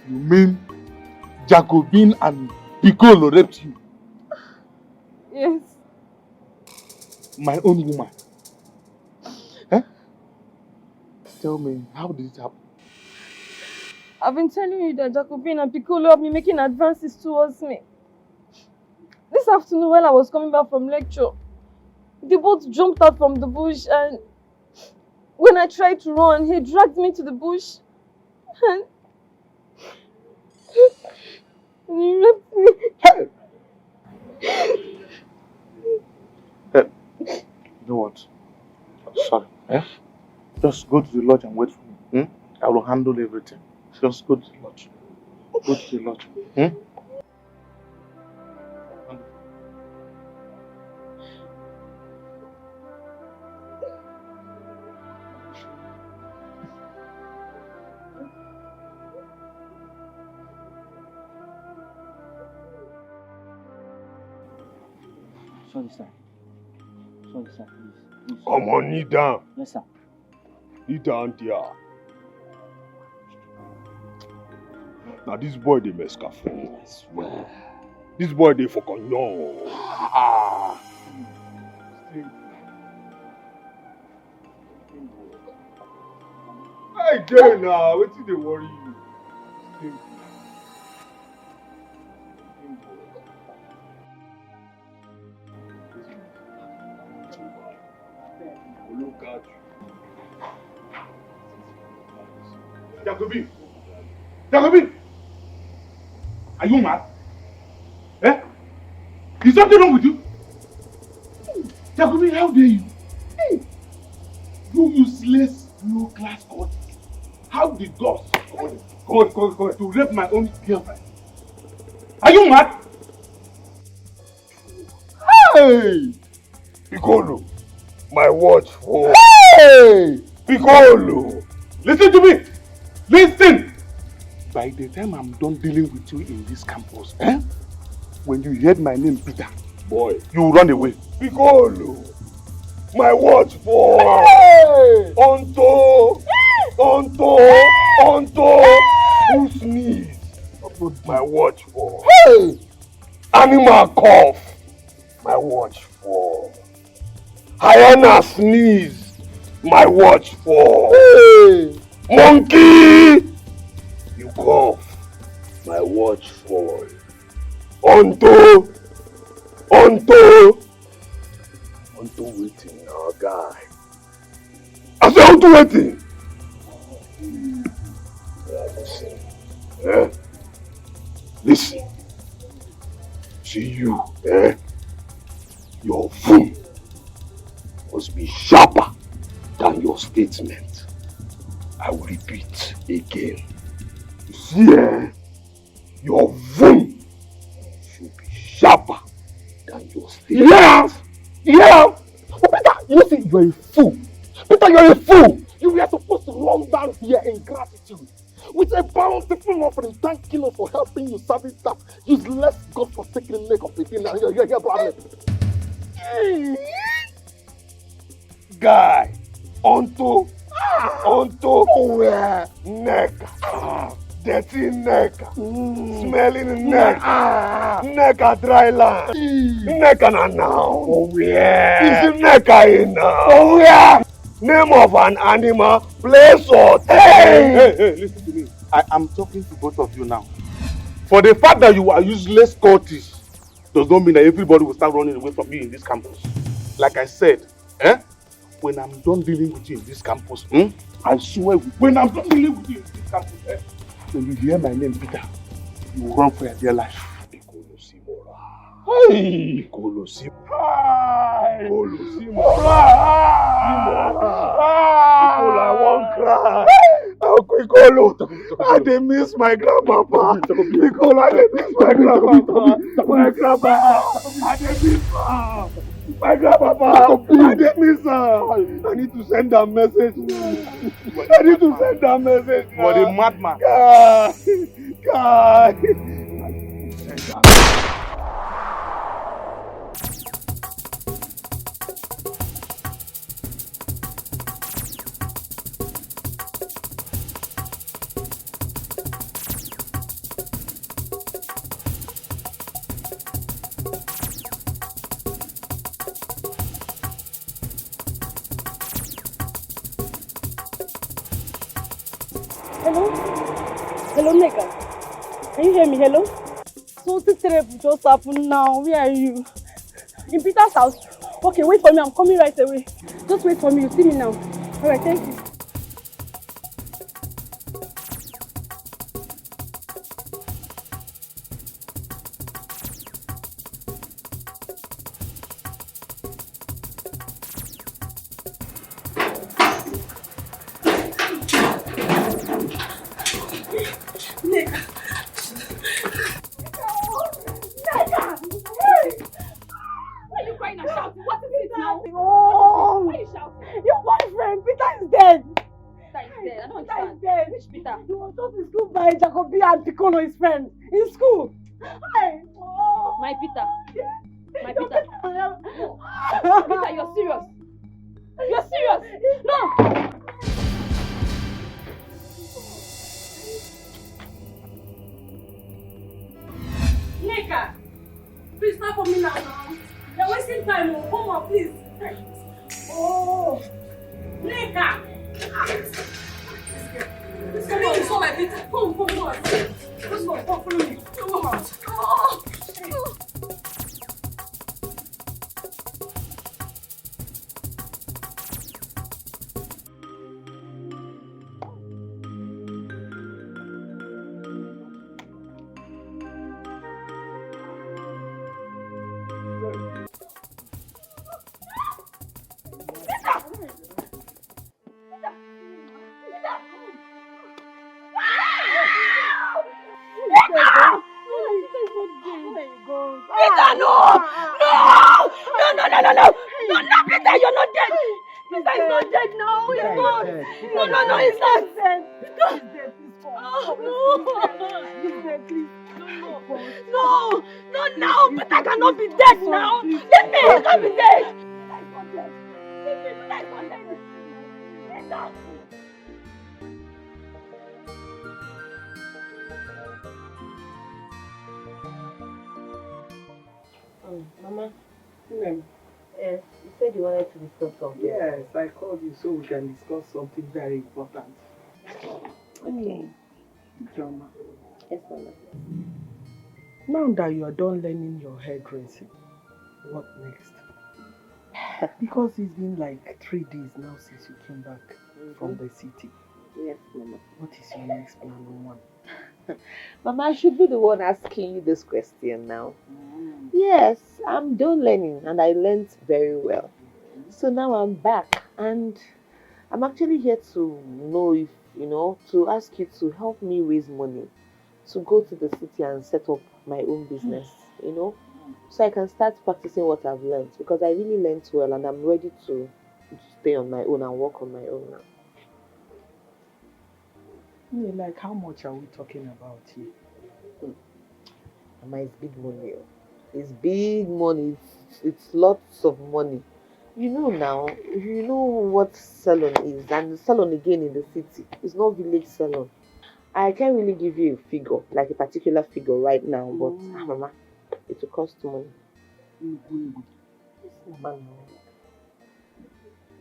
You mean Jacobin and Piccolo raped you? Yes. My own woman. Eh? Tell me, how did it happen? I've been telling you that Jacobin and Piccolo have been making advances towards me. This afternoon when I was coming back from lecture, they both jumped out from the bush, and when I tried to run, he dragged me to the bush and he raped me. Hey! Hey, you know what? Sorry. Eh? Just go to the lodge and wait for me. Hmm? I will handle everything. Just go to the lodge. Go to the lodge. Hmm? Sorry, sir. Sorry, sir, please. Come on, knee down. Yes, sir. Knee down there. Now this boy they mess cafe. I swear. This boy they for young. Ah. Hey, Jay, now what did they worry you? Look at you. Jacobin! Jacobin! Are you mad? Eh? Is something wrong with you? Jacobin, how dare you? Hey! You useless low-class god. How the gods God to rape my own girlfriend? Are you mad? Hey! Piccolo, my watch for. Hey! Piccolo! Listen to me! Listen! By the time I'm done dealing with you in this campus, when you heard my name, Peter, boy, you will run away. Piccolo! My watch for. Hey! Onto! Who sneeze? My watch for. Hey! Animal cough. My watch for. Hyena sneeze. My watch for. Hey! Monkey! You cough. My watch for. Onto waiting now, guy. I said onto waiting. Listen. Listen. See you, your phone must be sharper than your statement. I will repeat again. You see, your phone should be sharper than your statement. Yeah! But Peter, you see, you're a fool. Peter, you're a fool. You were supposed to run down here in gratitude with a bountiful offering, thanking us for helping you service that useless, godforsaken neck of a thing. And you're here, problem. Guy, onto neck, dirty neck, smelling neck, neck a dry land, neck and now. Oh yeah, is neck a now. Oh yeah. Name of an animal, place or hey, listen to me. I am talking to both of you now. For the fact that you are useless cultists does not mean that everybody will start running away from you in this campus. Like I said, when I'm done dealing with you in this campus, I swear, when I'm done dealing with you in this campus, when you hear my name, Peter, you will run for your dear life. Hey! Piccolo, I won't cry. Piccolo, I dey miss my grandpapa. Piccolo, I dey miss my grandpapa. My grandpapa, I dey miss her. My grandpapa, I dey miss her. I need to send that message. I need to send that message. For the madman. Guy. Hello, Neka. Can you hear me? Hello? Something terrible just happened now. Where are you? In Peter's house. Okay, wait for me. I'm coming right away. Just wait for me. You see me now. Alright, thank you. And Piccolo is friends in school. Hi. Oh. My Peter. My Peter. No. Peter, you're serious. You're serious. No. Neka, please stop for me now. You're wasting time. Come on, please. Oh. Neka. This is so my Peter. Come on. Let's go. Follow me. Come on. Oh. No, Peter, you're not dead. Peter is not dead now. He's gone. No, he's not dead. He's dead. He's dead, please. No, now. Peter cannot be dead now. Let me, he can't be dead. Peter is not dead. Peter is not dead. Peter. Mama. Yes, you said you wanted to discuss something. Yes, I called you so we can discuss something very important. Okay. Joma, Yes, Mama. now that you are done learning your hairdressing, what next? Because it's been like 3 days now since you came back from the city. Yes, Mama. What is your next plan on one? Mama, I should be the one asking you this question now. Yes, I'm done learning and I learned very well. So now I'm back and I'm actually here to know if, to ask you to help me raise money to go to the city and set up my own business, so I can start practicing what I've learned because I really learned well and I'm ready to stay on my own and work on my own now. Like how much are we talking about here? Mama, it's big money. It's big money. It's lots of money. You know now, you know what salon is, and the salon again in the city is not village salon. I can't really give you a figure, like a particular figure right now, but Mama, it will cost money. Yes, Mama.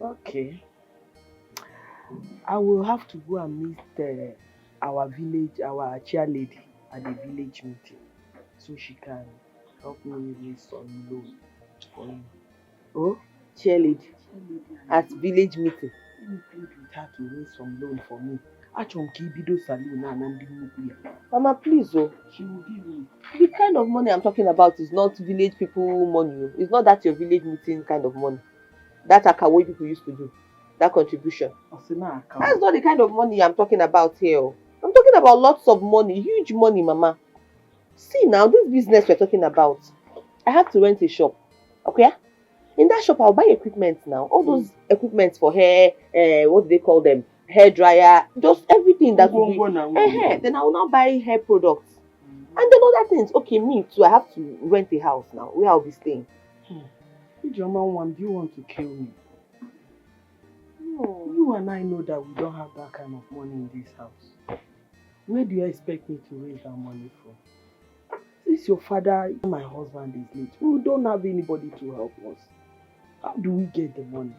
Okay. I will have to go and meet our chair lady at the village meeting so she can help me raise some loan for you. Oh, chair lady at village meeting. Let me plead with her to raise some loan for me. Mama, please, she will give me. The kind of money I'm talking about is not village people money. It's not that your village meeting kind of money. That Akaway people used to do. That contribution. That's not the kind of money I'm talking about here. I'm talking about lots of money, huge money, Mama. See now, this business we're talking about, I have to rent a shop, okay? In that shop, I'll buy equipment now. All those equipments for hair, what do they call them? Hair dryer, just everything that will be. Then I will now buy hair products. And then other things. Okay, me too, I have to rent a house now where I'll be staying. Ijeoma, do you want to kill me? No. You and I know that we don't have that kind of money in this house. Where do you expect me to raise that money from? Since your father, my husband, is late, we don't have anybody to help us. How do we get the money?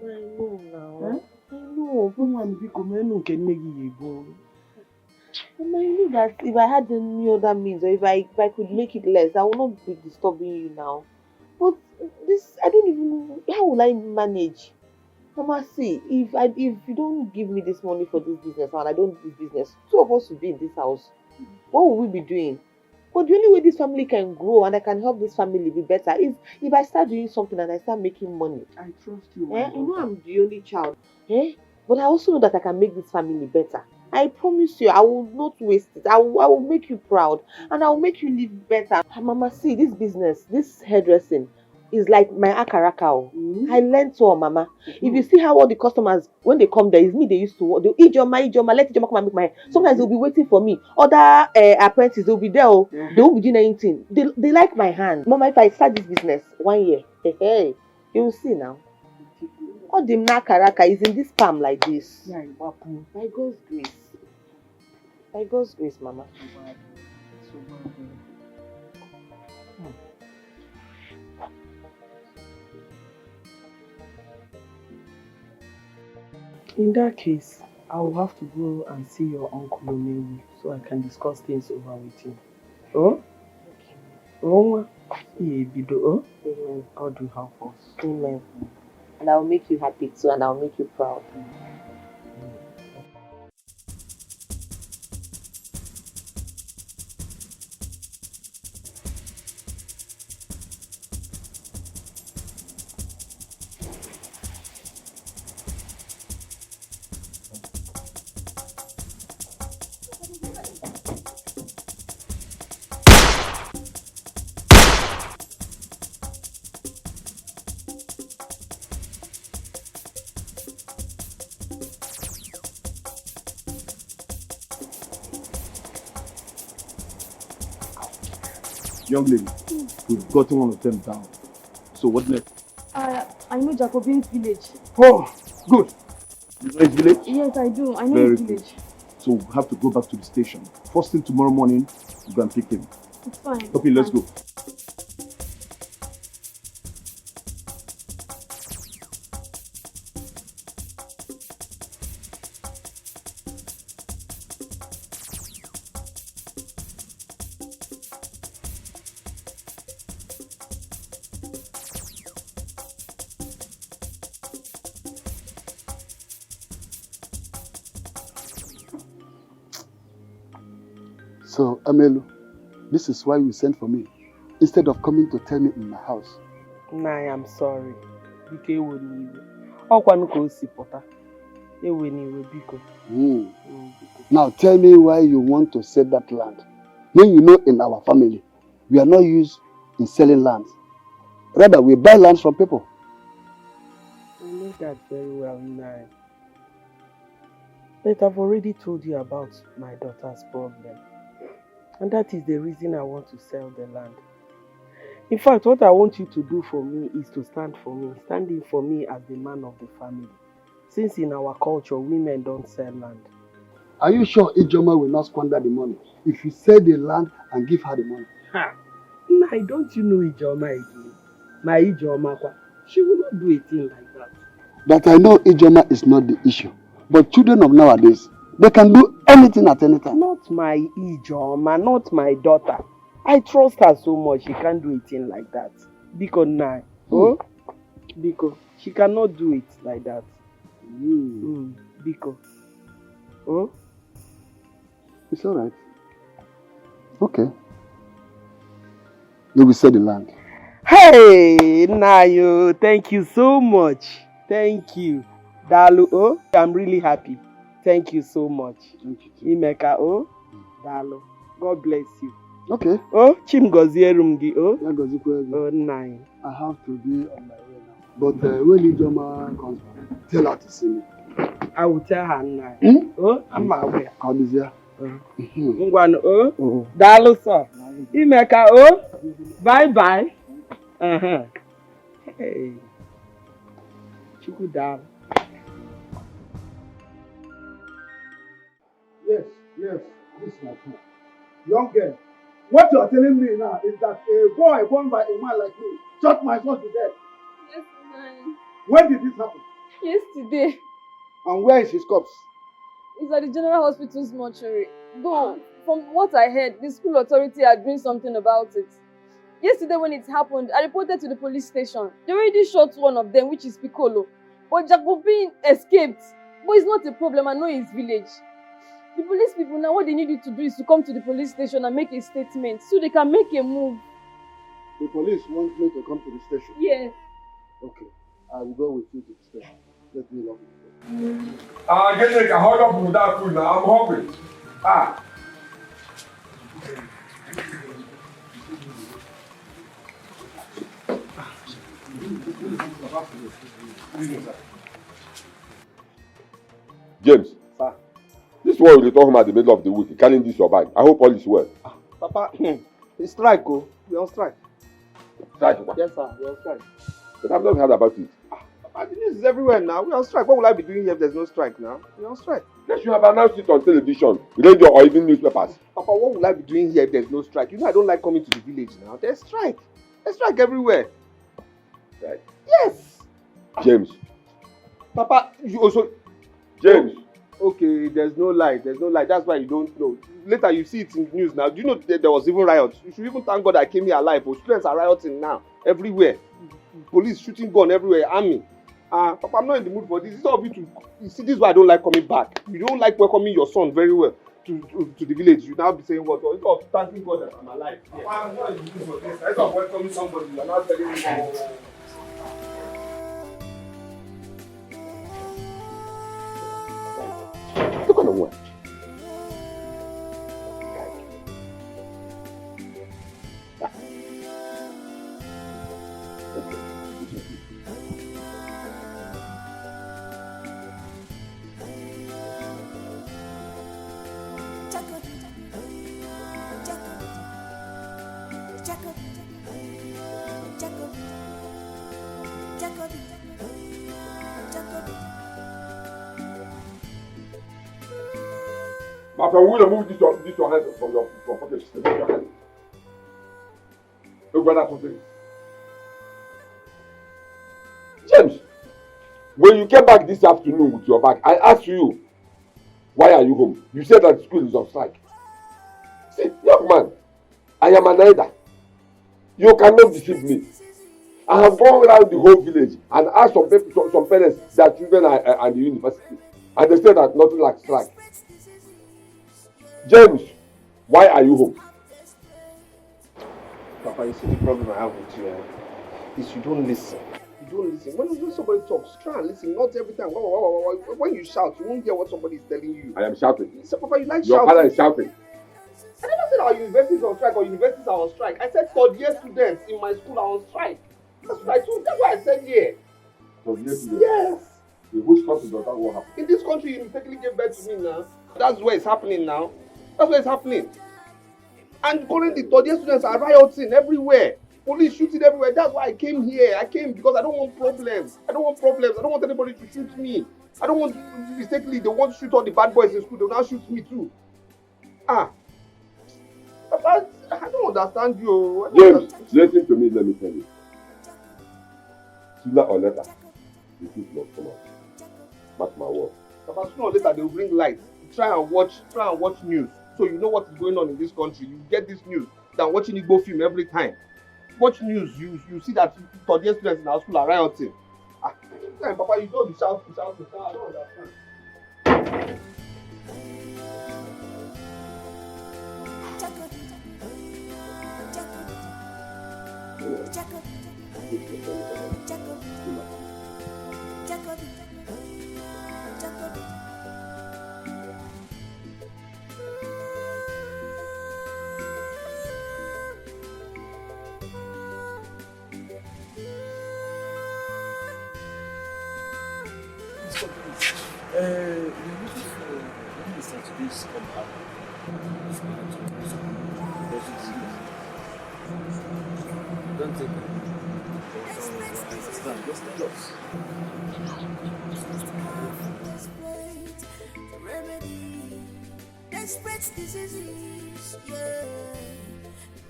I know now. I know. I that if I had any other means, or if I could make it less, I would not be disturbing you now. But this, I don't even know, how will I manage? Mama, see, if you don't give me this money for this business and I don't do this business, two of us will be in this house. What will we be doing? But the only way this family can grow and I can help this family be better is if I start doing something and I start making money. I trust you, my You know I'm the only child. But I also know that I can make this family better. I promise you, I will not waste it. I will make you proud and I will make you live better. And Mama, see, this business, this hairdressing is like my akaraka. I learned so, Mama. If you see how all the customers, when they come there, it's me they used to work. They'll Ijoma, let Ijoma come and make my hair. Sometimes they'll be waiting for me. Other apprentices, they'll be there. They won't be doing anything. They like my hand. Mama, if I start this business 1 year, hey, you will see now. All the nakaraka is in this palm like this. By God's grace. By God's grace, Mama. In that case, I will have to go and see your uncle Omewu so I can discuss things over with him. Oh? Oh? Oh? Amen. God will help us. Amen. And I will make you happy too, and I will make you proud. Young lady, we've gotten one of them down. So what next? I know Jacobin's village. Oh, good. You know his village? Yes, I do. I know Very his village. good. So we have to go back to the station. First thing tomorrow morning, we go and pick him. It's fine. Okay, let's go. So, Amelu, this is why you sent for me, instead of coming to tell me in my house. Nah, I'm sorry. Biko ewe n'iwe. Ọkwanụ ka o si pụta. Ewe n'iwe, biko. Now tell me why you want to sell that land. When you know in our family, we are not used in selling lands. Rather, we buy lands from people. I know that very well, Nai. But I've already told you about my daughter's problem. And that is the reason I want to sell the land. In fact, what I want you to do for me is to stand for me, standing for me as the man of the family. Since in our culture, women don't sell land. Are you sure Ijoma will not squander the money if you sell the land and give her the money? Nah, don't you know Ijoma again? My Ijoma, she will not do a thing like that. But I know Ijoma is not the issue. But children of nowadays, they can do anything at any time. Not my Ijoma, not my daughter. I trust her so much, she can't do a thing like that. Because now, because she cannot do it like that. Because, it's all right. Okay. You will sell the land. Hey, Nayo, thank you so much. Thank you. Dalu, I'm really happy. Thank you so much. Thank you too. Imeka, Dalu. God bless you. Okay. Chim Gozierumgi, Yeah, Gozikwe. Nine. I have to be on my way now. But when Ijoma comes back, tell her to see me. I will tell her now. I'm aware. I'll be there. Ngwan, Dalu, sir. Imeka, bye bye. Hey. Chuku Dalu. Yes, this is my phone. Young girl, what you are telling me now is that a boy born by a man like me shot my son to death. Yes, ma'am. When did this happen? Yesterday. And where is his corpse? It's at the General Hospital's mortuary. Go, from what I heard, the school authority are doing something about it. Yesterday when it happened, I reported to the police station. They already shot one of them, which is Piccolo. But Jacobin escaped. But it's not a problem, I know his village. The police people now, what they need you to do is to come to the police station and make a statement so they can make a move. The police want me to come to the station? Yes. Okay, I will go with you to the station. Let me lock it. Get a hold up with that food now. I'm hungry. James, sir. This one we talking about the middle of the week. Carrying this your bag. I hope all is well. Papa, it's strike, oh. We're on strike. Strike? Yes, sir. We're on strike. But I've not heard about it. Papa, the news is everywhere now. We're on strike. What will I be doing here if there's no strike now? We're on strike. Yes, you have announced it on television, radio, or even newspapers. Papa, what will I be doing here if there's no strike? You know I don't like coming to the village now. There's strike. There's strike everywhere. Right. Yes. James. Papa, you also... James. Okay, there's no light. There's no light. That's why you don't know. Later you see it in the news now. Do you know that there was even riots? You should even thank God I came here alive. But students are rioting now. Everywhere. Police shooting gun everywhere. Army. Papa, I'm not in the mood for this. It's all of you to... You see, this is why I don't like coming back. You don't like welcoming your son very well to the village. You now be saying what? It's all thanking God that I'm alive. Yeah. Papa, I'm not in the mood for this. It's not welcoming somebody. You're not telling me more. Look on the way. My friend, we will remove this your hand from your pocket. Take your hand. Look where that something. James, when you came back this afternoon with your bag, I asked you, why are you home? You said that school is on strike. See, young man, I am an elder. You cannot deceive me. I have gone around the whole village and asked some parents their children are in the university. And they said that nothing like strike. James, why are you home? Papa, you see the problem I have with you is you don't listen. You don't listen. When somebody talks, try and listen. Not every time. When you shout, you won't hear what somebody is telling you. I am shouting. So, Papa, you like your shouting. Your father is shouting. I never said our universities are on strike or universities are on strike. I said third year students in my school are on strike. That's what I told. That's what I said here. Third year students? Yes. In which country does that what happen? In this country, you mistakenly gave birth to me now. That's where it's happening now. That's what is happening. And currently, the third year students are rioting everywhere. Police shooting everywhere. That's why I came here. I came because I don't want problems. I don't want anybody to shoot me. I don't want mistakenly they want to shoot all the bad boys in school. They'll now shoot me too. I don't understand you. James, listen to me. Let me tell you. Sooner or later, the truth must come out. Mark my word. But sooner or later, they will bring light. Try and watch news so you know what is going on in this country. You get this news than watching Igbo film every time. Watch news, you see that third year students in our school are rioting. Papa, you don't be shouting. I don't understand. We're looking for when is Saturday's come out. Don't take it. Just tell us. Desperate diseases, yeah.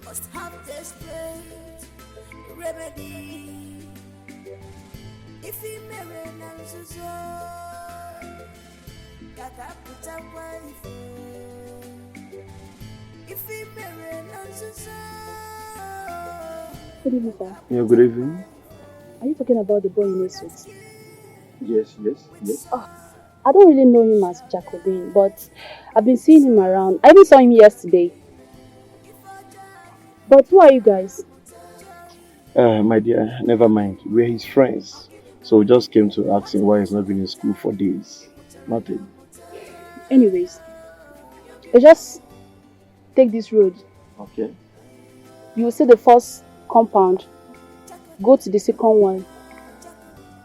Must have desperate remedy. If he marry Nanzuzo, Kaka put away. Good evening, sir. Yeah, good evening. Are you talking about the boy in the suit? Yes. Oh, I don't really know him as Jacobin, but I've been seeing him around. I even saw him yesterday. But who are you guys? My dear, never mind. We're his friends. So we just came to ask him why he's not been in school for days. Nothing. Anyways, you just take this road. Okay. You will see the first compound. Go to the second one.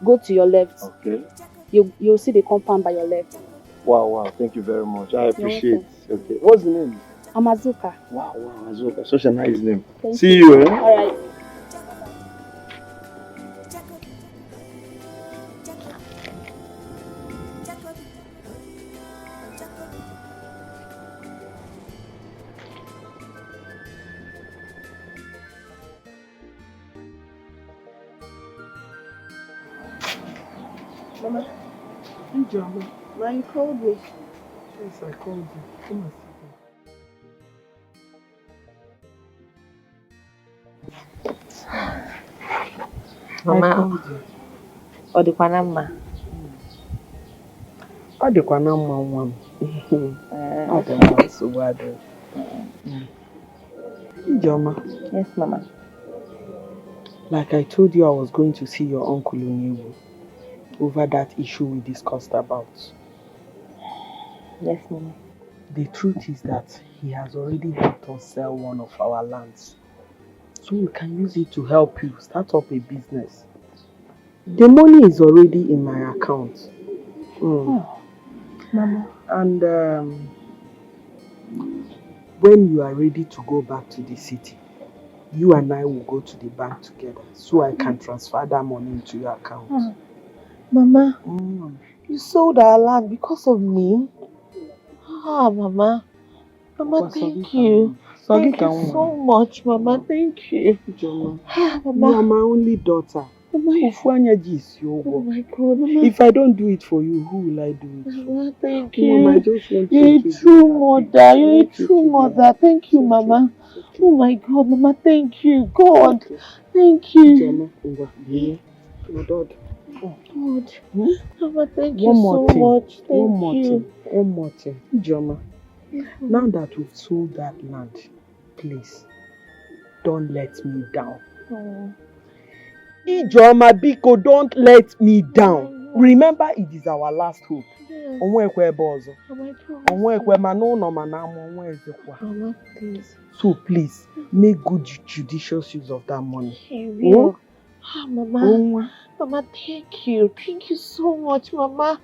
Go to your left. Okay. You'll see the compound by your left. Wow. Thank you very much. I appreciate it. Okay. What's the name? Amazuka. Wow, Azuka. Such a nice name. See you, eh? Alright. Mama, Ijoma, now you called me. Yes, I called you. Come and sit down. Mama, ọ dịkwa na mma? Ọ dịkwa na mma nwa m. Ọ dị mma, nsogbu adịghị. Ijoma. Yes, Mama. Like I told you, I was going to see your uncle Onyewu over that issue we discussed about. Yes, Mama. The truth is that he has already helped us sell one of our lands. So we can use it to help you start up a business. The money is already in my account. Oh, Mama. And when you are ready to go back to the city, you and I will go to the bank together so I can transfer that money into your account. Mama, you sold our land because of me? Mama. Mama, thank you. Thank you so much, Mama. Thank you. Mama, Mama. you are my only daughter. Mama, oh my God, Mama. If I don't do it for you, who will I do it for? Mama, thank you. Mama, I just want You're you a to true be mother. You're a true mother. Thank you, Mama. Oh my God, Mama, thank you. God, thank you. God. Mama, thank you so much. Thank you. One more thing. Ijoma, now that we've sold that land, please, don't let me down. Ijoma, Biko, don't let me down. Remember, it is our last hope. Mama, please. So please, make good judicious use of that money. I will. Mama. Mama, thank you. Thank you so much, Mama.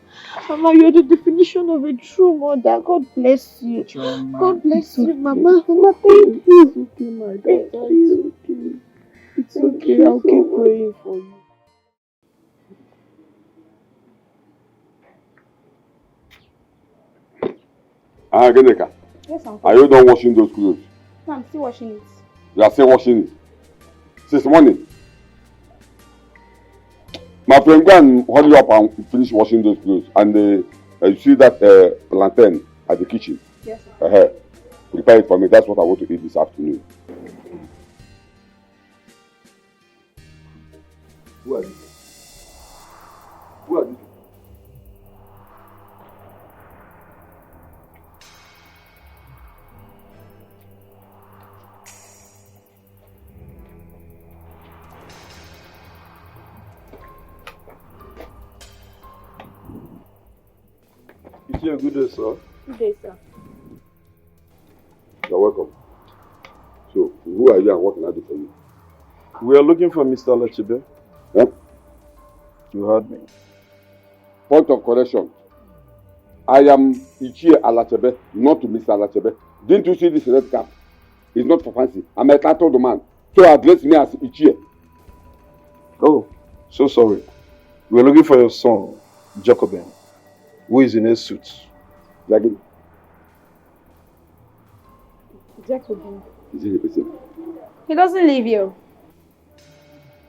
Mama, you're the definition of a true mother. God bless you. God bless you, Mama. Mama, thank you. It's okay, my daughter. It's okay. It's okay. I'll keep praying for you. Geneka. Yes, Uncle. Are you done washing those clothes? No, I'm still washing it. You are still washing it? Since morning? My friend, go and hurry up and finish washing those clothes. And you see that plantain at the kitchen? Yes, sir. Prepare it for me. That's what I want to eat this afternoon. Who are you? Who are you? You see a good day, sir. Good day, sir. You're welcome. So, who are you and what can I do for you? We are looking for Mr. Alachebe. Huh? You heard me. Point of correction. I am Ichie Alachebe, not Mr. Alachebe. Didn't you see this red cap? It's not for fancy. I'm a titled man. So address me as Ichie. Oh, so sorry. We are looking for your son, Jacobin, who is in a suit. Jacobin. Jacobin. Is he a person? He doesn't live here.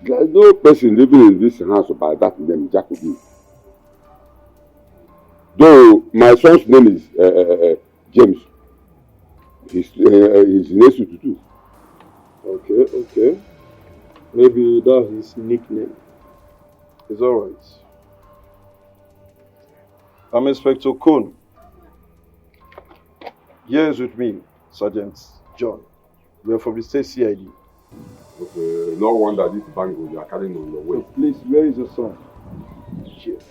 There is no person living in this house by that name, Jacobin. Though my son's name is James. He's in a suit too. Okay. Maybe that's his nickname. It's alright. I'm Inspector Cone. Here is with me, Sergeant John. We are from the state CID. Okay, no wonder this bangle you are carrying on your waist. Please, where is your son? Shit.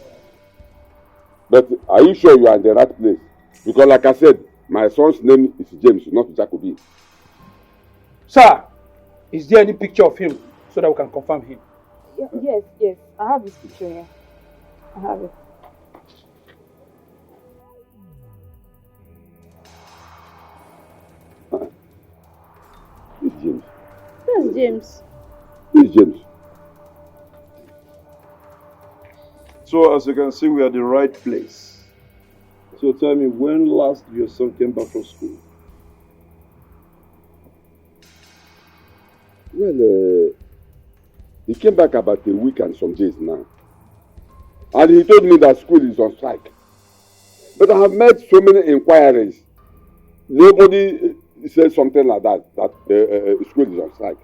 But are you sure you are in the right place? Because like I said, my son's name is James, not Jacobi. Sir, is there any picture of him so that we can confirm him? Yes. I have his picture here. I have it. This is James. That's James. This is James. So as you can see, we are at the right place. So tell me, when last your son came back from school? Well, he came back about a week and some days now. And he told me that school is on strike. But I have made so many inquiries. Nobody said something like that school is on strike.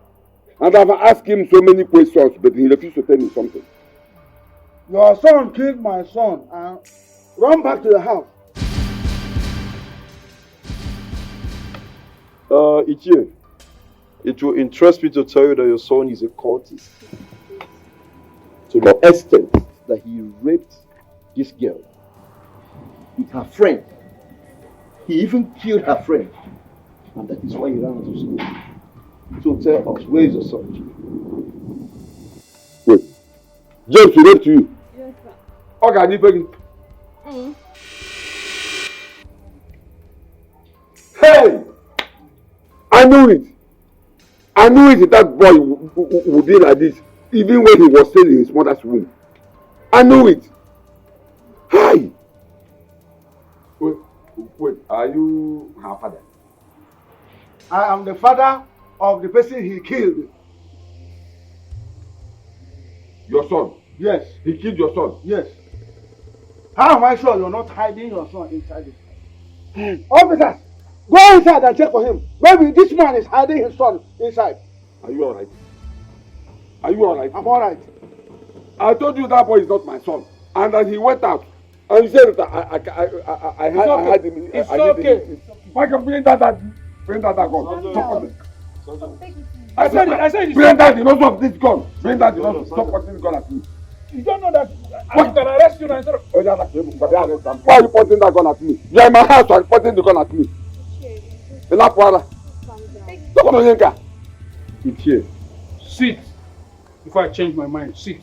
And I've asked him so many questions, but he refused to tell me something. Your son killed my son and run back to the house. Ichie, it will interest me to tell you that your son is a cultist. To the extent that he raped this girl with her friend. He even killed her friend. And that is why he ran out of school. So tell us, where is your son? Wait. James, he raped you? Yes, sir. Okay, I need begging. Hey! I knew it. I knew it that boy would be like this, even when he was still in his mother's womb. I knew it. Hi! Wait, are you her father? I am the father of the person he killed. Your son? Yes. He killed your son? Yes. How am I sure you're not hiding your son inside it? Officers, go inside and check for him. Maybe this man is hiding his son inside. Are you alright? Are you alright? I'm alright. I told you that boy is not my son. And then he went out. And he said that I had him. It's okay. Why can bring that gun? I said it's bring that the nose of this gun. Bring that the nose. Stop pointing the gun at me. You don't know that I can arrest you now instead of... Why are you pointing that gun at me? You are in my house and pointing the gun at me. It's here. Sit. Before I change my mind, sit.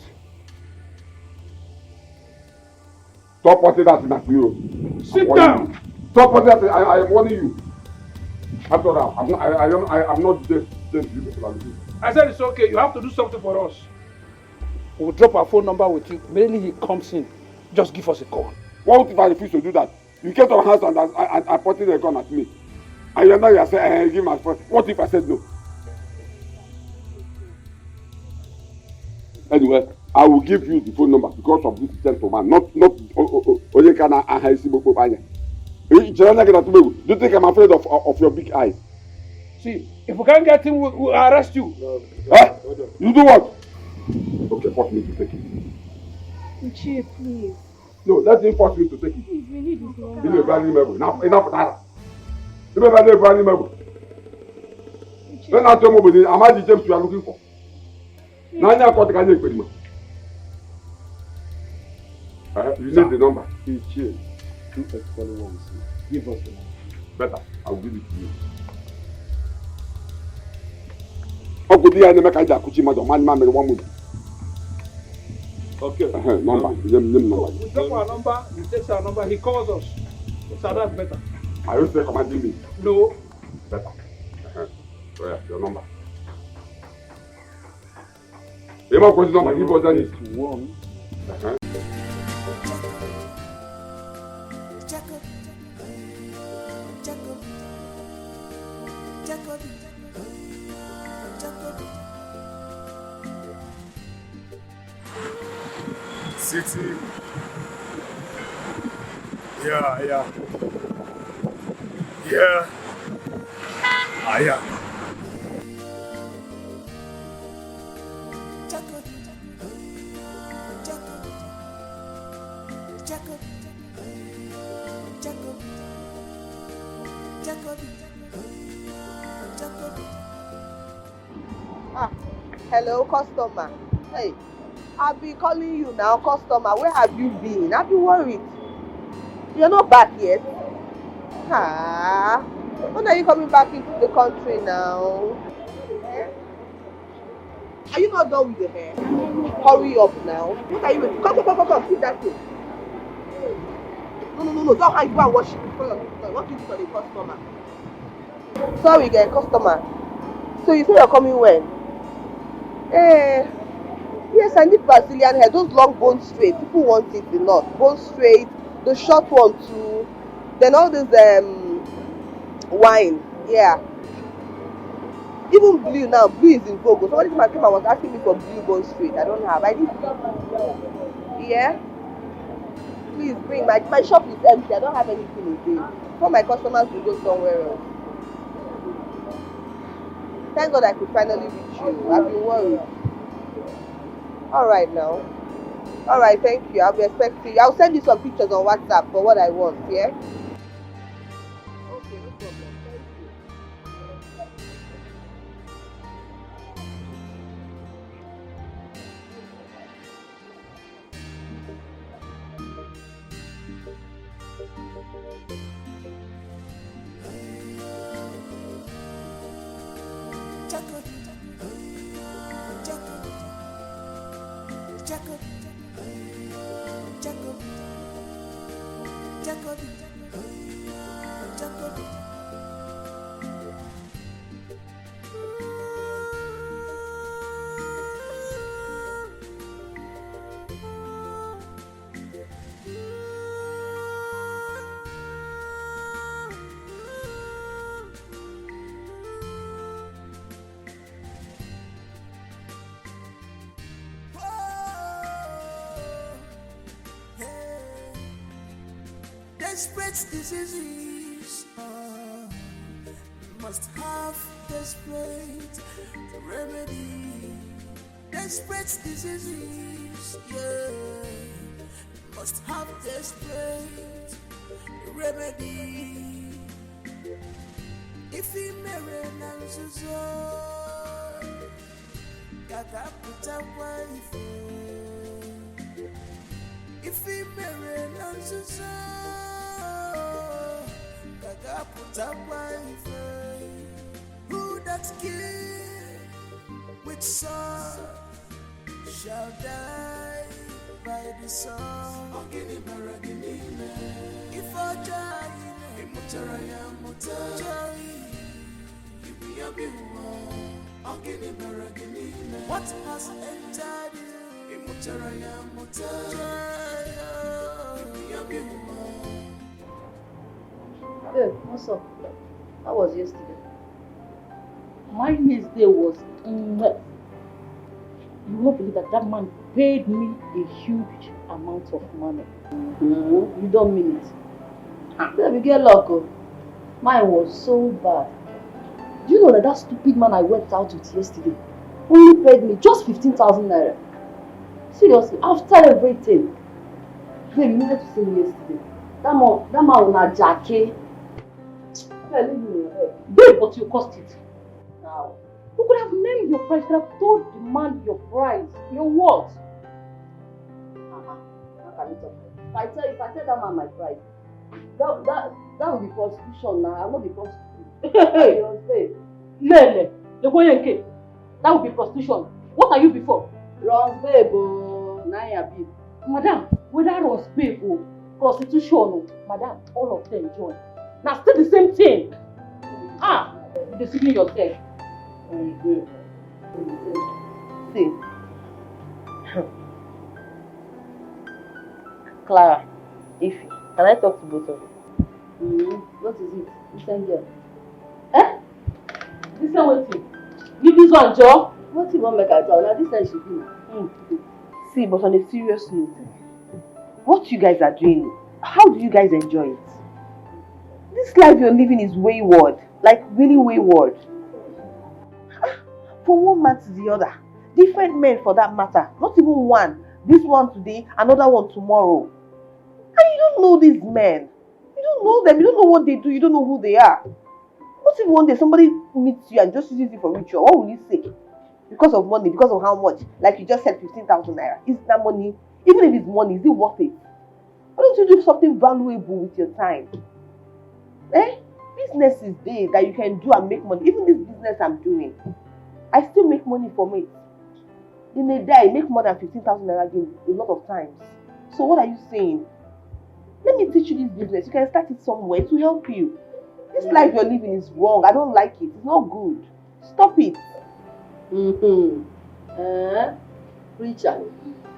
Stop pointing that thing at me. Sit down. Stop pointing that thing. I am warning you. After that, I'm not just you. I said it's okay. You have to do something for us. We'll drop our phone number with you. Immediately he comes in, just give us a call. What if I refuse to do that? You came to my house and I pointed a gun at me. And you are saying, give my phone. What if I said no? Anyway, I will give you the phone number because of this gentleman. Not Onyekana and Haisiboko Banya. Do you think I'm afraid of your big eyes? See, if we can't get him, we'll arrest you. No. Huh? You do what? Okay, force me to take it. Uche, please. No, let him force me to take it. Please, we need this number. Give me a brand new memo. Enough of that. Give me a brand new memo. Then I tell me, am I the James you are looking for? Now I got the guy named You need the number. He's here. 2X1. Give us the number. Better. I will give it to you. Okay. Number. We drop our number, he takes our number, he calls us. So that's better. Are you still commanding me? No. Better. So yeah, your number. You want to number? Give us that. 1. City. Yeah. Hello, customer. Hey, I've been calling you now, customer. Where have you been? I've been worried. You're not back yet. Ah, when are you coming back into the country now? Are you not done with the hair? Hurry up now. What are you waiting? Come. Keep that thing. No. Don't hang. Go and wash it before you do it. What do you do for the customer? Sorry, again, customer. So you say you're coming when? Yes, I need Brazilian hair. Those long bone straight. People want it a lot. Bone straight. The short one too. Then all this wine. Yeah. Even blue now. Blue is in vogue. Somebody came and was asking me for blue bone straight. I don't have. I need blue. Yeah. Please bring. My shop is empty. I don't have anything in there. Before my customers will go somewhere else. Thank God I could finally reach you. I've been worried. Alright now. Alright, thank you. I'll be expecting you. I'll send you some pictures on WhatsApp for what I want, yeah? Okay, no problem. Desperate diseases must have desperate remedy. Desperate diseases, yeah, must have desperate remedy. If he marry Nanzuzo, Gaga put a wife. If he marry Nanzuzo, Gaga put a wife. Who that kill with sword shall die by the sword. If I die, what has entered you? Hey, what's up? How was yesterday? My next day was you won't believe that man paid me a huge amount of money. You don't mean it. Baby, get luck. Mine was so bad. Do you know that stupid man I went out with yesterday only paid me just 15,000 naira? Seriously, after everything. Baby, you needed to see me yesterday. That man on a jacket. Hey, leave me your head. Babe, but you cost it. Now, you could have named your price. You could have told the man your price. Your what? How can you talk? If I tell that man my price, that would be prostitution now. I will not be prostitute. Hey, Lele, you're going to that would be prostitution. What are you before? Rons babe, Naya babe. Madam, whether Rons babe or prostitution, madam, all of them join. Now still the same thing. You're deceiving yourself. See. Clara, Ify, can I talk to both of you? What is it? Listen girl. Listen what you. Leave this one, Joe. What you want make I talk? Now this time she do. See, but on a serious note, what you guys are doing, how do you guys enjoy it? This life you're living is wayward, like really wayward. From one man to the other, different men for that matter, not even one. This one today, another one tomorrow. And you don't know these men. You don't know them, you don't know what they do, you don't know who they are. What if one day somebody meets you and just uses you for ritual? What will you say? because of money, because of how much? Like you just said, 15,000 naira. Is that money? Even if it's money, is it worth it? Why don't you do something valuable with your time? Business is there that you can do and make money. Even this business I'm doing, I still make money from it. In a day, I make more than 15,000 naira again a lot of times. So what are you saying? Let me teach you this business. You can start it somewhere to help you. This life you're living is wrong. I don't like it. It's not good. Stop it. Preacher.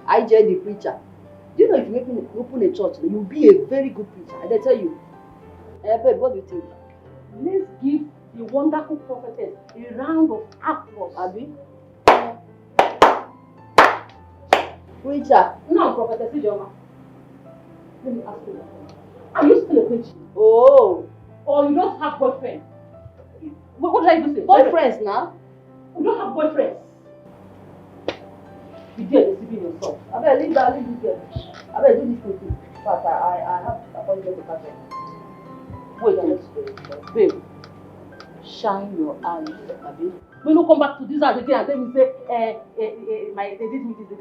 I join the preacher. Do you know if you open a church, you'll be a very good preacher. And I tell you, babe, what do you think? Let's give the wonderful prophetess a round of applause. Abi? Preacher. No, prophetess Ijoma. Let me ask you. Are you still a preacher? Oh. Or you don't have boyfriend? What did I even say? Boyfriends now? You don't have boyfriends. You dare deceiving yourself. I better leave this girl. I better do this thing. But I have appointment to catch her. Wait, let's go. Babe, shine your eyes, Abi. When you come back to this house again and tell me say, they did me this, the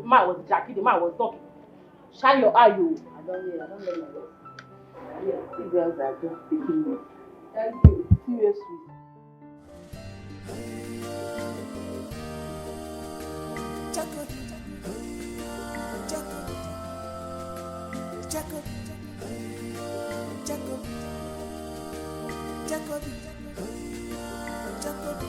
man was jacking, the man was talking. Shine your eye, you. I don't know my words. Yeah, the girls are just taking me. Thank you. Seriously. Jacob, Jacob, Jacob, Jacob, Jacob, Jacob.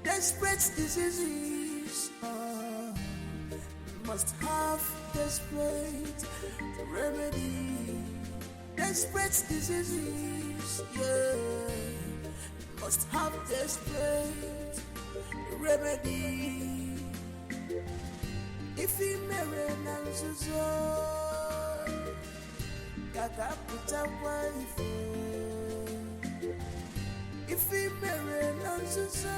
Desperate diseases, must have desperate remedy. Desperate diseases, yeah, must have desperate remedy. If he marry Nanzuzo, Kaka put a wife. If he marry Nanzuzo,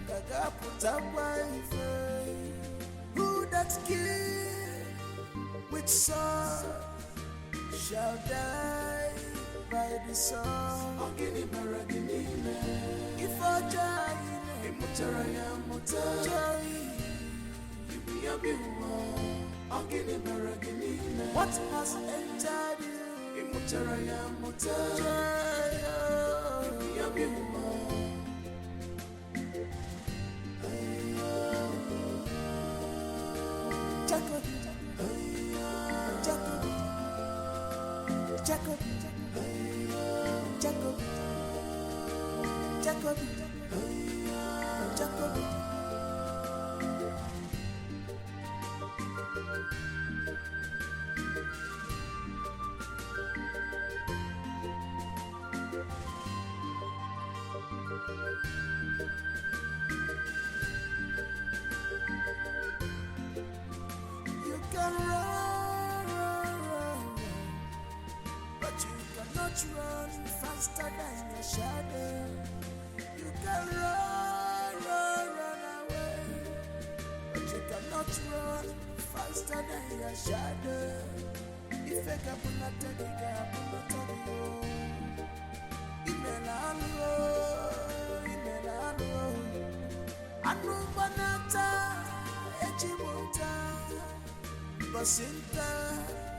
Kaka put a wife. Who that kill with sword shall die by the sword. If I die, what has entered you? Jacob, Jacob, Jacob, Jacob, Jacob, Jacob. You can run, but you cannot run faster than your shadow. You can run away, but you cannot run faster than your shadow. If you can not take it, Basinta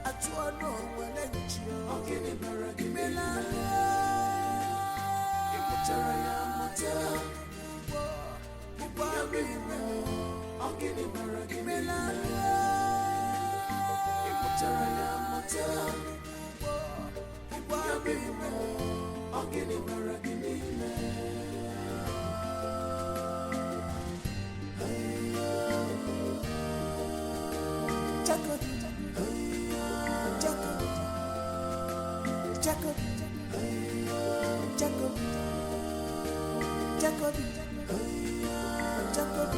atuano walenchio Ogini baragi melano Imutara ya mata Ubwa bime Ogini baragi melano Imutara ya mata Ubwa bime Ogini baragi melano Jacob, Jacob, Jacob, Jacob, Jacob, Jacob,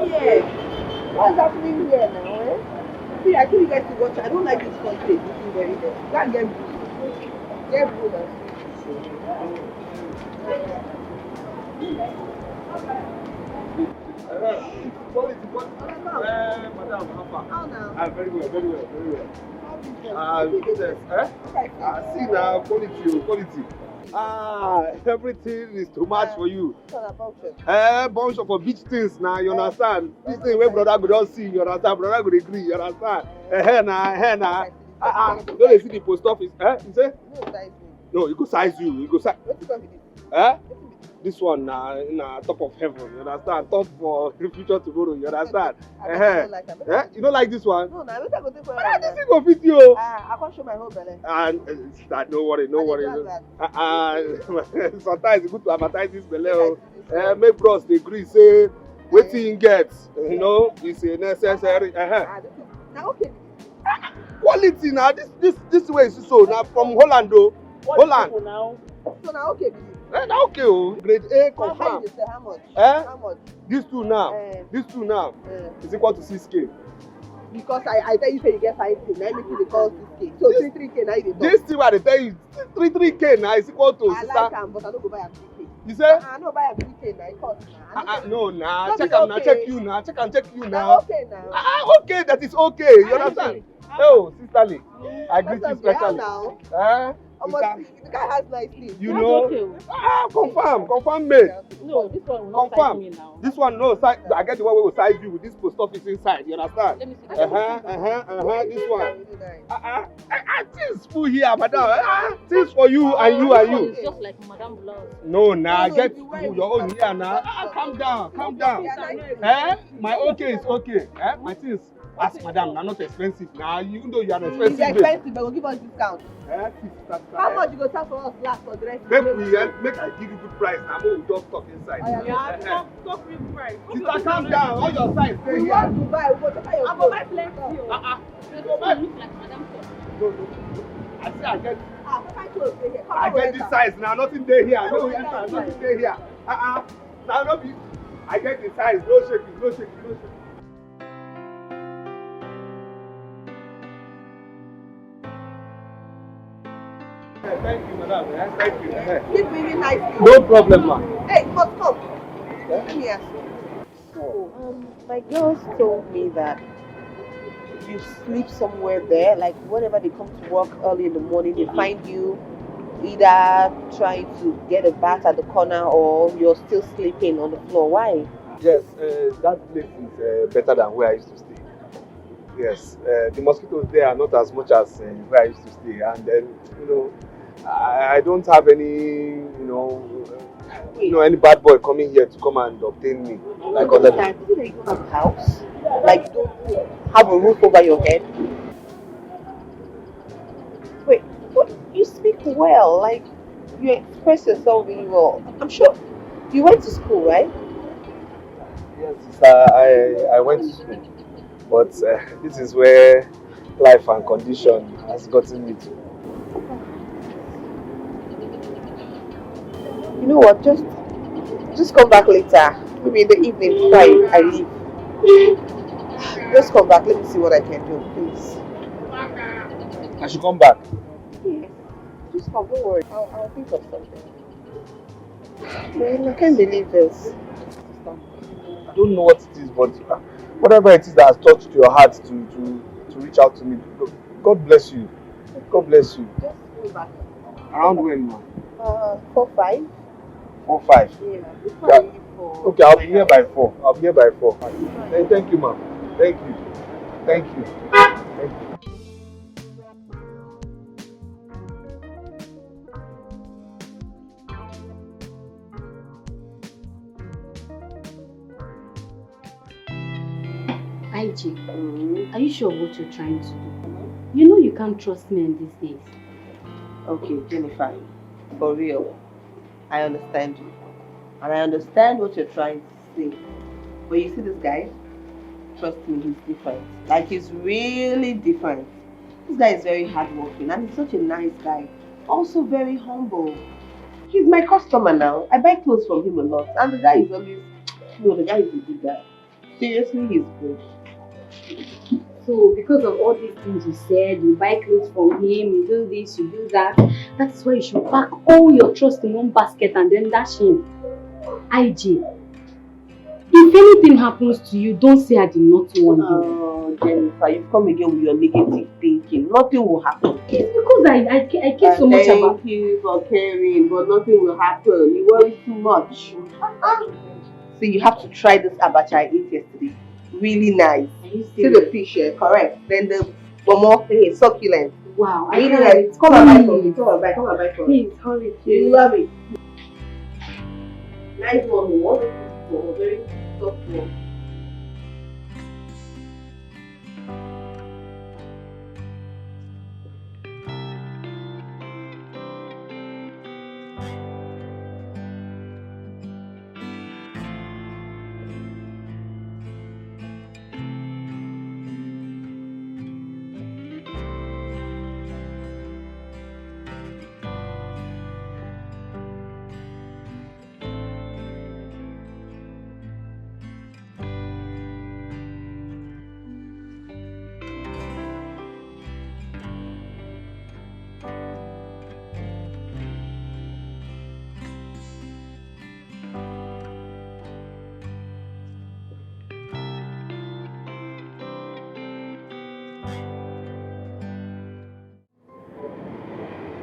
here? What's happening here now, eh? See, I think you guys to watch. I don't like this country looking very well. Go and get blue. Get blue now. Madam, How now? very well, very well, very well. See now, quality. Everything is too much for you. Bunch of beach things now, you understand? This thing where brother go don't see, you understand? Brother go agree, you understand? Now. Don't see the post office, You say? No, you go size you, This one na top of heaven, you understand? Top for the future tomorrow, you understand? You don't like this one? No, I go take for this thing go fit you. I can't show my whole belly. And no worry. Sometimes it's good to advertise this belly. Make bros they agree say wetin you get, it's a necessary. Now okay. Quality now. This way is so now from Holland though. Holland. So now okay. Now okay, grade A confirm. How much? How much? These two now is equal to 6K. Because I tell you say you get 5K, now make you call 6K. So 3K now you dey talk. This thing I tell you 3K now is equal to. I like am, but I don't go buy am 3K. You say? I no buy am 3K now, it cost now. No, nah. Check am now, check you now. Check you now. Okay now. Okay, that is okay. You understand? Oh, sisterly, I greet you specially. The guy has nice things. You know? Confirm, mate. No, this one will not size me now. This one, no, I get the one we will size you with this post office inside. You understand? Let me see. This one. Things full here, madam. Things for you and you and you. It's just like Madame Blouse. No, I get your own here now. Calm down. My okay is okay. My things. Ask madam, they're not expensive. Now, even though you are expensive. It's expensive, but we'll give us discount. How much you go sell for us last for the rest? Make I give you good price. Now, we'll just talk inside. Talk real price. Sister, calm down. All your size stay here. We want to buy, we go to buy your I go buy plenty. This one looks like Madame Blouse. No. I say I get. I get this size now. Nothing there here. No, nothing there here. Now, no be. I get the size. No shaking. Thank you, madam. Thank you. Keep bringing nice things. No problem, ma. Hey, come. Let me ask you. So, my girls told me that you sleep somewhere there, like whenever they come to work early in the morning, they find you either trying to get a bath at the corner or you're still sleeping on the floor. Why? Yes, that place is better than where I used to stay. Yes, the mosquitoes there are not as much as where I used to stay, and then I don't have any any bad boy coming here to come and obtain me like other people. Do you have a house? Like you don't have a roof over your head? Wait, but you speak well, like you express yourself really well. I'm sure you went to school, right? Yes, I went to school, but this is where life and condition has gotten me to. You know what? Just come back later. Maybe in the evening before I leave. Just come back. Let me see what I can do, please. I should come back. Yeah. Just come. Don't worry. I'll think of something. Man, I can't believe this. I don't know what it is, but whatever it is that has touched your heart to reach out to me, God bless you. God bless you. Just go back. Around when, ma? 4-5. 4-5. Yeah. Okay, I'll be here by 4. Thank you, ma'am. Thank you. IG, are you sure what you're trying to do? You know you can't trust men these days. Okay, Jennifer, for real, I understand you. And I understand what you're trying to say. But you see this guy? Trust me, he's different. Like, he's really different. This guy is very hardworking and he's such a nice guy. Also very humble. He's my customer now. I buy clothes from him a lot. And the guy is always... No, the guy is a good guy. Seriously, he's good. So because of all these things you said, you buy clothes from him, you do this, you do that, that's why you should pack all your trust in one basket and then dash him. IG, if anything happens to you, don't say I did not warn you. Oh, Jennifer, you've come again with your negative thinking. Nothing will happen. It's because I care so much about. Thank you for caring, but nothing will happen. You worry too much. So you have to try this abacha I ate yesterday. Really nice. See the fish here, correct. Then the bomo thing is succulent. Wow, really nice. Come and buy for me. Come and buy for me. Please, hurry. You love it. Nice one, what? Very soft one.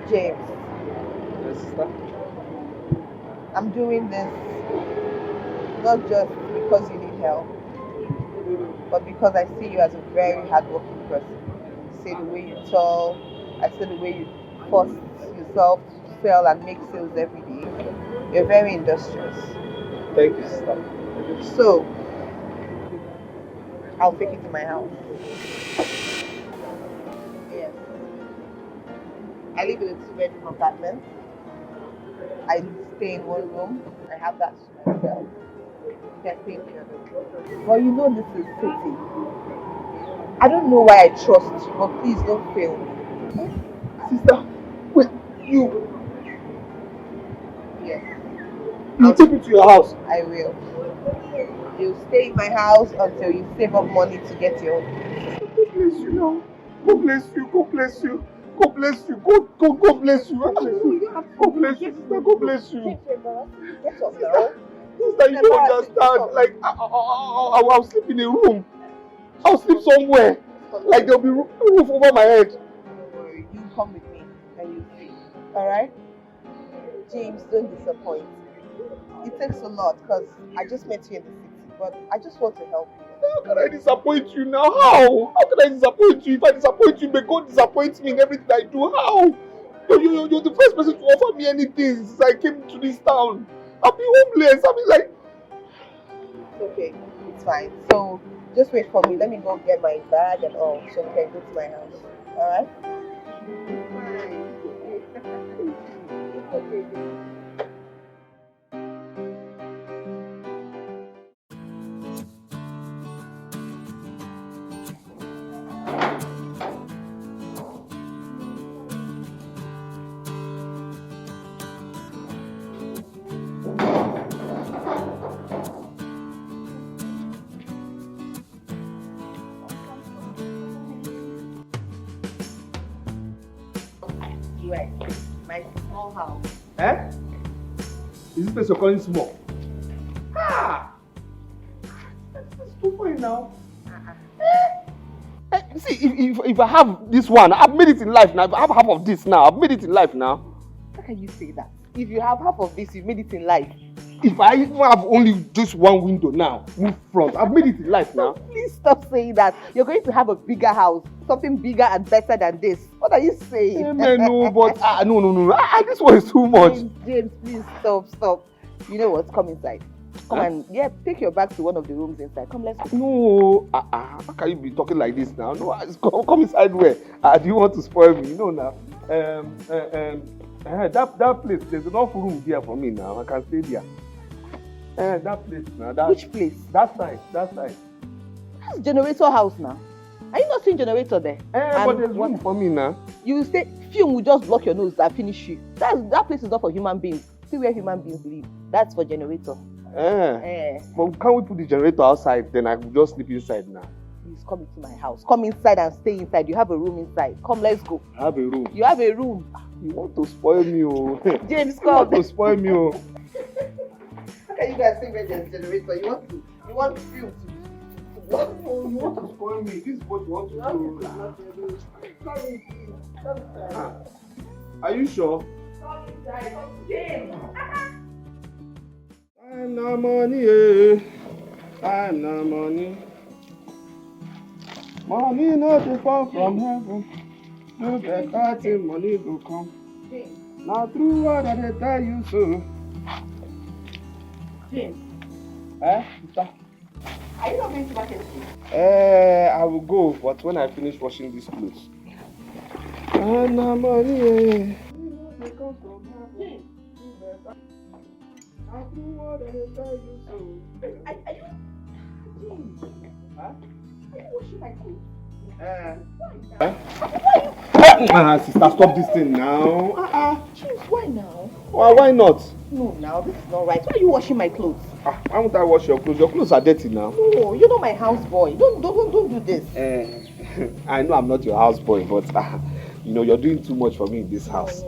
James. Yes, sister. I'm doing this not just because you need help, but because I see you as a very hardworking person. I see the way you talk, I see the way you force yourself to sell and make sales every day. You're very industrious. Thank you, sister. So, I'll take it to my house. Yes. I live in a 2-bedroom apartment. I stay in one room. I have that to myself. You can stay in the other room. Well, you know this is city. I don't know why I trust you, but please don't fail me. Sister, wait, you Yes. you take me to your house. I will. You'll stay in my house until you save up money to get your own. God bless you now. God bless you. God bless you. God bless you. God bless you. God bless you. God bless you, sister. God bless you. Get up now. Sister, you don't understand. Like, I'll sleep in a room. I'll sleep somewhere. Like, there'll be roof over my head. Don't worry. You come with me and you see. Alright? James, don't disappoint. It takes a lot because I just met you in the city, but I just want to help you. How can I disappoint you now? How? How can I disappoint you? If I disappoint you, may God disappoint me in everything I do. How? You're the first person to offer me anything since I came to this town. I've been homeless. I mean, like... It's okay. It's fine. So, just wait for me. Let me go get my bag and all so we can go to my house. Alright? It's okay. Right. My small house. Eh? Is this place you're calling small? Ah! That's too fine now. See, if I have this one, I've made it in life now. If I have half of this now, I've made it in life now. How can you say that? If you have half of this, you've made it in life. If I even have only just one window now, move front, I've made it in life now. Please stop saying that. You're going to have a bigger house. Something bigger and better than this. What are you saying? No, but no. This one is too much. James, please stop. You know what? Come inside. Come and take your bag to one of the rooms inside. Come, let's go. No, how can you be talking like this now? No, come inside where? Do you want to spoil me? You know now. That place, there's enough room here for me now. I can stay there. That place now. Which place? That side. That's generator house now. Are you not seeing generator there? But there's room for me now. You say fume will just block your nose and finish you. That place is not for human beings. See where human beings live. That's for generator. But can't we put the generator outside? Then I could just sleep inside now. Please come into my house. Come inside and stay inside. You have a room inside. Come, let's go. I have a room. You have a room. You want to spoil me, oh. James, You want to spoil me, oh. How can you guys think there's a generator? You want fuel to Oh, you want to spoil me. This is what you want to do. Are you sure? Come inside. Come, James. I'm no money, eh. I'm no money. Money not to fall from heaven. No better thing, money go come. Now through what I tell you so. James. Sister? Are you not going to market today? I will go, but when I finish washing these clothes. I'm no money, eh. James. Now through what I tell you so. Are you... James. Are you washing my clothes? Sister, stop this thing now. James, why now? Why not? No, now this is not right. Why are you washing my clothes? Why won't I wash your clothes? Your clothes are dirty now. No, you're not my houseboy. Don't do this. I know I'm not your houseboy, but you know you're doing too much for me in this house.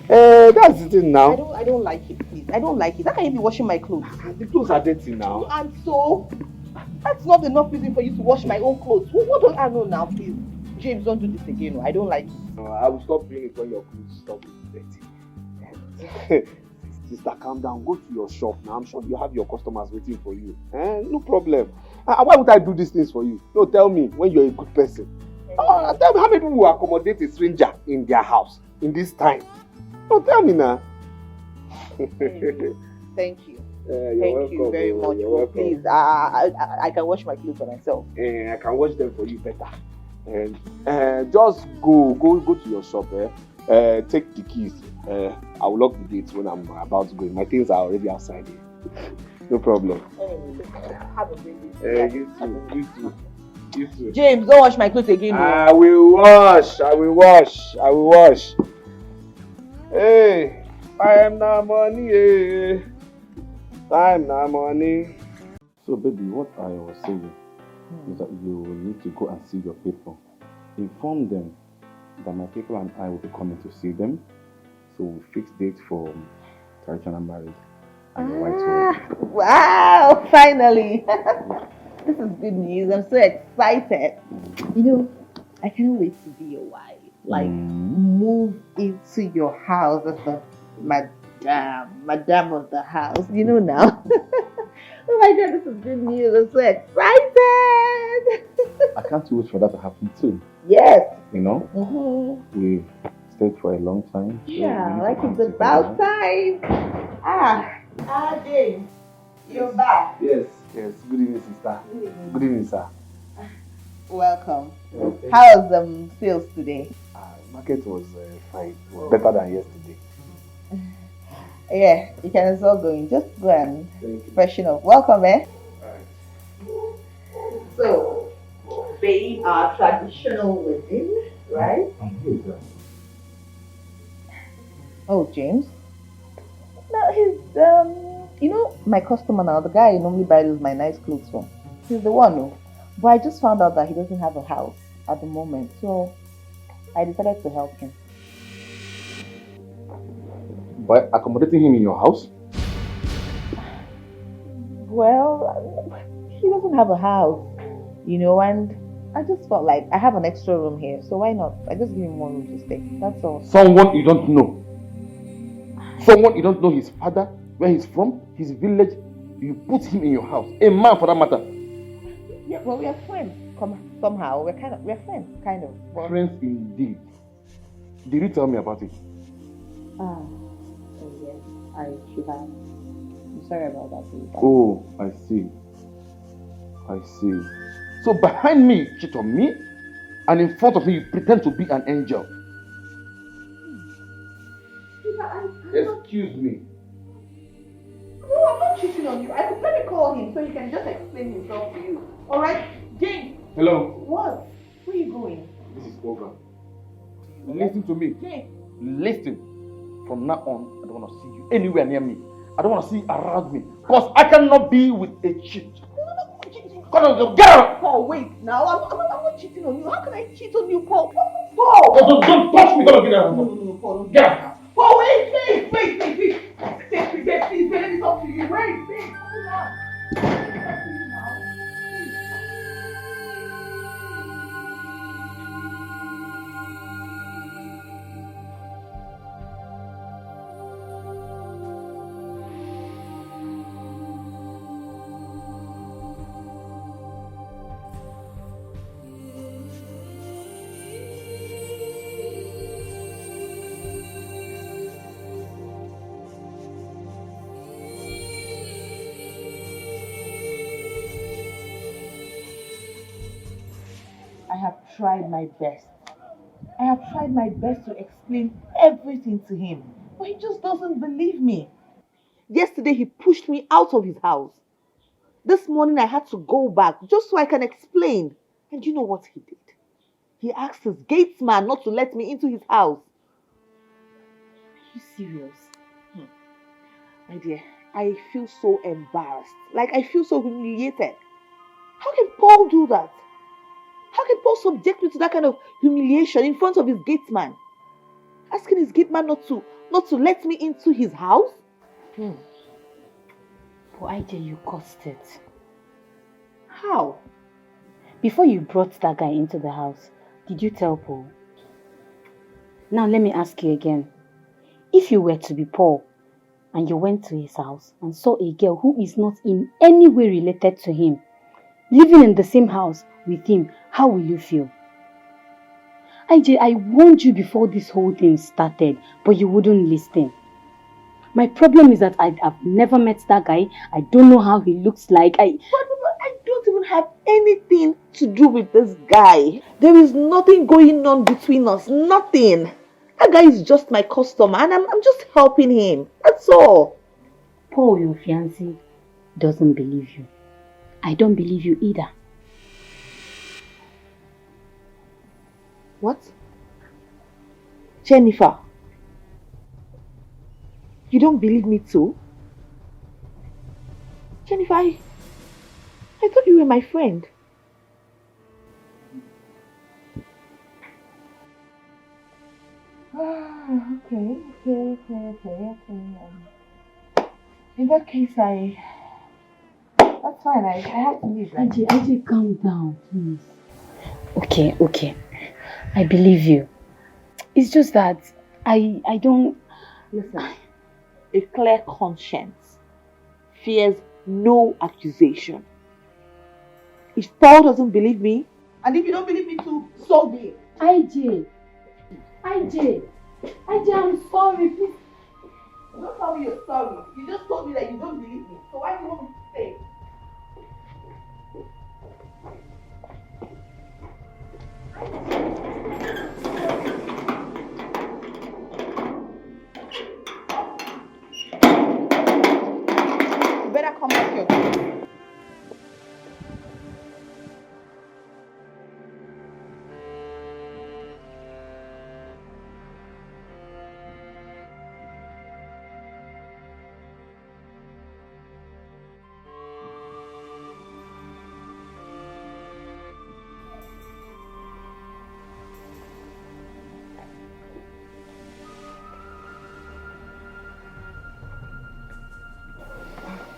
That's the thing now. I don't like it, please. I don't like it. How can you be washing my clothes? The clothes are dirty now. And so, that's not enough reason for you to wash my own clothes. What do I know now, please? James, don't do this again. I don't like it. No, I will stop doing it when your clothes stop being dirty. Sister, calm down. Go to your shop now. I'm sure you have your customers waiting for you. No problem. Why would I do these things for you? No, tell me when you're a good person. Tell me how many people will accommodate a stranger in their house in this time. No, tell me now. Thank you. Thank you very much. Please, I can wash my clothes for myself. I can wash them for you better. And just go to your shop. Take the keys. I will lock the gates when I'm about to go. My things are already outside here. No problem. Have a great day. You too. James, don't wash my clothes again. I will wash. Hey, time na money. Time na money. So, baby, what I was saying is that you need to go and see your people. Inform them that my people and I will be coming to see them. So we'll fix dates for traditional marriage and your white wedding. Wow, finally. This is good news. I'm so excited. You know, I can't wait to be your wife. Like, move into your house as the madam of the house. You know now. Oh my God, this is good news. I'm so excited. I can't wait for that to happen too. Yes. You know? We've stayed for a long time. So yeah, like it's about time. James, you're back. Yes. Good evening, sister. Good evening, sir. Welcome. How was sales today? Market was fine. It was better than yesterday. Yeah, you can as well go in. Just go and freshen up. Welcome, eh? So, babe, our traditional wedding, right? Oh, James. No, he's you know, my customer now, the guy I normally buys my nice clothes from. He's the one, no. But I just found out that he doesn't have a house at the moment, so I decided to help him. By accommodating him in your house? Well, he doesn't have a house, you know, and I just felt like I have an extra room here, so why not? I just give him one room to stay. That's all. Someone you don't know. Someone you don't know his father, where he's from, his village. You put him in your house. A man for that matter. Yeah, well, we are friends. Somehow, we're friends, kind of. But... Friends indeed. Did you tell me about it? Oh yes, I should have. I'm sorry about that. Oh, I see. So behind me, you cheat on me, and in front of me, you pretend to be an angel. Excuse me. No, I'm not cheating on you. Let me call him so he can just explain himself to you. Alright? James! Hello? What? Where are you going? This is over. Listen to me. James! Listen. From now on, I don't want to see you anywhere near me. I don't want to see you around me. Because I cannot be with a cheat. Get out! Paul, wait now. I'm not cheating on you. How can I cheat on you, Paul? Paul! Don't touch me. Get out. No, Paul. Get out. Paul, wait. Please, let me talk to you. Wait, calm down. I have tried my best. I have tried my best to explain everything to him, but he just doesn't believe me. Yesterday he pushed me out of his house. This morning I had to go back just so I can explain. And you know what he did? He asked his gatesman not to let me into his house. Are you serious? My dear, I feel so embarrassed. Like I feel so humiliated. How can Paul do that? How can Paul subject me to that kind of humiliation in front of his gatesman? Asking his gateman not to let me into his house? For IJ, you caused it. How? Before you brought that guy into the house, did you tell Paul? Now let me ask you again. If you were to be Paul, and you went to his house and saw a girl who is not in any way related to him, living in the same house with him, how will you feel? IJ, I warned you before this whole thing started, but you wouldn't listen. My problem is that I've never met that guy. I don't know how he looks like. But I don't even have anything to do with this guy. There is nothing going on between us. Nothing. That guy is just my customer and I'm just helping him. That's all. Paul, your fiancé, doesn't believe you. I don't believe you either. What? Jennifer? You don't believe me too? Jennifer, I thought you were my friend. Okay. In that case, that's fine. I have to leave. IJ, calm down, please. Okay. I believe you. It's just that I don't... Listen, a clear conscience fears no accusation. If Paul doesn't believe me, and if you don't believe me too, so be it. IJ, I'm sorry, please. Don't tell me you're sorry. You just told me that you don't believe me. So why do you want me to stay? You better come back here.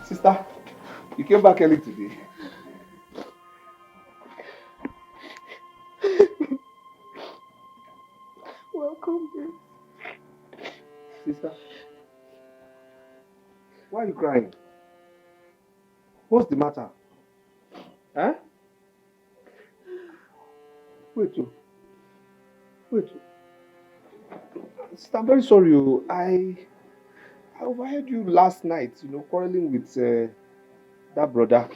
Sister, you came back early today. Welcome, Sister, why are you crying? What's the matter? Huh? Wait. Sister, I'm very sorry. I overheard you last night, quarreling with that brother.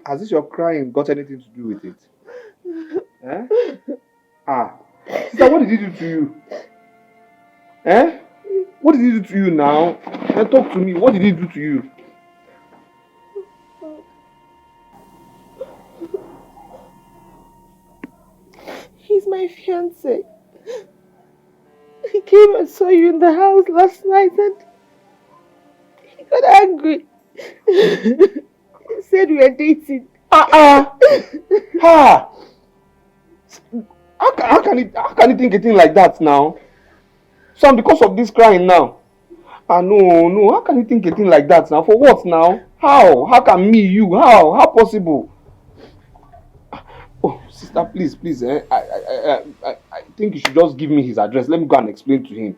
Has this your crying got anything to do with it? Eh? Sister, what did he do to you? Eh? What did he do to you now? Talk to me. What did he do to you? He's my fiancé. came and saw you in the house last night and he got angry. He said we were dating. Ha! How can he think a thing like that now? Son, because of this crying now. No, how can he think a thing like that now? For what now? How can me, you, how possible? Oh, sister, please, I think you should just give me his address. Let me go and explain to him.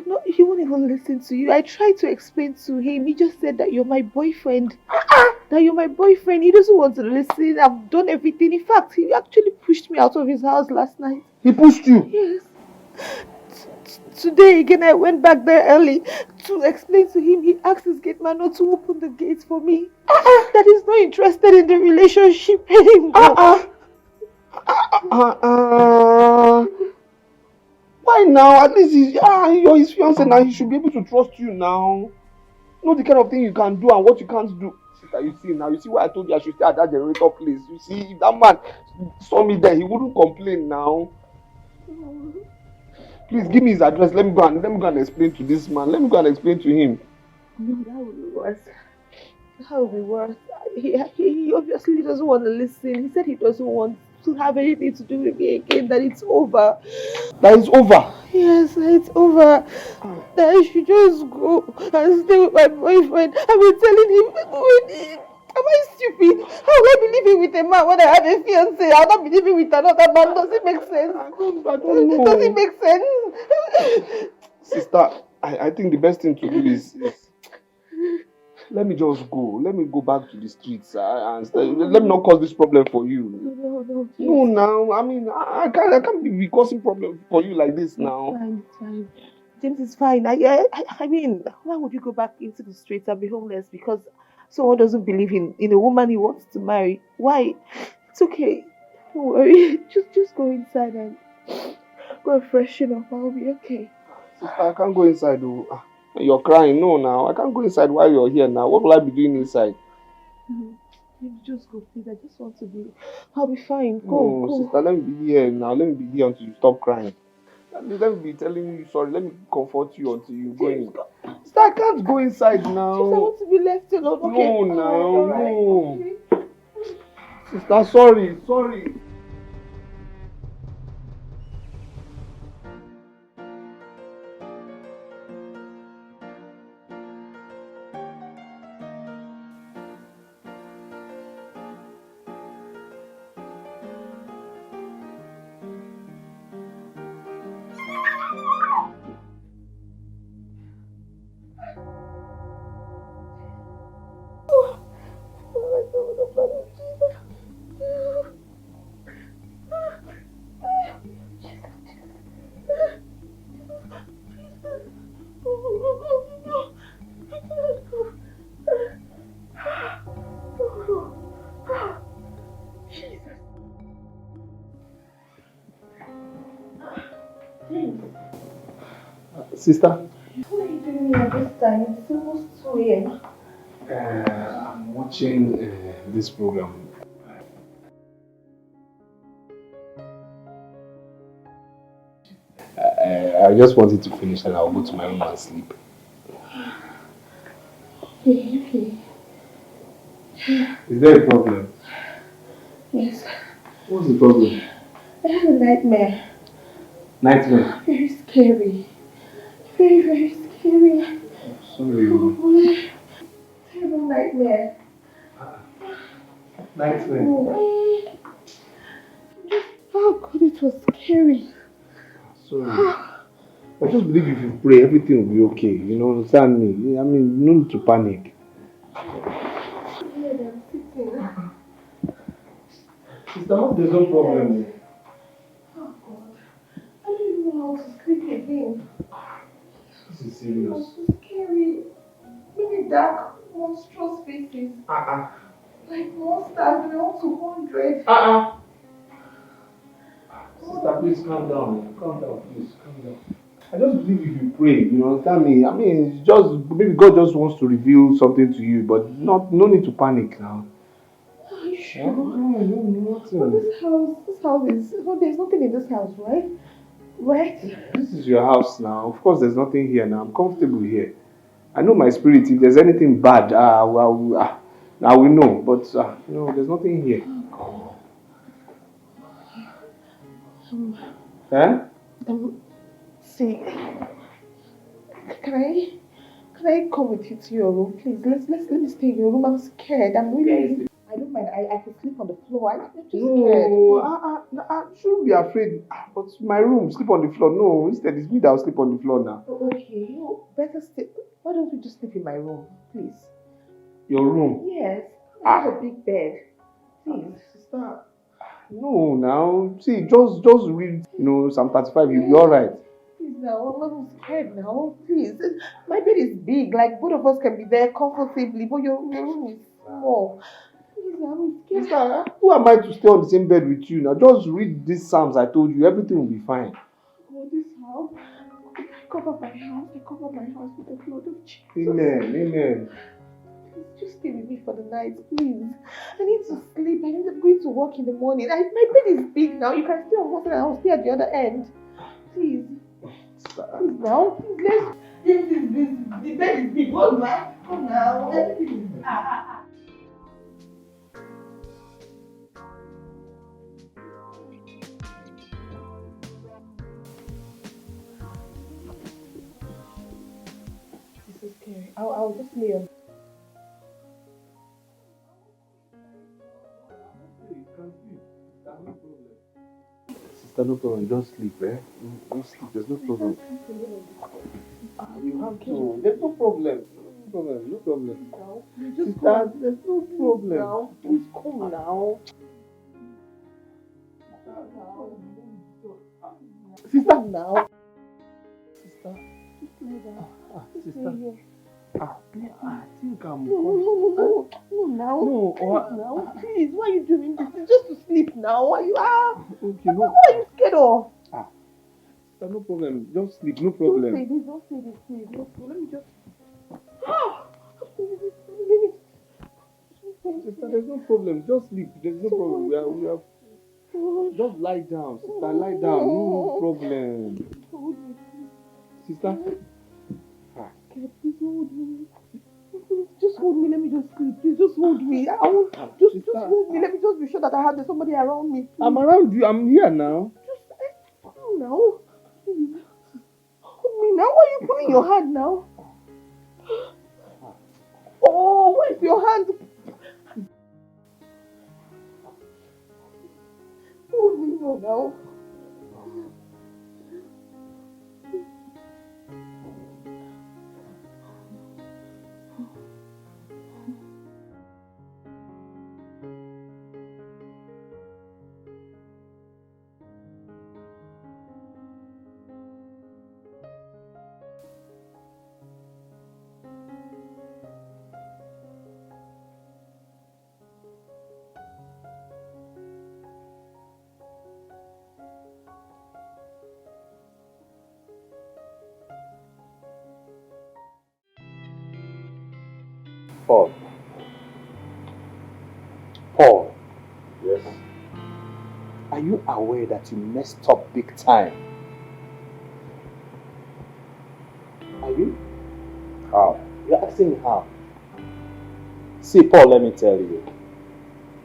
No, he won't even listen to you. I tried to explain to him. He just said that you're my boyfriend. That you're my boyfriend. He doesn't want to listen. I've done everything. In fact, he actually pushed me out of his house last night. He pushed you? Yes. Today again, I went back there early to explain to him. He asked his gate man not to open the gates for me. That he's not interested in the relationship anymore. Why now? At least you're his fiancé now. He should be able to trust you now. Know the kind of thing you can do and what you can't do. Sister, you see now. You see why I told you I should stay at that generator place. You see, if that man saw me there, he wouldn't complain now. Please give me his address. Let me go and explain to this man. Let me go and explain to him. No, that would be worse. That would be worse. He obviously doesn't want to listen. He said he doesn't want to have anything to do with me again. That it's over. That it's over? Yes, it's over. That I should just go and stay with my boyfriend. I've been telling him. Am I stupid? How will I be living with a man when I have a fiancé? I'll not be living with another man. Does it make sense? I don't know. Does it make sense? Sister, I think the best thing to do is let me just go. Let me go back to the streets and let me not cause this problem for you. No, now. I mean, I can't be causing problem for you like this now. It's fine. James, it's fine. I mean, why would you go back into the streets and be homeless because someone doesn't believe in a woman he wants to marry? Why? It's okay. Don't worry. Just go inside and go and freshen up. I'll be okay. Sister, I can't go inside though. You're crying. No, now. I can't go inside while you're here now. What will I be doing inside? Just go, please. I just want to be... I'll be fine. Go. Sister, let me be here now. Let me be here until you stop crying. Let me be telling you sorry. Let me comfort you until you go in. Sister, I can't go inside now. Just, I want to be left alone. Okay? No. Sister, sorry. Sister? What are you doing at this time? It's almost 2 a.m. I'm watching this program. I just wanted to finish and I'll go to my room and sleep. Okay. Is there a problem? Yes. What's the problem? I had a nightmare. Nightmare? Very scary. Very, very scary. Sorry. Oh, terrible nightmare. Nightmare? Oh God, it was scary. Sorry. I just believe if you pray, everything will be okay. You know, understand me? I mean, no need to panic. Yeah, I'm sitting. Sister, hope there's no problem. Oh God. I don't even know how to sleep again. This is serious. It was so scary. Really dark, monstrous faces. Like monsters, they want to 100. Sister, please calm down. Calm down, please. Calm down. I just believe if you pray, you understand me? I mean, it's just maybe God just wants to reveal something to you, but no need to panic now. Are you sure? No, nothing. But this house is... Well, there's nothing in this house, right? What? This is your house now. Of course, there's nothing here now. I'm comfortable here. I know my spirit. If there's anything bad, I will know. But there's nothing here. See, can I come with you to your room, please? Let me stay in your room. I'm scared. I'm really. I don't mind. I can sleep on the floor. I'm just scared. No, I shouldn't be afraid. But my room, sleep on the floor. No, instead it's me that will sleep on the floor now. Okay, better stay. Why don't we just sleep in my room, please? Your room? Yes. I have a big bed. Please, sister. No, now see, just read. Psalm 35. You'll be all right. Please now, I'm scared now. Please, my bed is big. Like both of us can be there comfortably, but your room is small. Please, I'm scared. Sister, who am I to stay on the same bed with you now? Just read these psalms I told you. Everything will be fine. Oh, this house. I cover my house. I cover my house with the blood of Jesus. Amen. Please, just stay with me for the night, please. I need to sleep. I'm going to work in the morning. My bed is big now. You can stay on one side and I'll stay at the other end. Please. Please now. Please, the bed is big. Come now. Everything is This is scary. I'll just lay on. Sister, no problem. Just sleep, eh? Just sleep. There's no problem. You have to. There's no problem. No problem. Sister, there's no problem. Now, please come now. Sister, now. Sister. Just lay down. Sister. I think I'm. No, now. No, please. Why are you doing this? It's just to sleep now. Why you are? Okay, no. What are you scared of? Sister, no problem. Just sleep. No problem. Don't say this, please. No, let me just. Sister, there's no problem. Just sleep. There's no problem. We are. Just lie down. Sister, lie down. No problem. Sister. Please hold me. Just hold me. Let me just sleep. Please just hold me. I won't. Just hold me. Let me just be sure that I have somebody around me. Please. I'm around you. I'm here now. No. Hold me now. Why are you putting your hand now? Oh, where's your hand? Hold me now. Paul. Yes. Are you aware that you messed up big time? Are you? How? You're asking me how? See, Paul, let me tell you.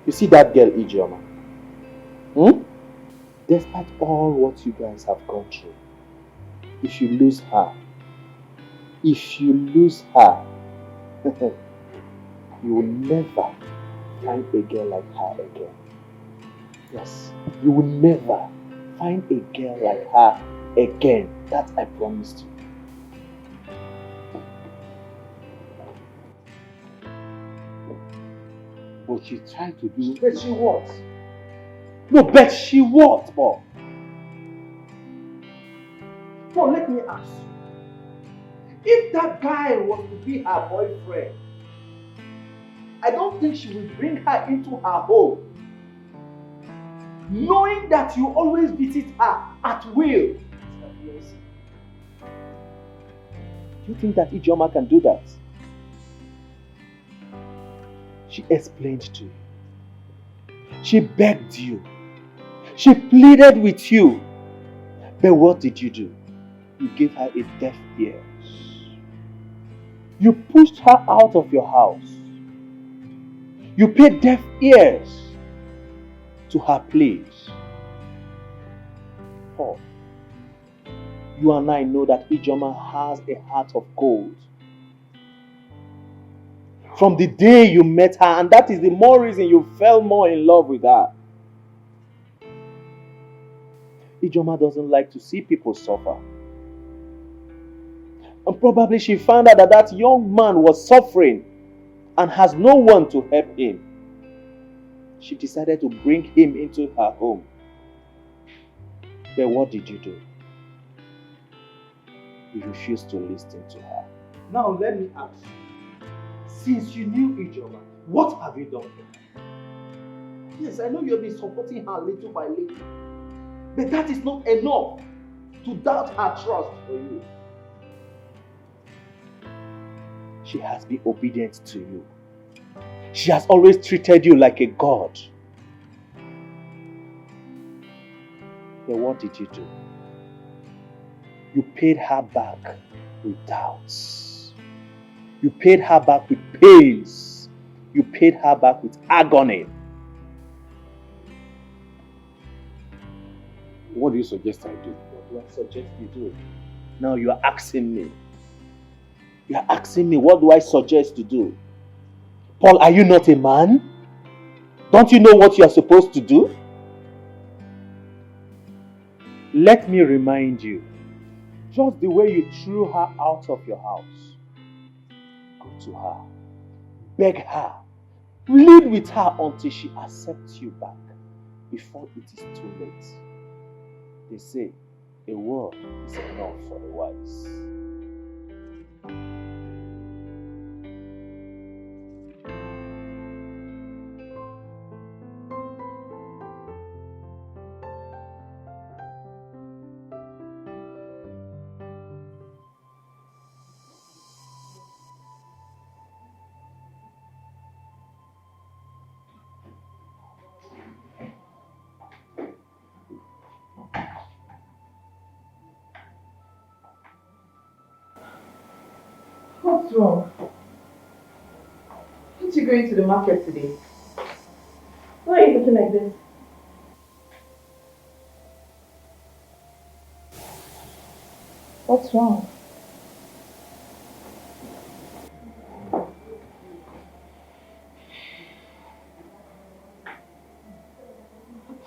You see that girl, Ijeoma? Despite all what you guys have gone through, if you lose her, you will never find a girl like her again. Yes, you will never find a girl like her again. That I promised you. But she tried to do. But she what? No, but she what, Paul? Paul, let me ask you. If that guy was to be her boyfriend, I don't think she will bring her into her home, knowing that you always visit her at will. Do you think that Ijeoma can do that? She explained to you. She begged you. She pleaded with you But what did you do? You gave her a deaf ear. You pushed her out of your house. You paid deaf ears to her pleas. Paul, you and I know that Ijoma has a heart of gold. From the day you met her, and that is the more reason you fell more in love with her. Ijoma doesn't like to see people suffer. And probably she found out that that young man was suffering and has no one to help him. She decided to bring him into her home. But what did you do? You refused to listen to her. Now let me ask you, since you knew Ijoma, what have you done for her? Yes, I know you have been supporting her little by little, but that is not enough to doubt her trust for you. She has been obedient to you. She has always treated you like a god. But what did you do? You paid her back with doubts. You paid her back with pains. You paid her back with agony. What do you suggest I do? What do I suggest you do? Now you are asking me. You are asking me, what do I suggest to do? Paul, are you not a man? Don't you know what you are supposed to do? Let me remind you, just the way you threw her out of your house, go to her, beg her, plead with her until she accepts you back before it is too late. They say, a word is enough for the wise. What's wrong? Aren't you going to the market today? Why are you looking like this? What's wrong?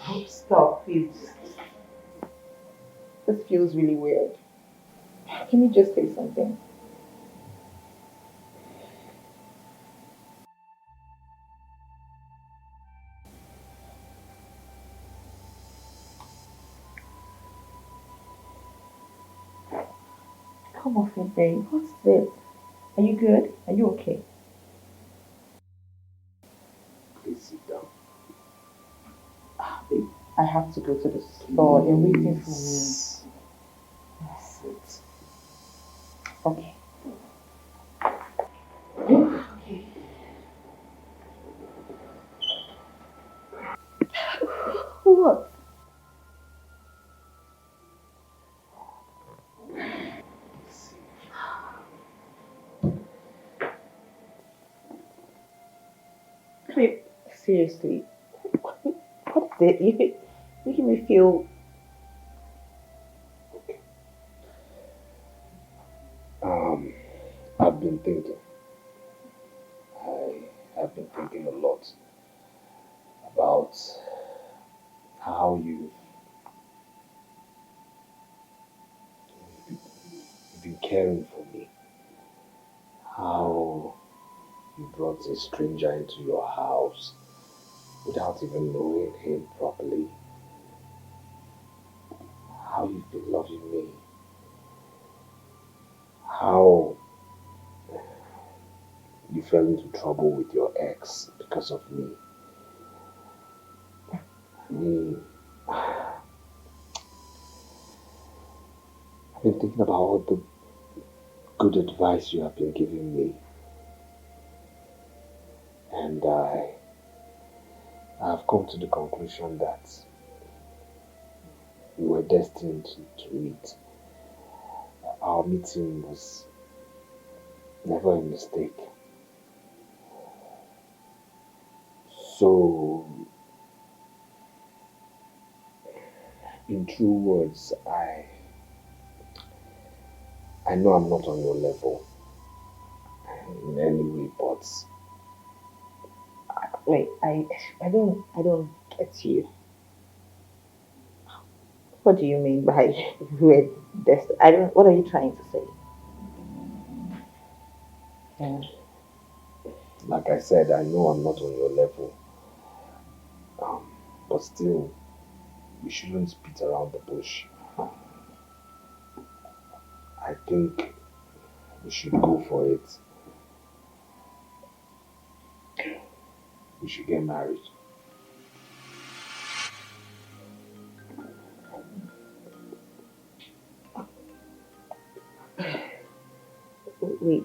Oh, stop, please. This feels really weird. Can you just say something? Come off it, babe. What's this? Are you good? Are you okay? Please sit down. Babe, I have to go to the store. They're waiting for me. Sit. Okay. Okay. What? Babe, seriously. What's it? You're making me feel. I've been thinking. I have been thinking a lot about how you've been caring for me. How you brought a stranger into your house without even knowing him properly. How you've been loving me. How you fell into trouble with your ex because of me. I mean, I've been thinking about all the good advice you have been giving me. And I've come to the conclusion that we were destined to meet. Our meeting was never a mistake. So, in true words, I know I'm not on your level in any way, but Wait, I don't get you. What do you mean by we're destined? What are you trying to say? like I said, I know I'm not on your level. But still, we shouldn't beat around the bush. I think we should go for it. We should get married. Wait.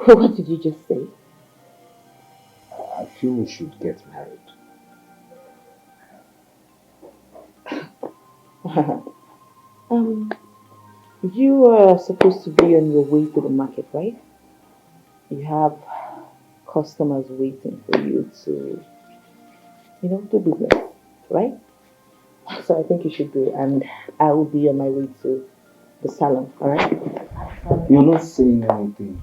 What did you just say? I feel we should get married. You are supposed to be on your way to the market, right? You have customers waiting for you to, do business, right? So I think you should do it, and I will be on my way to the salon, alright? You're not saying anything.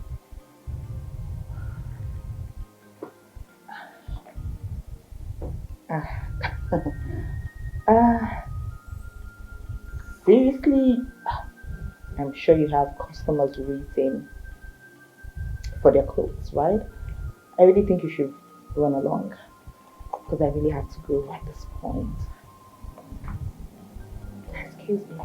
Seriously, I'm sure you have customers waiting for their clothes, right? I really think you should run along, because I really have to go at this point. Excuse me.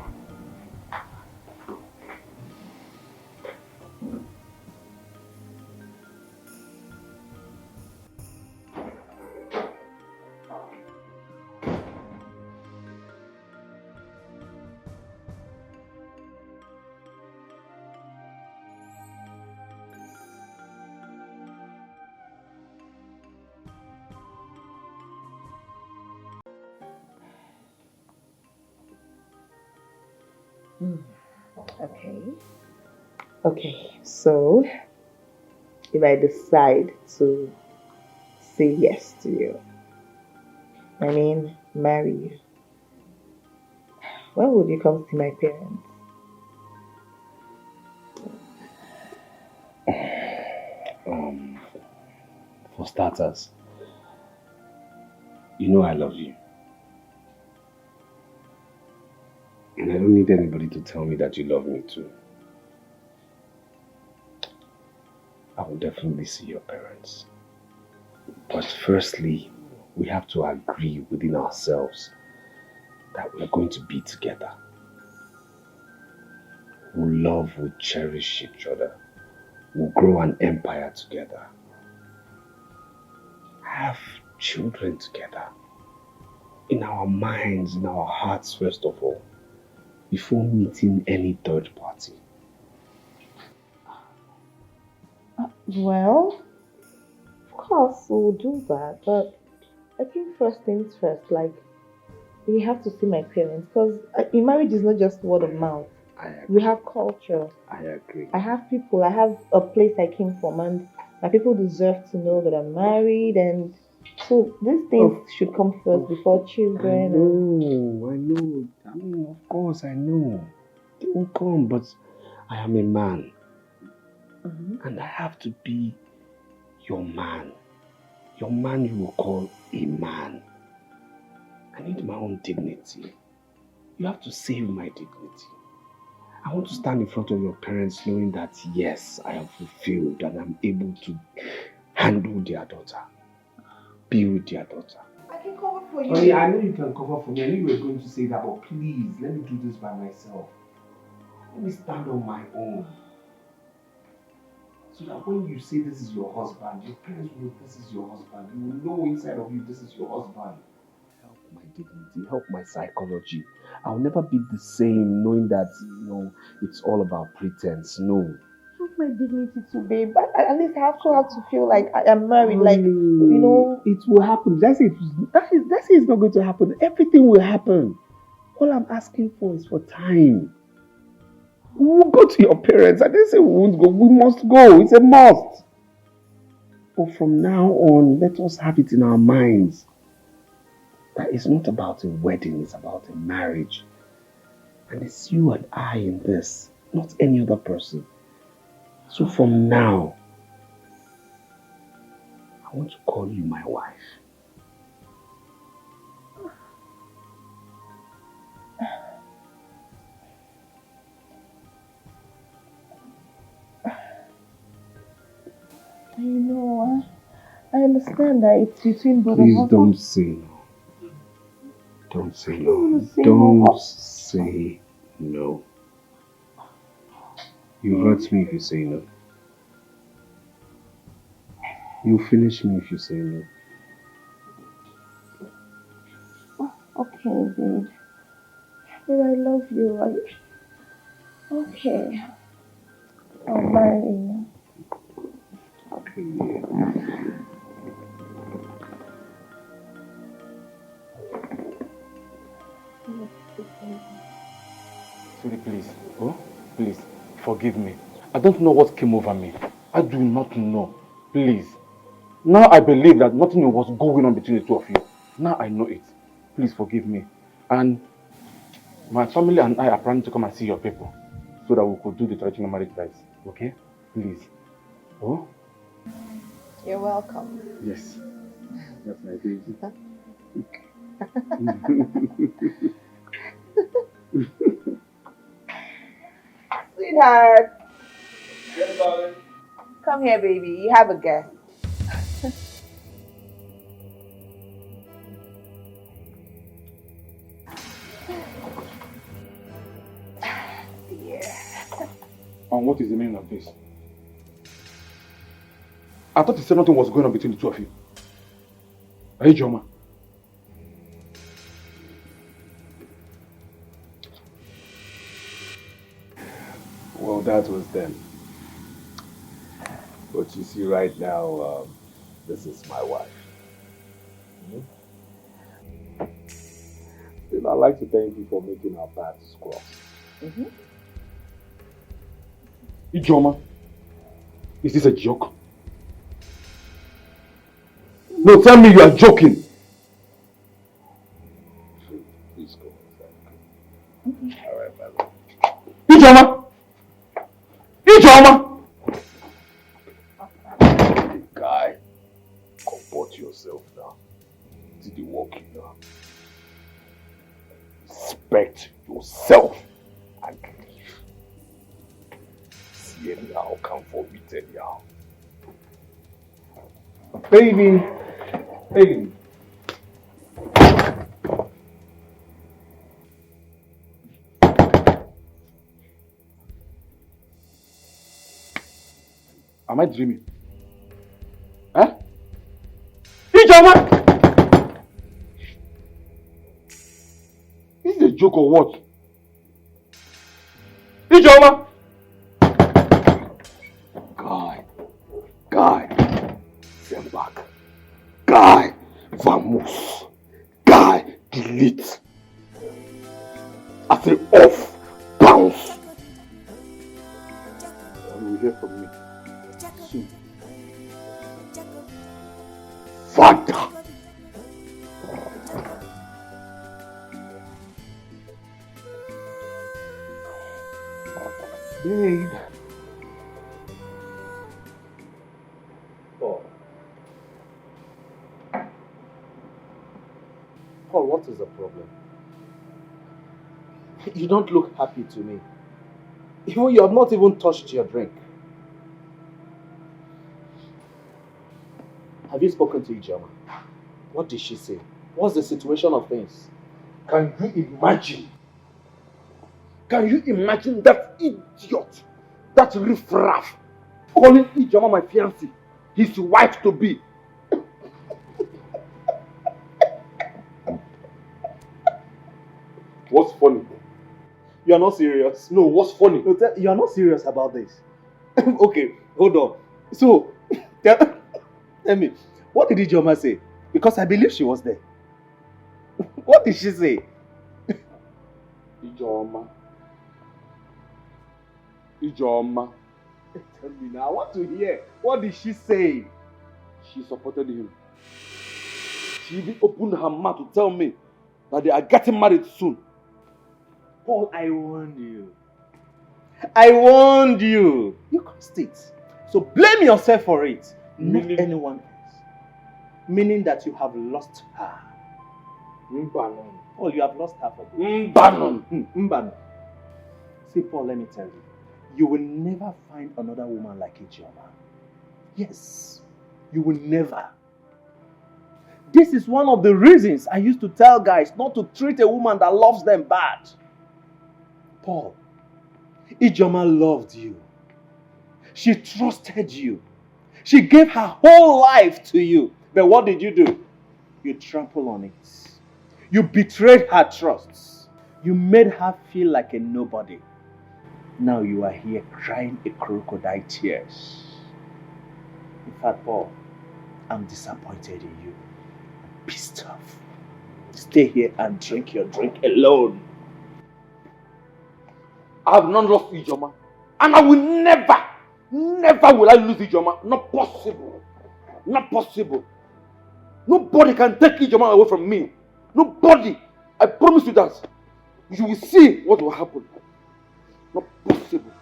Okay, so if I decide to say yes to you, marry you, when would you come see my parents? For starters, you know I love you. And I don't need anybody to tell me that you love me too. I will definitely see your parents. But firstly, we have to agree within ourselves that we're going to be together. We'll love, we'll cherish each other. We'll grow an empire together. Have children together. In our minds, in our hearts first of all. Before meeting any third party. Well, of course we'll do that, but I think first things first, we have to see my parents, because marriage is not just word of mouth. We have culture. I agree. I have people, I have a place I came from, and my people deserve to know that I'm married, and so these things should come first before children. I know. Of course I know. They will come, but I am a man. And I have to be your man. Your man you will call a man. I need my own dignity. You have to save my dignity. I want to stand in front of your parents knowing that yes, I am fulfilled and I'm able to handle their daughter. Be with their daughter. I can cover for you. Oh yeah, I know you can cover for me. I knew you were going to say that, but please, let me do this by myself. Let me stand on my own. So that when you say this is your husband, your parents will know this is your husband. You will know inside of you this is your husband. Help my dignity, help my psychology. I'll never be the same knowing that, it's all about pretense. No. my dignity too, babe. But at least I also have to feel like I am married. Like, you know. It will happen. That's it. That's it is not going to happen. Everything will happen. All I'm asking for is for time. We'll go to your parents. I didn't say we won't go. We must go. It's a must. But from now on, let us have it in our minds that it's not about a wedding, it's about a marriage. And it's you and I in this, not any other person. So from now, I want to call you my wife. You know, I understand that it's between both of us. Please don't say no. Don't say no. Don't say no. You hurt me if you say no. You finish me if you say no. Okay, babe. Babe, I love you. Okay. I'll marry you. Okay. Sweetie, please. Oh, please, forgive me. I don't know what came over me. I do not know. Please. Now I believe that nothing was going on between the two of you. Now I know it. Please forgive me. And my family and I are planning to come and see your people so that we could do the traditional marriage rites. Okay? Please. Oh? You're welcome. Yes. That's my baby. Sweetheart. Come here, baby. You have a guest. And what is the meaning of this? I thought you said nothing was going on between the two of you. Hey, Joma. Well, that was then. But you see right now, this is my wife. Then I'd like to thank you for making our paths cross. Ijoma, is this a joke? No, tell me you are joking. Please go. All right, my love. Ijoma! Ijoma! Guy, comport yourself now. Did you walk in now? Respect yourself and leave. See anyhow, come for me anyhow. Baby. Baby. Am I dreaming? Huh? Ijoma! Is this a joke or what? Ijoma! Guy, send back. Guy, vamos. Guy, delete. I say off, bounce. You will hear from me soon. Father. Babe. Paul, what is the problem? You don't look happy to me. You have not even touched your drink. Have you spoken to Ijoma? What did she say? What's the situation of things? Can you imagine? Can you imagine that idiot, that riffraff, calling Ijoma my fiancé, his wife to be? What's funny? You are not serious. No, what's funny? You are not serious about this. Okay, hold on. So, tell me, what did Ijoma say? Because I believe she was there. What did she say? Ijoma. Ijoma. Tell me now, I want to hear. What did she say? She supported him. She even opened her mouth to tell me that they are getting married soon. Paul, I warned you. I warned you. You caused it. So blame yourself for it, not anyone else. Meaning that you have lost her. Mbanon. Oh, you have lost her for good. Mbanon. Mbanon. See, Paul, let me tell you. You will never find another woman like Ijoma. Yes, you will never. This is one of the reasons I used to tell guys not to treat a woman that loves them bad. Paul, Ijoma loved you. She trusted you. She gave her whole life to you. But what did you do? You trampled on it. You betrayed her trust. You made her feel like a nobody. Now you are here crying a crocodile tears. In fact, Paul, I'm disappointed in you. I'm pissed off. Stay here and drink your drink alone. I have not lost Ijoma. And I will never will I lose Ijoma. Not possible. Not possible. Nobody can take Ijoma away from me. Nobody. I promise you that. You will see what will happen. Not possible.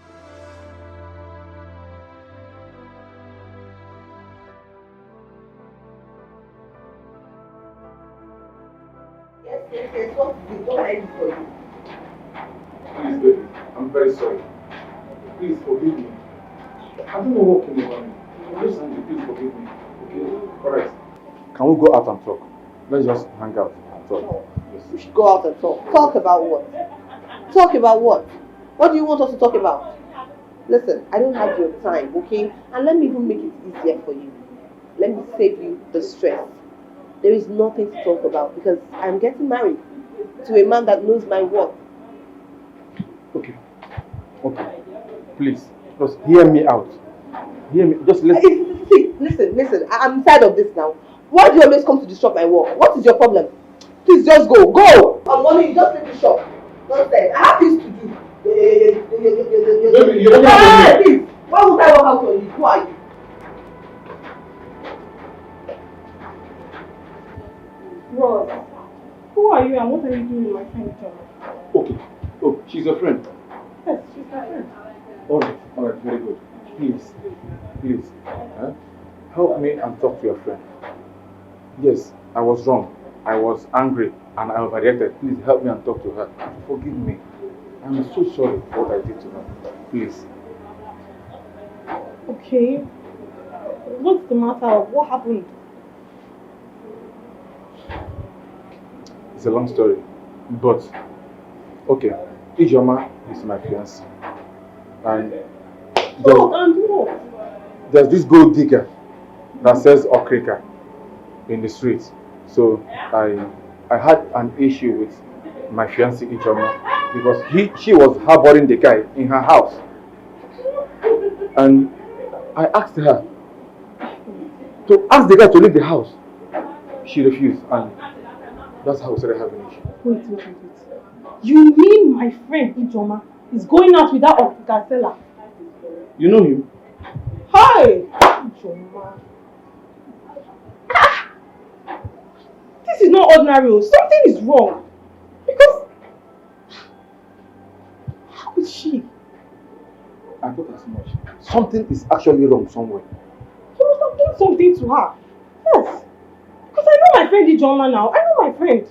Yes, what to do? What can I do for you? Please, baby, I'm very sorry. Please forgive me. I don't know what came over me. I'm just angry. Please forgive me. Okay? Alright. Can we go out and talk? Let's just hang out and talk. Yes. We should go out and talk. Talk about what? Talk about what? What do you want us to talk about? Listen, I don't have your time, okay? And let me even make it easier for you. Let me save you the stress. There is nothing to talk about because I'm getting married to a man that knows my worth. Okay. Okay. Please, just hear me out. Hear me. Just listen. Listen. I'm tired of this now. Why do you always come to disrupt my work? What is your problem? Please just go. Go! I'm money, you just leave the shop. Don't say. I have things to do. Baby, you don't have to please. Why would I walk out on you? Who are you? Rose, who are you and what are you doing with my friend John? Okay. Oh, she's your friend. Yes, she's my friend. Alright, very good. Please, help me and talk to your friend. Yes, I was wrong. I was angry and I overreacted. Please help me and talk to her. Forgive me. I'm so sorry for what I did to her. Please. Okay. What's the matter? What happened? It's a long story. But, okay. Ijoma is my fiancé. And there's this gold digger that sells okrika in the street. So I had an issue with my fiancée Ijoma because she was harboring the guy in her house. And I asked her to ask the guy to leave the house. She refused, and that's how we started having an issue. Wait. You mean my friend Ijoma is going out with that Okrika seller? You know him? Hi! Ijoma. This is not ordinary. Something is wrong. Because... How is she? I thought as much. Something is actually wrong somewhere. You must have done something to her. Yes. Because I know my friend Ijoma now. I know my friend.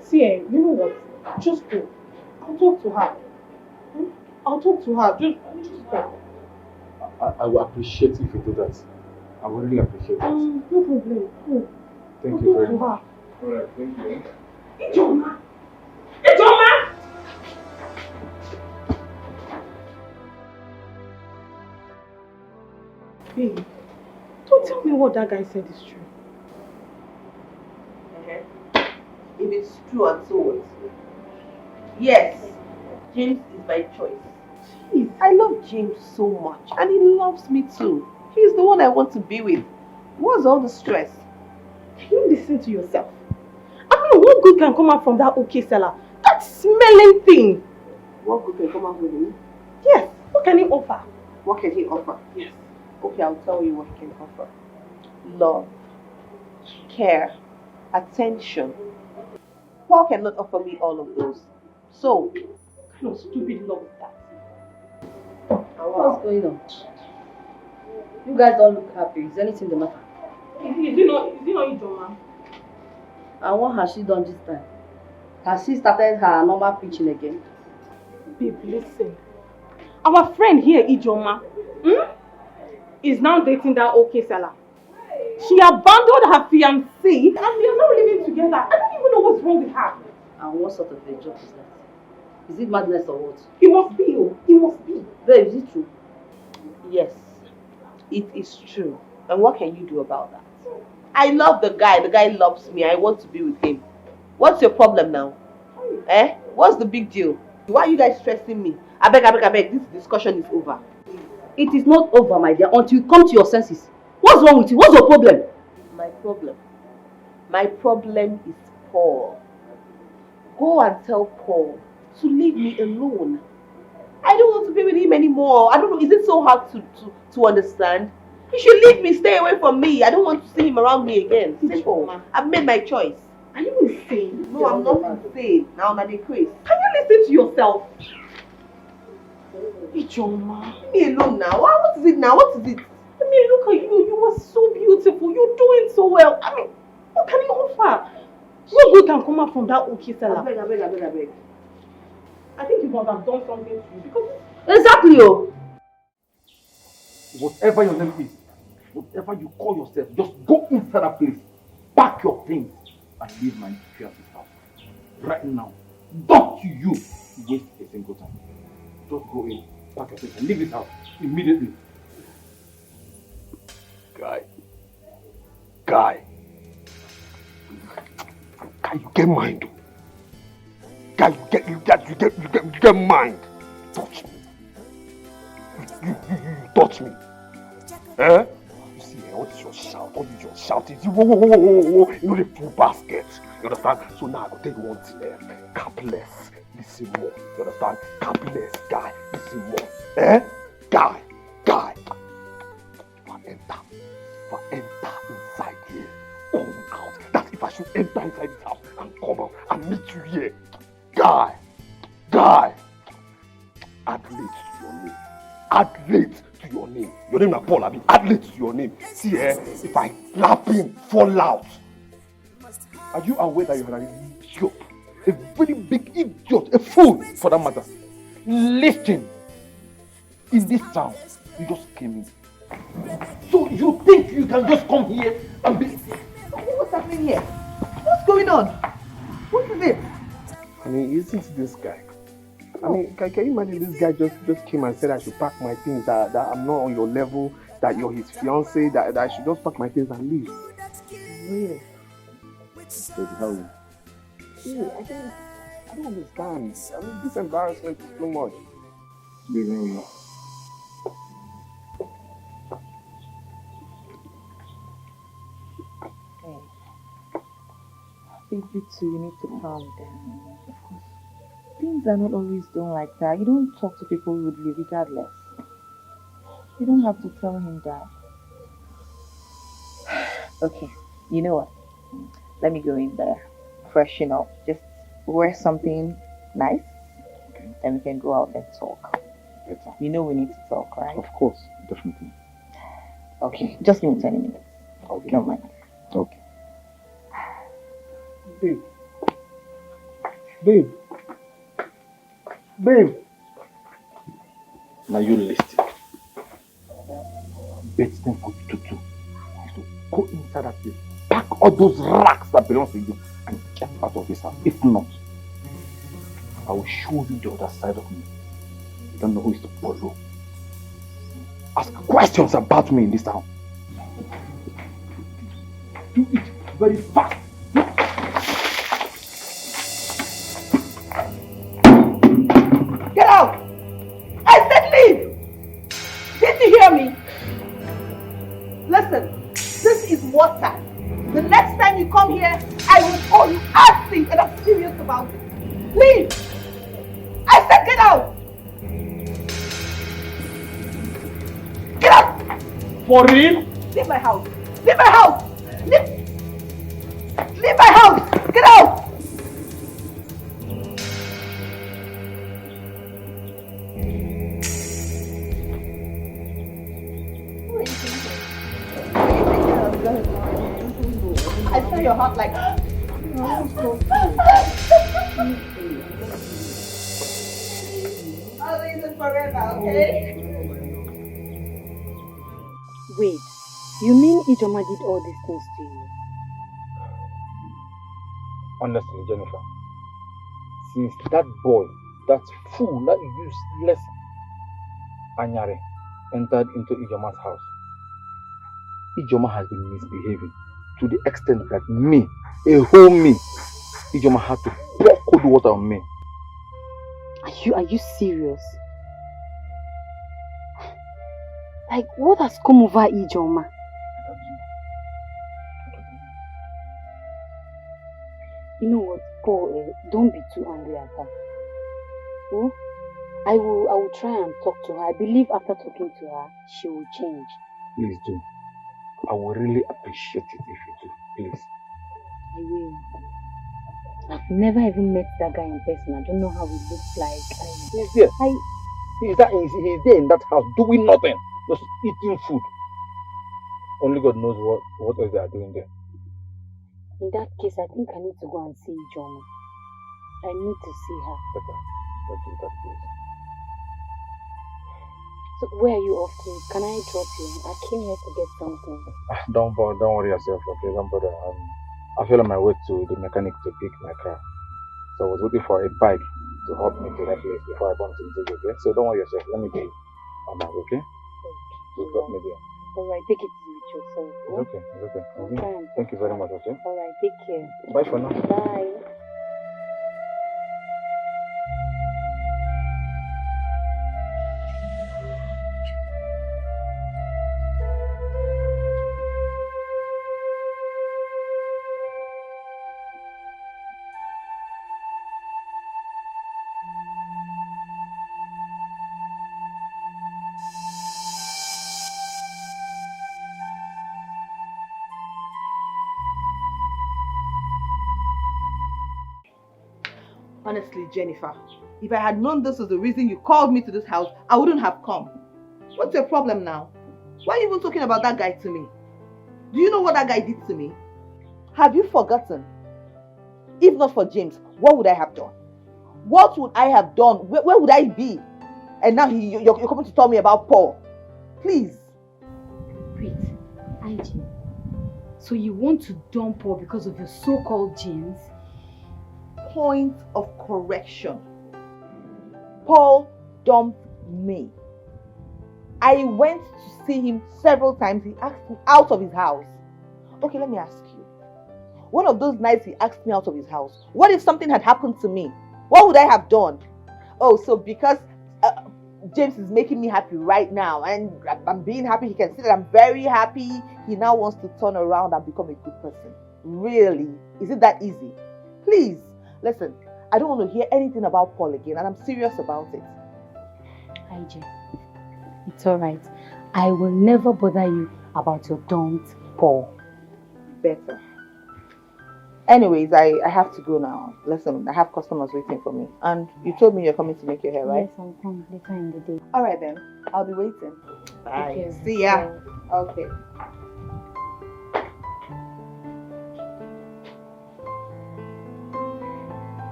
See, you know what? Just go. I'll talk to her. I'll talk to her. Just go. I will appreciate if you do that. I will really appreciate it. No problem. Go. Thank you very I'll much. talk Alright, thank you. to her. Ijoma! Ijoma! Babe, don't tell me what that guy said is true. If it's true and so what? Yes, James is my choice. Jeez, I love James so much, and he loves me too. He's the one I want to be with. What's all the stress? Can you listen to yourself? I mean, what good can come out from that okay seller? That smelling thing! What good can come out from him? Yes, what can he offer? What can he offer? Yes. Okay, I'll tell you what he can offer. Love, care, attention. Paul cannot offer me all of those. So, what kind of stupid love is that? What's going on? You guys don't look happy. Is anything the matter? Is it not Ijoma? And what has she done this time? Has she started her normal preaching again? Babe, listen. Our friend here, Ijoma, is now dating that okay seller. She abandoned her fiancé and we are now living together. I don't even know what's wrong with her. And what sort of a job is that? Is it madness or what? It must be, oh. It must be. Babe, is it true? yes, it is true. And what can you do about that? I love the guy. The guy loves me. I want to be with him. What's your problem now? Eh? What's the big deal? Why are you guys stressing me? I beg. This discussion is over. It is not over, my dear, until you come to your senses. What's wrong with you? What's your problem? My problem is Paul. Go and tell Paul to leave me alone. I don't want to be with him anymore. I don't know. Is it so hard to understand? He should leave me. Stay away from me. I don't want to see him around me again. Simple. I've made my choice. Are you insane? No, I'm not insane. Now that they crazy. Can you listen to yourself? Ijoma. Leave me alone now. What is it now? What is it? I mean, look at you. You are so beautiful. You're doing so well. I mean, what can you offer? What good can come out from that okay seller? I beg. I think you must have done something to you because... Exactly, oh. Whatever your name is, whatever you call yourself, just go inside that place, pack your things, and leave my fiance's house. Right now. Not to you waste a single time. Just go in, pack your things, and leave this house immediately. Guy, you get mind? Guy, you get mind. Touch me. You touch me. Eh? You see, what is your shout? What is your shouting? Whoa. You know the full basket. You understand? So now I go tell you one thing. Capless. Listen more. You understand? Capless, guy. Listen more. Eh? Guy. If I enter inside here, come out. That's if I should enter inside this house and come out and meet you here. Guy. Add late to your name. Your name is Paul, add late to your name. See here, if I slap him, fall out. Are you aware that you're an idiot? A very big idiot, a fool for that matter. Listen, in this town, you just came in. So you think you can just come here and be... What's happening here? What's going on? What is it? I mean, isn't this guy? I mean, can you imagine this guy just came and said I should pack my things, that I'm not on your level, that you're his fiancé, that I should just pack my things and leave. Really? Baby, how are you? Yeah, I don't understand. I mean, this embarrassment is too much. Baby, I think you two, you need to calm down. Of course. Things are not always done like that. You don't talk to people rudely regardless. You don't have to tell him that. Okay, you know what? Let me go in there, freshen up, just wear something nice, and we can go out and talk. Better. You know we need to talk, right? Of course, definitely. Okay, just give me 20 minutes. Okay. Don't mind. Okay. Babe. Now you listen. Best thing for you to do is to go inside that place, pack all those racks that belong to you, and get out of this house. If not, I will show you the other side of me. You don't know who is the Polo. Ask questions about me in this town. Do it very fast. Get out! Leave! I said get out! Get out! For real? Leave my house! Leave my house! Leave my house! Get out! I saw your heart like. I'll leave it forever, okay? Wait, you mean Ijoma did all these things to you? Honestly, Jennifer, since that boy, that fool, that useless Anyare entered into Ijoma's house, Ijoma has been misbehaving to the extent that me, a whole me, Ijoma had to pour cold water on me. Are you serious? Like, what has come over Ijoma? You know what, Paul, don't be too angry at her. Hmm? I will try and talk to her. I believe after talking to her, she will change. Please do. I will really appreciate it if you do. Please. I will. I've never even met that guy in person. I don't know how he looks like. He's there. He's there in that house doing nothing. Just eating food. Only God knows what else they are doing there. In that case, I think I need to go and see Ijoma. I need to see her. Better. Let's do that, please. So where are you off to? Can I drop you? I came here to get something. Don't worry yourself, okay? Don't bother. I fell on my way to the mechanic to pick my car. So I was waiting for a bike to help me to that place before I bumped into you, okay? So don't worry yourself. Let me be on my way, okay? You got me there. Alright, take it easy with yourself. It's okay, it's okay. Thank you very much, okay? Alright, take care. Bye for now. Bye. Honestly, Jennifer, if I had known this was the reason you called me to this house, I wouldn't have come. What's your problem now? Why are you even talking about that guy to me? Do you know what that guy did to me? Have you forgotten? If not for James, what would I have done? What would I have done? Where would I be? And now you're coming to tell me about Paul. Please. Wait, IG. So you want to dump Paul because of your so-called James? Point of correction. Paul dumped me. I went to see him several times. He asked me out of his house. Okay, let me ask you. One of those nights he asked me out of his house, what if something had happened to me? What would I have done? Oh, so because James is making me happy right now and I'm being happy, he can see that I'm very happy, he now wants to turn around and become a good person. Really? Is it that easy? Please. Listen, I don't want to hear anything about Paul again, and I'm serious about it. IJ, it's alright. I will never bother you about your dumped Paul. Better. Anyways, I have to go now. Listen, I have customers waiting for me. And you told me you're coming to make your hair, right? Yes, I'll come later in the day. Alright then, I'll be waiting. Bye. See ya. Okay.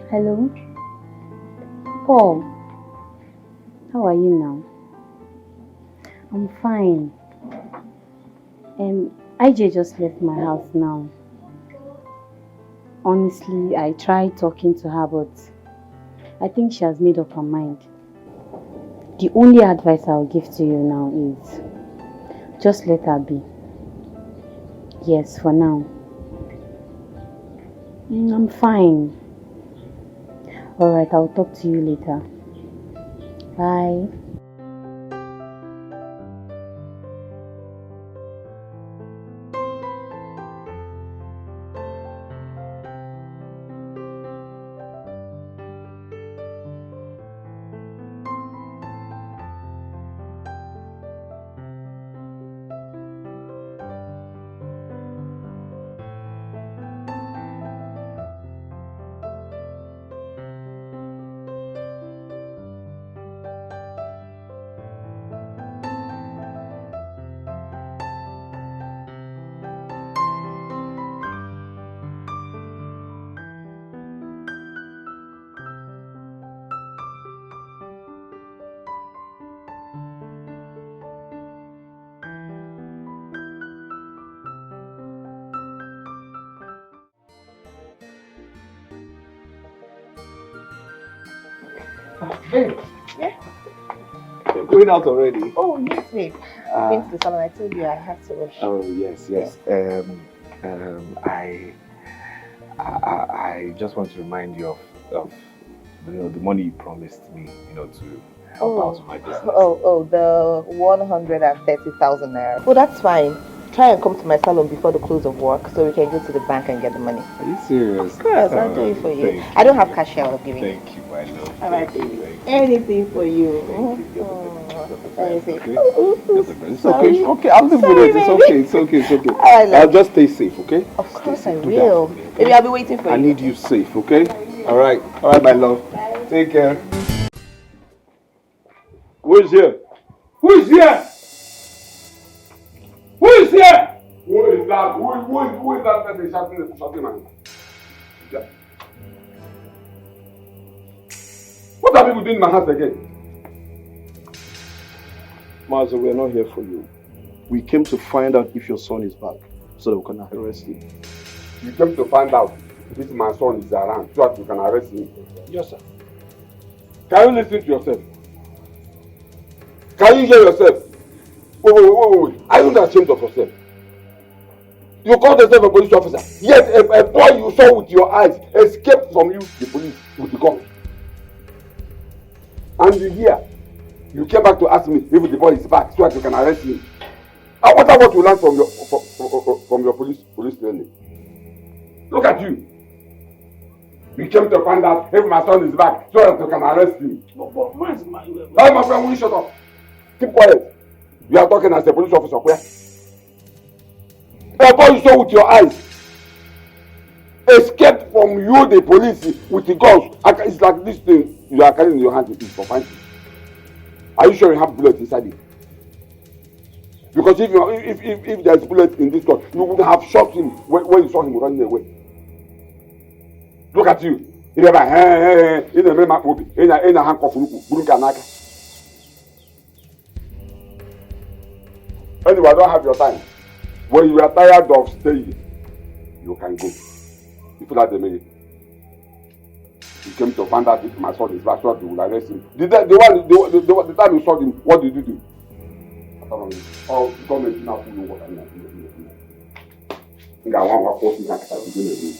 Hello? Paul, how are you now? I'm fine. IJ just left my house now. Honestly, I tried talking to her, but I think she has made up her mind. The only advice I'll give to you now is just let her be. Yes, for now. I'm fine. Alright, I'll talk to you later. Bye. Babe. Yeah? You're going out already? Oh, yes, babe. I've been to the salon. I told you I had to rush. Oh, yes. I just want to remind you of the money you promised me, to help out with my business. The 130,000 naira. Oh, that's fine. Try and come to my salon before the close of work so we can go to the bank and get the money. Are you serious? Of course, I'll do it for you. I don't have cash here, I'll give you. Thank you, my love. All right, baby. Anything for you. Anything. It's okay. Okay, I'll live with it. It's okay. I'll just stay safe, okay? Of course I will. Maybe I'll be waiting for you. I need you safe, okay? All right, my love. Take care. Who is here? Who is here? Who is here? Who is that? Who is that person shouting at me? Yeah. What are people doing in my house again? Master, we are not here for you. We came to find out if your son is back so that we can arrest him. You came to find out if my son is around so that we can arrest him? Yes, sir. Can you listen to yourself? Can you hear yourself? Wait. Are you not ashamed of yourself? You called yourself a police officer, yet a boy you saw with your eyes escaped from you, the police, with the gun. And you came back to ask me if the boy is back so that you can arrest him. I wonder what you learned from your police training. Look at you. You came to find out if my son is back so that you can arrest him. But my friend, will you shut up? Keep quiet. You are talking as a police officer. Where? A boy you saw with your eyes escaped from you, the police, with the guns. It's like this thing you are carrying in your hand. It is for fighting. Are you sure you have bullets inside it? Because if there is bullet in this gun, you would have shot him when you saw him running away. Look at you. Anyway, I don't have your time. When you are tired of staying, you can go. You feel like the minute. You came to find out if my son is back, so you will arrest him. The time you saw him, what did you do? Oh, government now to know what I'm doing. I want to force you to do.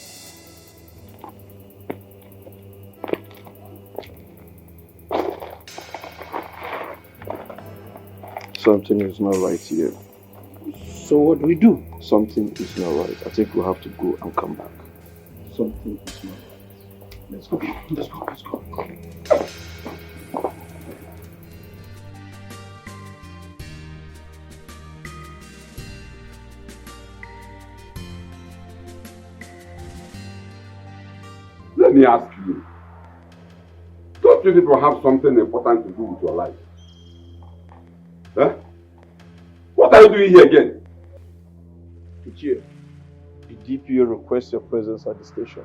Something is not right here. So what do we do? Something is not right. I think we'll have to go and come back. Something is not right. Let's go. Let me ask you. Don't you people have something important to do with your life? Huh? What are you doing here again? Ichie, the DPO requests your presence at the station.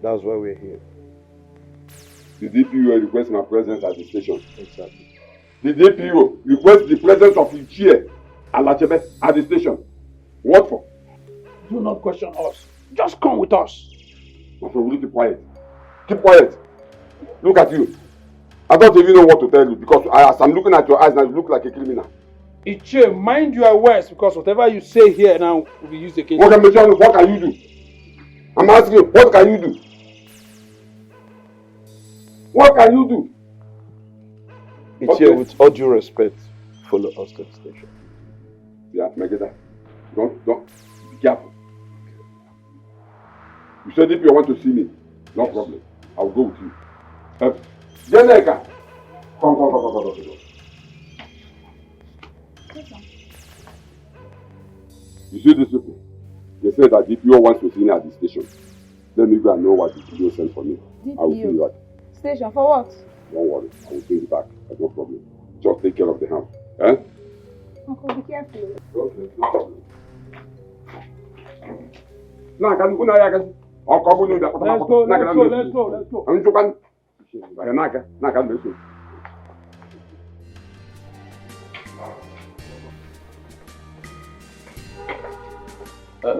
That's why we're here. The DPO requests my presence at the station. Exactly. The DPO requests the presence of Ichie Alachebe at the station. What for? Do not question us. Just come with us. Okay, will you keep quiet? Keep quiet. Look at you. I don't even know what to tell you because as I'm looking at your eyes now, you look like a criminal. Ichie, mind your words because whatever you say here now will be used against you. What can you do? I'm asking you, what can you do? What can you do? Ichie, with all due respect, follow us to the station. Yeah, Megida. Don't be careful. You said if you want to see me, no problem. I'll go with you. Jeneka! Come. You see these people? They say that DPO wants to see me at the station. Let me go and know what the DPO sent for me. DPO? I will see you at. Station for what? Don't worry, I will bring you back. There's no problem. Just take care of the house. Eh? Uncle, be careful. Okay, no problem. Let's go.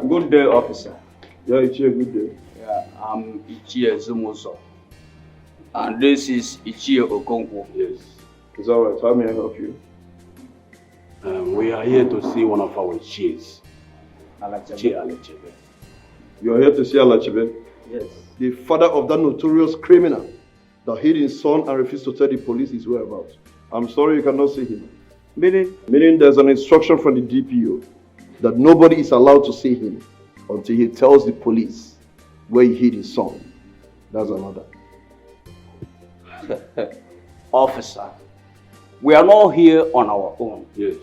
Good day, officer. Yeah, Ichie, good day. Yeah, I'm Ichie Ezurounye. And this is Ichie Okonkwo. Yes. It's alright. How may I help you? We are here to see one of our chiefs. Alachebe. You are here to see Alachebe? Yes. The father of that notorious criminal that hid his son and refused to tell the police his whereabouts. I'm sorry you cannot see him. Meaning there's an instruction from the DPO that nobody is allowed to see him until he tells the police where he hid his son. That's another. Officer, we are not here on our own. Yes.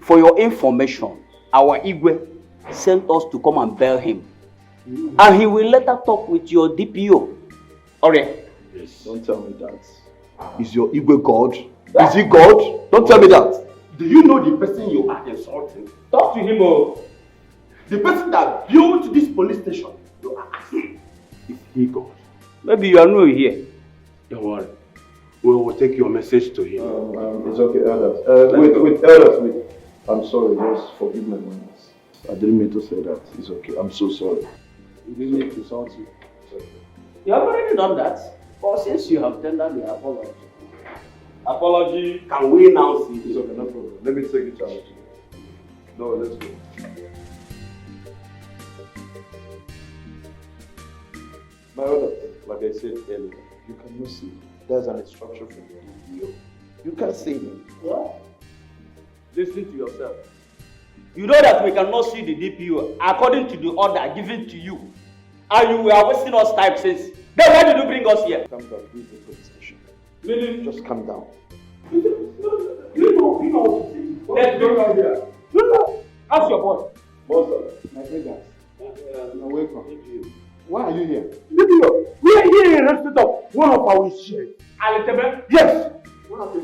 For your information, our Igwe sent us to come and bail him. And he will later talk with your DPO. Alright? Yes. Don't tell me that. Is your Igwe God? Is he God? Don't tell me that. Do you know the person you are insulting? Talk to him, oh. The person that built this police station, you are asking, is he God? Maybe you are new here. Don't worry. We will take your message to him. It's okay, elders. Wait, elders, wait. I'm sorry, just forgive my manners. I didn't mean to say that. It's okay. I'm so sorry. We didn't mean to insult you. You have already done that. But since you have tendered the apology, can we now see It's okay, no problem. Let me take it out. No, let's go. My elders, like I said earlier, you cannot see him. There's an instruction from the DPO. You can't see him. What? Listen to yourself. You know that we cannot see the DPO according to the order given to you. And you were wasting us time since. Then why did you bring us here? Calm down, this is the police station. Really? Just calm down. You know what to say. Let's go here. Ask your boy. My brothers, you're welcome. Why are you here? We are here in respect of one of our chiefs. Alachebe? Yes.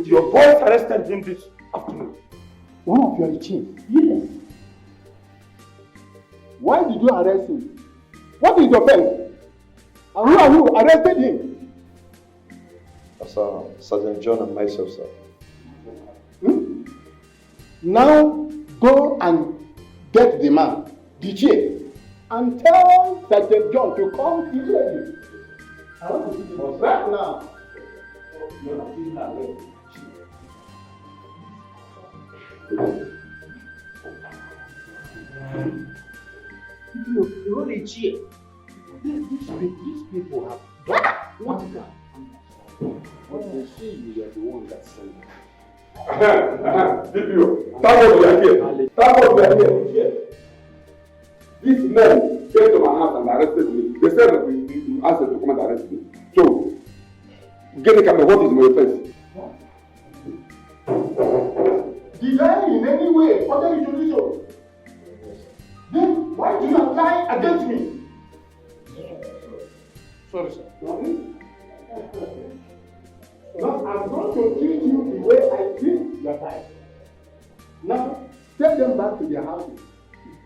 Your boys arrested him this afternoon. One of your chiefs? Yes. Why did you arrest him? What is your offense? And who are you arrested him? Sergeant John and myself, sir. Now go and get the man, the chief, and tell Sergeant John to come immediately. I want to see him right now. You really cheer. These people have done what they say you are the one that sent them. DPO, thank God we are here. Thank God we are here. These men came to my house and arrested me. They said that we asked them to come and arrest me. So, Genikame, what is my offense? Did I in any way order you to do so? Then why do you lie against me? Sorry, sir. Now I'm going to treat you the way I treat your wife. Now take them back to their houses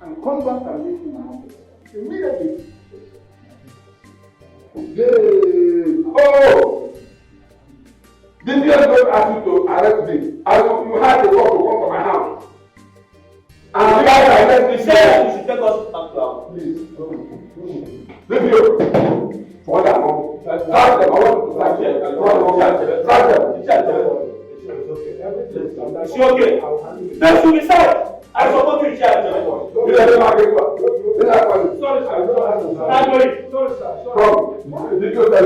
and come back and meet in my house immediately. Yay! Oh! Did you not ask you to arrest me? You had the law to come to my house. And you guys arrest me. Say you should take us back to our house. Please. DPO. For that one. Try them. I want to try them. Try them. Is she okay? Then she will decide. I support you in charge. You let them out. Sorry, sir. I'm going. Sorry, sir. Come. Did you tell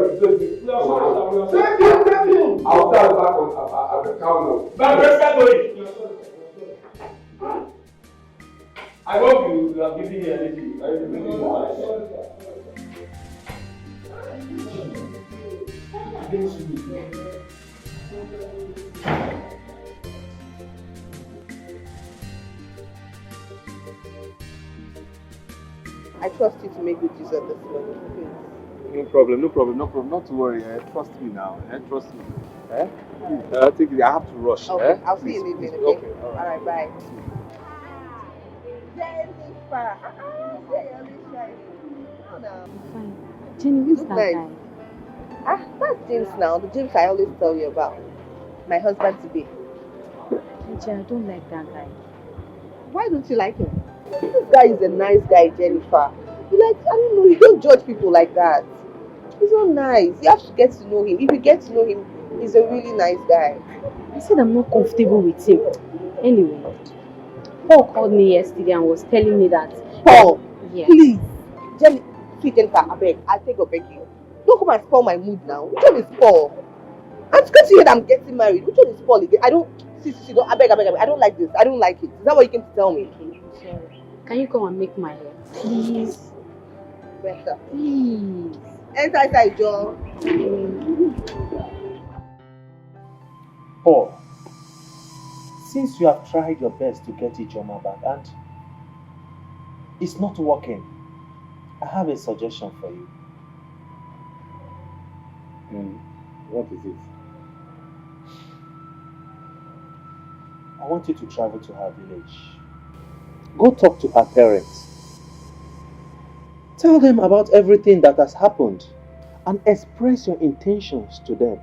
me? I'll start back at the counter. But let's going. I hope you are giving me anything. I trust you to make good use of this money, please. No problem. Not to worry. Trust me now. Trust me. I think I have to rush. Okay, I'll see you in the evening. Okay. All right, bye. Jennifer. Fine. Jenny, who's that guy? That's James now. The James I always tell you about. My husband to be. Jenny, I don't like that guy. Why don't you like him? This guy is a nice guy, Jennifer. I don't know, you don't judge people like that. He's not nice. You have to get to know him. If you get to know him, he's a really nice guy. I said I'm not comfortable with him. Anyway, Paul called me yesterday and was telling me that... Paul, yes. please. Jenny, sweet enter, I beg. I'll take your begging. Don't come and spoil my mood now. Which one is Paul? I'm scared to hear that I'm getting married. Which one is Paul again? I don't... See, don't... I beg. I don't like this. I don't like it. Is that what you came to tell me? Okay, sorry. Can you come and make my hair? Please. Better. Please. Enter inside, John. Paul, since you have tried your best to get Ijoma back and it's not working, I have a suggestion for you. What is it? I want you to travel to her village. Go talk to her parents. Tell them about everything that has happened and express your intentions to them.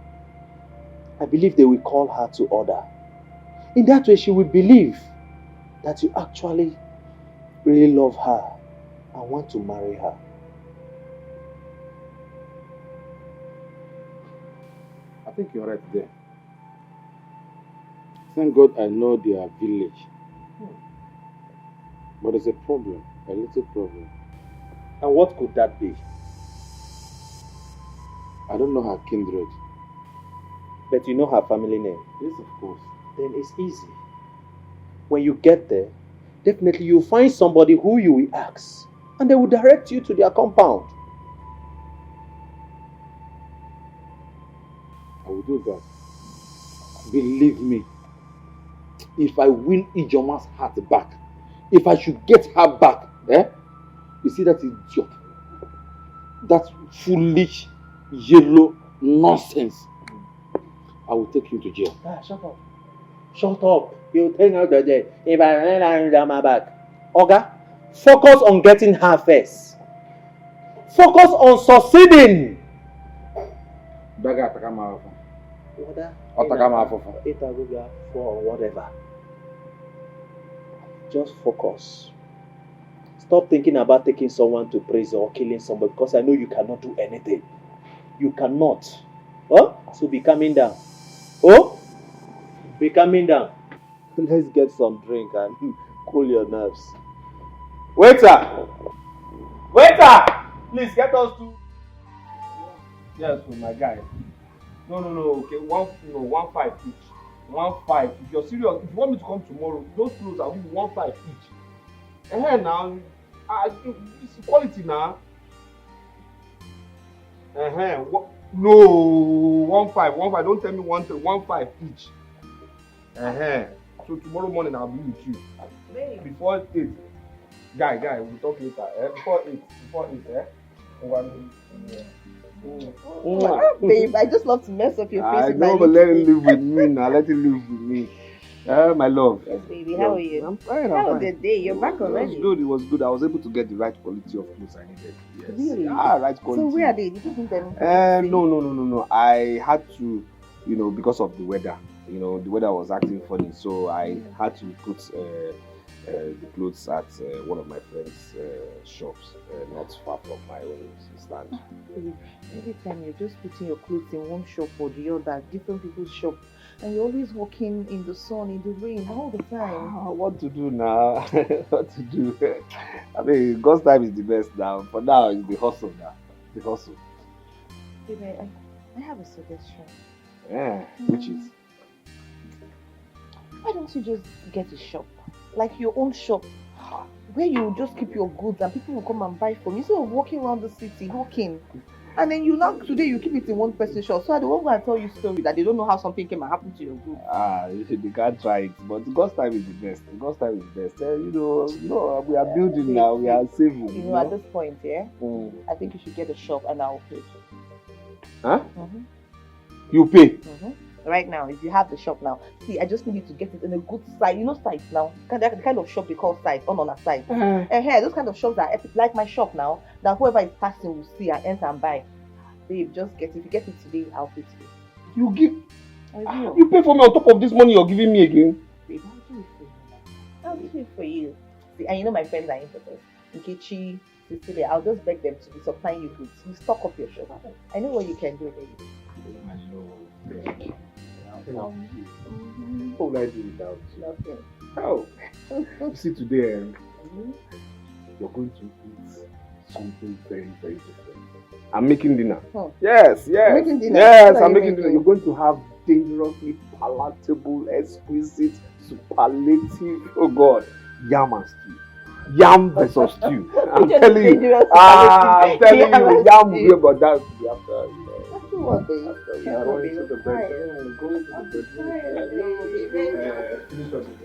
I believe they will call her to order. In that way, she will believe that you actually really love her and want to marry her. I think you're right there. Thank God I know their village. But there's a problem, a little problem. And what could that be? I don't know her kindred. But you know her family name? Yes, of course. Then it's easy. When you get there, definitely you'll find somebody who you will ask. And they will direct you to their compound. I will do that. Believe me, if I win Ijoma's heart back, if I should get her back, you see that idiot, that foolish, yellow nonsense, I will take him to jail. Shut up. Shut up. He'll take out the jail. If I run down my back. Oga, focus on getting her first. Focus on succeeding. Daga Atakama for whatever. Just focus. Stop thinking about taking someone to prison or killing somebody because I know you cannot do anything. You cannot. Oh? So be coming down. Oh? Be coming down. Let's get some drink and cool your nerves. Waiter! Waiter! Please get us two. Yes, for my guy. No. Okay, 1.5 each. 1.5. If you're serious, if you want me to come tomorrow, those clothes I'll give you 1.5 each. Now, it's quality now. No, 1.5. Don't tell me 1.5 each. So tomorrow morning I'll be with you. Before 8. Guy, we'll talk later. Before 8, Babe, I just love to mess up your face. I know, but let him live with me now. Let him live with me. My love. Yes, baby. How are you? I'm fine. How was the day? You're back already. It was good. I was able to get the right quality of clothes I needed. Yes. Really? Right quality. So where are they? Did you think them? No. I had to, because of the weather. The weather was acting funny, so I had to put the clothes at one of my friends' shops, not far from my own stand. Every time you're just putting your clothes in one shop or the other, different people's shop, and you're always walking in the sun, in the rain, all the time. What to do now? What to do? I mean, God's time is the best now. For now, it's the hustle now. The hustle. Baby, I have a suggestion. Yeah, which is? Why don't you just get a shop? Like your own shop, where you just keep your goods and people will come and buy from you. Instead of walking around the city, walking. And then today you keep it in one person's shop. So I don't want to tell you story that they don't know how something came and happened to your goods. They can't try it. But God's time is the best. God's time is the best. We are building now. We are saving. At this point, I think you should get a shop and I'll pay. Huh? You pay? Right now, if you have the shop now, see, I just need you to get it in a good site. Site now, the kind of shop they call site, on a site. Those kind of shops are epic, like my shop now, that whoever is passing will see and enter and buy. Babe, just get it. If you get it today, I'll pay today. You give? You pay for me on top of this money you're giving me again? Babe, I'll do it for you. I'll do it for you. See, and my friends are interested. Nkechi, Cecilia, I'll just beg them to be supplying you goods. You stock up your shop. I know what you can do, baby. What will I do without you? Nothing. Oh, you see today, you're going to eat something very, very different. I'm making dinner. Huh. Yes. You're making dinner? Yes, I'm making dinner. You're going to have dangerously palatable, exquisite, superlative, oh God, yam and stew. Yam versus stew. I'm telling you, yam will but that will be after, After what, baby? After we go into the bedroom. Go into the bedroom.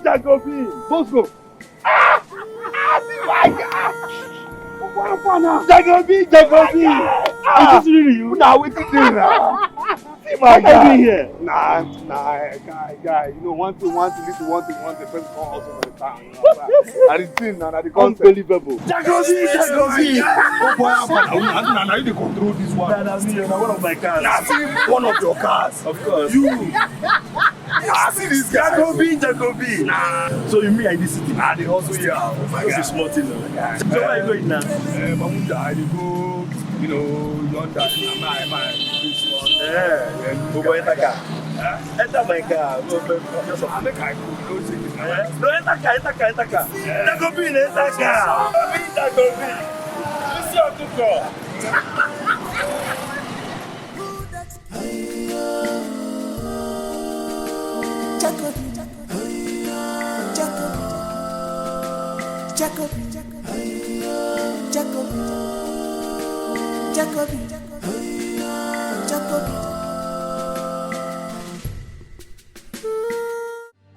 Jacobi! Bosco! Jacobi! Is this really you? Now we can do that. See my guy. What are you here? Nah, guy. You know, one thing, person come also for the town. You know, that is thing now, that the concept. Unbelievable. Jacobi! Oh boy, now you dey control this one. Nah, one of my cars. Nah, see one of your cars. Of course. You. See this guy. Jacobi. Nah. So you mean I dey city? Nah, they also here. Oh my God. That's a small thing. So where are you going now? Mamuda, I dey go, you know, yonder. My this one. Go buy enter car. Enter my car. Make I go. You know, say this. No, enter car. Jacobi, enter car. Jacobi. You see how to go.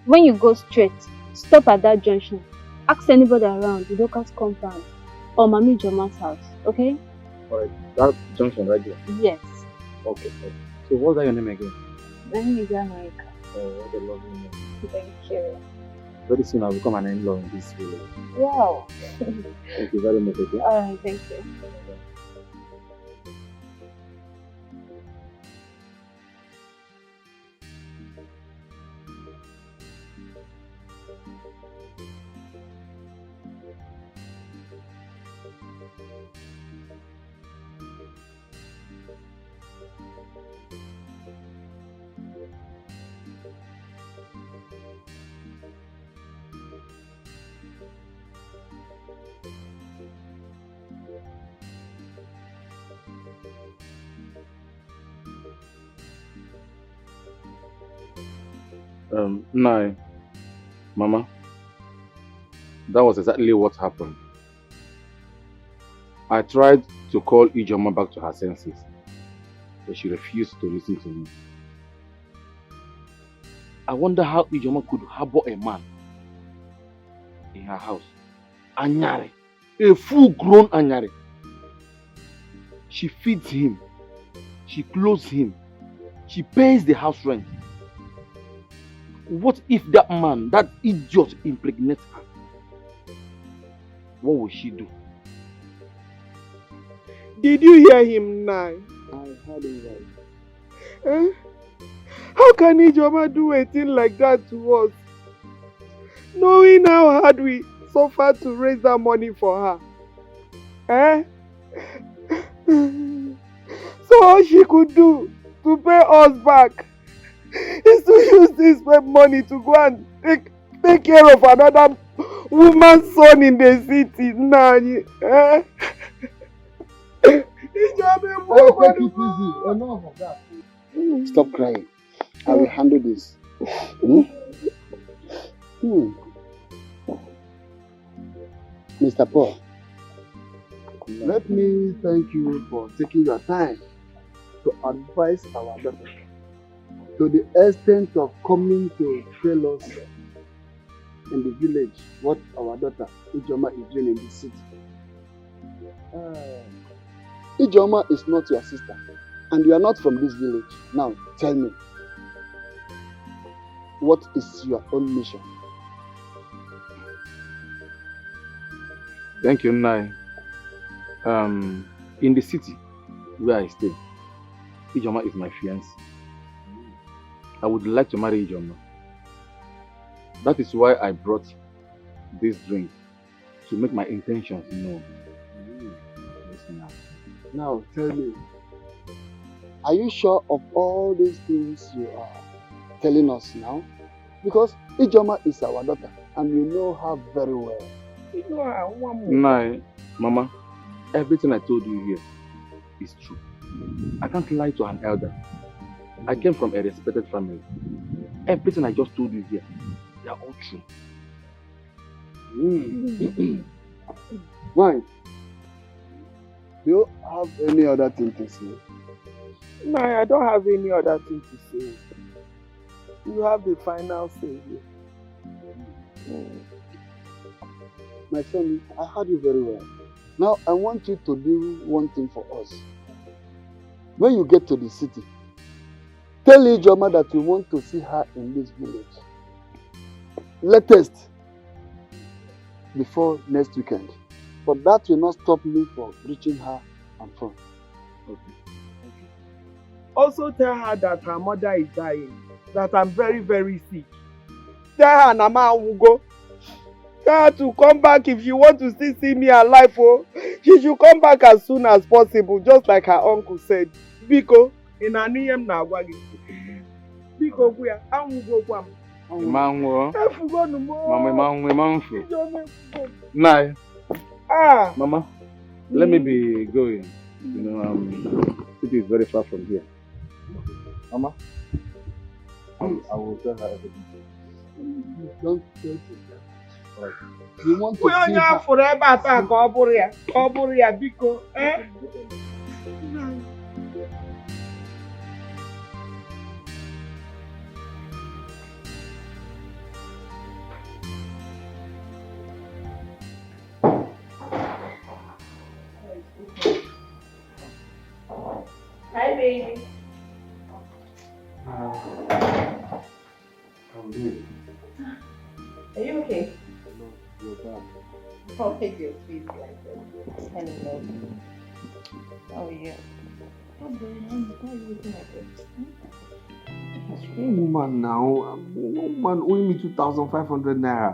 When you go straight, stop at that junction. Ask anybody around the Lucas compound or Mami Joma's house, okay? Alright, that junction right there? Yes. Okay. So what's that your name again? My name is America. Oh, what a lovely name. Thank you. Very soon I'll become an in-law in this village. Wow. Thank you very much, okay? Alright, thank you. No, Mama, that was exactly what happened. I tried to call Ijoma back to her senses, but she refused to listen to me. I wonder how Ijoma could harbor a man in her house. Anyare, a full-grown Anyare. She feeds him, she clothes him, she pays the house rent. What if that man, that idiot, impregnates her? What will she do? Did you hear him now? I heard him right. How can Ijoma do a thing like that to us? Knowing how hard we suffered to raise that money for her. So all she could do to pay us back is to use this money to go and take care of another woman's son in the city. Take it easy. Enough of that. Stop crying. I will handle this. Mr. Paul, let me thank you for taking your time to advise our daughter to the extent of coming to tell us in the village what our daughter Ijoma is doing in the city. Ijeoma is not your sister, and you are not from this village. Now, tell me, what is your own mission? Thank you, Nai. In the city where I stay, Ijeoma is my fiancée. I would like to marry Ijeoma. That is why I brought this drink, to make my intentions known. Now, tell me, are you sure of all these things you are telling us now? Because Ijeoma is our daughter, and we know her very well. Nai, Mama, everything I told you here is true. I can't lie to an elder. I came from a respected family. Everything I just told you here, they are all true. Why? Do you have any other thing to say? No, I don't have any other thing to say. You have the final say here. My son, I heard you very well. Now I want you to do one thing for us. When you get to the city, tell Ijeoma that you want to see her in this village. Latest before next weekend. But that will not stop me from reaching her and phone. Okay. Also tell her that her mother is dying. That I'm very, very sick. Tell her Nama will go. Tell her to come back if she wants to still see me alive. Oh. She should come back as soon as possible, just like her uncle said. Biko, in Aniyem na wagi. Biko, kuya, go kwam. Mama, Nai. Mama, let me be going. You know, city is very far from here. Mama, I will tell her everything. Don't tell her. You want to see her forever, Biko, eh? Hi, baby. I'm good. Are you okay? No, you're bad. Don't make your face like that. Hello. How are you? What's going on? Why are you looking like this? One woman now, one woman owing me 2,500 naira.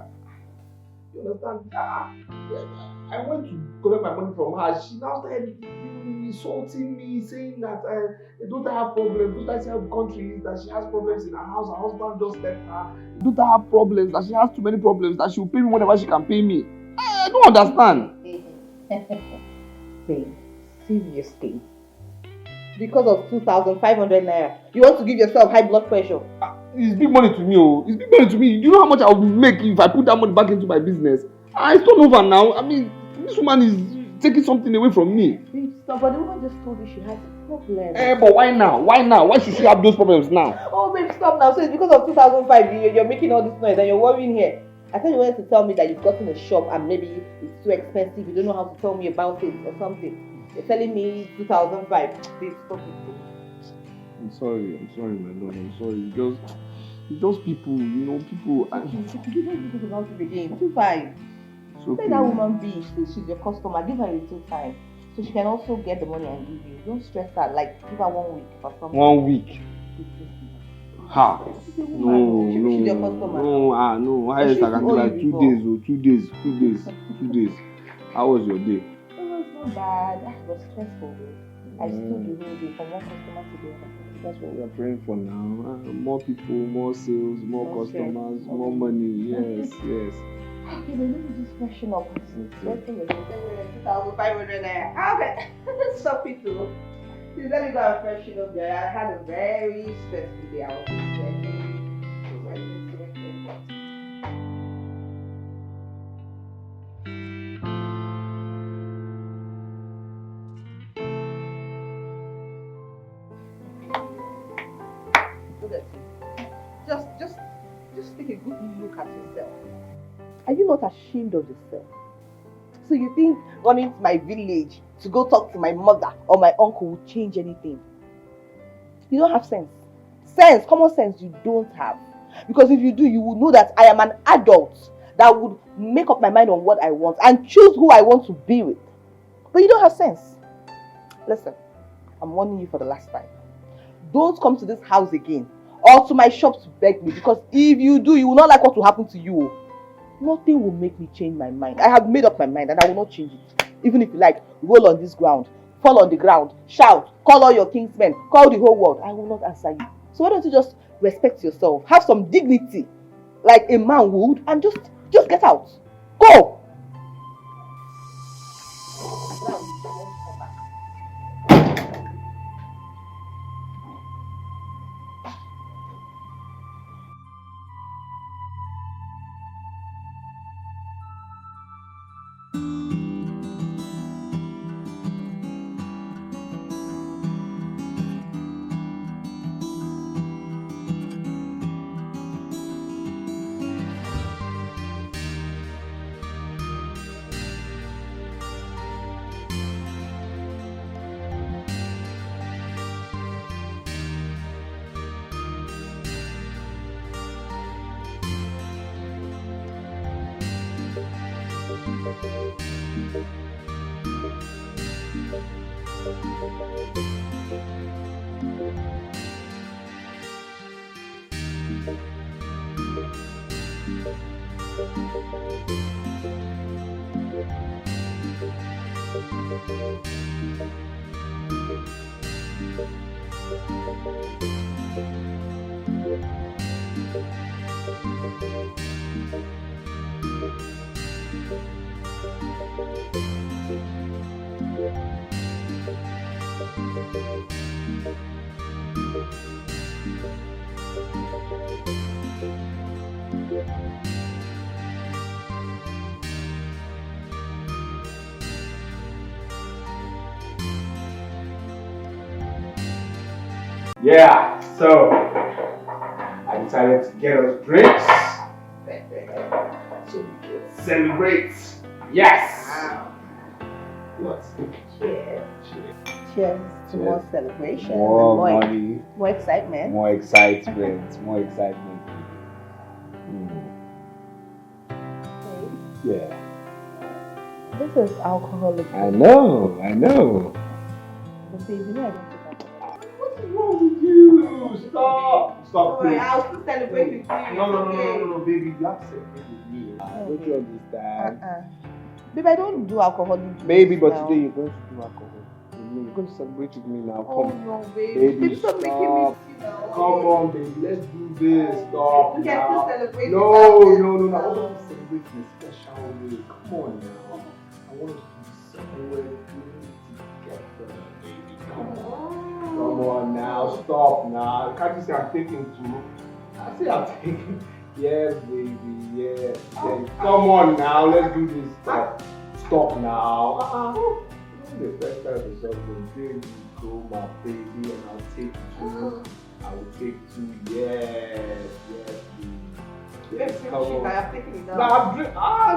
You understand? I went to collect my money from her. She now started insulting me, saying that don't I have problems? Don't I see how the country is? That she has problems in her house. Her husband just left her. Don't I have problems? That she has too many problems. That she will pay me whenever she can pay me. I don't understand. Babe, seriously. Because of 2,500 naira, you want to give yourself high blood pressure? It's big money to me, oh. It's big money to me. Do you know how much I will make if I put that money back into my business? It's not over now. I mean, this woman is taking something away from me. Babe, stop. But the woman just told you she has problems. But why now? Why now? Why should she have those problems now? Oh, babe, stop now. So it's because of 2005 you're making all this noise and you're worrying here. I thought you wanted to tell me that you've gotten a shop and maybe it's too expensive. You don't know how to tell me about it or something. You're telling me 2005. Babe, stop it. I'm sorry, my lord. I'm sorry. It's just people, you know, people. You don't talk about it again. 25. Okay. Let that woman be. Since she's your customer, give her a little time so she can also get the money and give you. Don't stress her. Like, give her 1 week or something. 1 week. Ha. She's your customer. No. I can do like 2 days. 2 days. How was your day? It was not bad. It was stressful. I stood the whole day from one customer to the other. That's what we are praying for now. More people, more sales, more customers, more money. Yes. Okay, but let me just freshen up. Let's say you're 2,500 naira. Okay, stop it too. Please let me go and freshen up there. I had a very stressful day. I was stressing. Just take a good look at yourself. Are you not ashamed of yourself? So you think running to my village to go talk to my mother or my uncle will change anything? You don't have sense. Sense, common sense you don't have. Because if you do, you will know that I am an adult that would make up my mind on what I want and choose who I want to be with. But you don't have sense. Listen, I'm warning you for the last time. Don't come to this house again or to my shop to beg me, because if you do, you will not like what will happen to you. Nothing will make me change my mind. I have made up my mind and I will not change it. Even if you like, roll on this ground, fall on the ground, shout, call all your kingsmen, call the whole world. I will not answer you. So why don't you just respect yourself, have some dignity like a man would, and just get out. Go! Yeah, so I decided to get us drinks so we can celebrate. Yes! What? Cheers. Cheers to more celebration. More money. More excitement. More excitement. More excitement. Yeah. This is alcoholic. I know. But baby, no, I don't take alcohol. What's wrong with you? Stop! Alright, I'll still celebrate with you. No, baby, you have to celebrate with me. Don't you understand? Babe, I don't do alcoholic drinks. Maybe, but now. today you're going to do alcohol. You're going to celebrate with me now. Oh Come. no, baby. Baby, stop making me feel. Come on, baby, let's do this. Stop We can now. still celebrate. No, I want us to celebrate in a special way. Come on now. I want us to be somewhere good together, baby. Come on. Come on now. Stop now. Can't you say I'm taking too? I say I'm taking. Yes, baby. Yes. Come on now. Let's do this. Stop now. The first time is something. There you go, my baby, and I'll take two. I will take two. Yes, baby. Yes, come on. I have taken it down. Now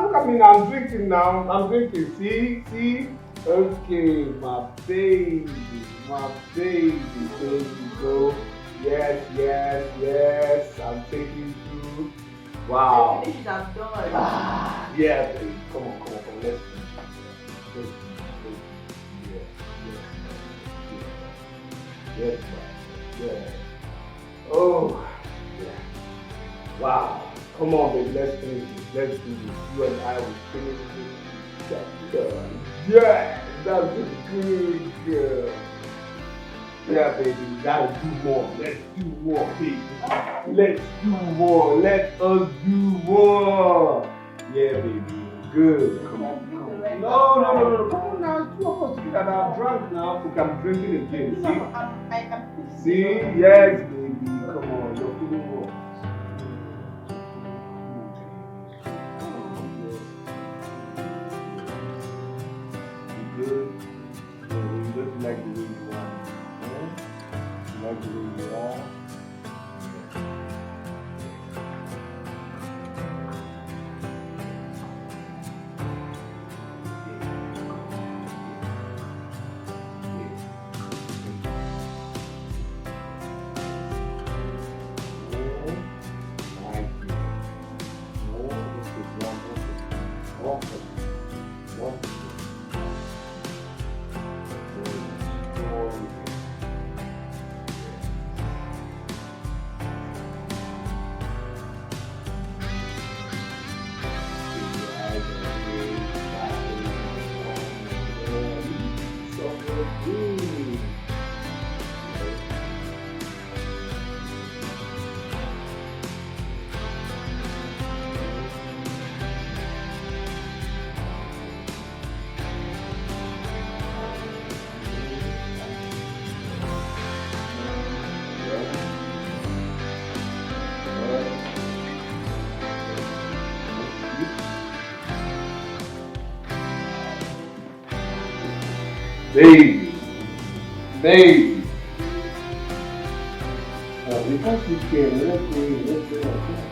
look at me now. I'm drinking now. I'm drinking. See. Okay, my baby. There you go. Yes. I'm taking two. Wow. This is done. Yeah, baby. Come on. Let's do. Yes. Oh, yeah. Wow. Come on, baby. Let's finish this. Let's do this. You and I will finish this. That's done. Yeah, that's a good girl. Yeah, baby. We gotta do more. Let's do more, baby. Let's do more. Let us do more. Yeah, baby. Good. Come on. No. Come on now. Two of us together. I'm drunk now. Look, I'm drinking again. See? See? Yes, baby. Come on. You're feeling wrong. You good? You look like the way you are. You like the way you are? Baby. Baby. We can't sleep here. Let's go in. Let's go in.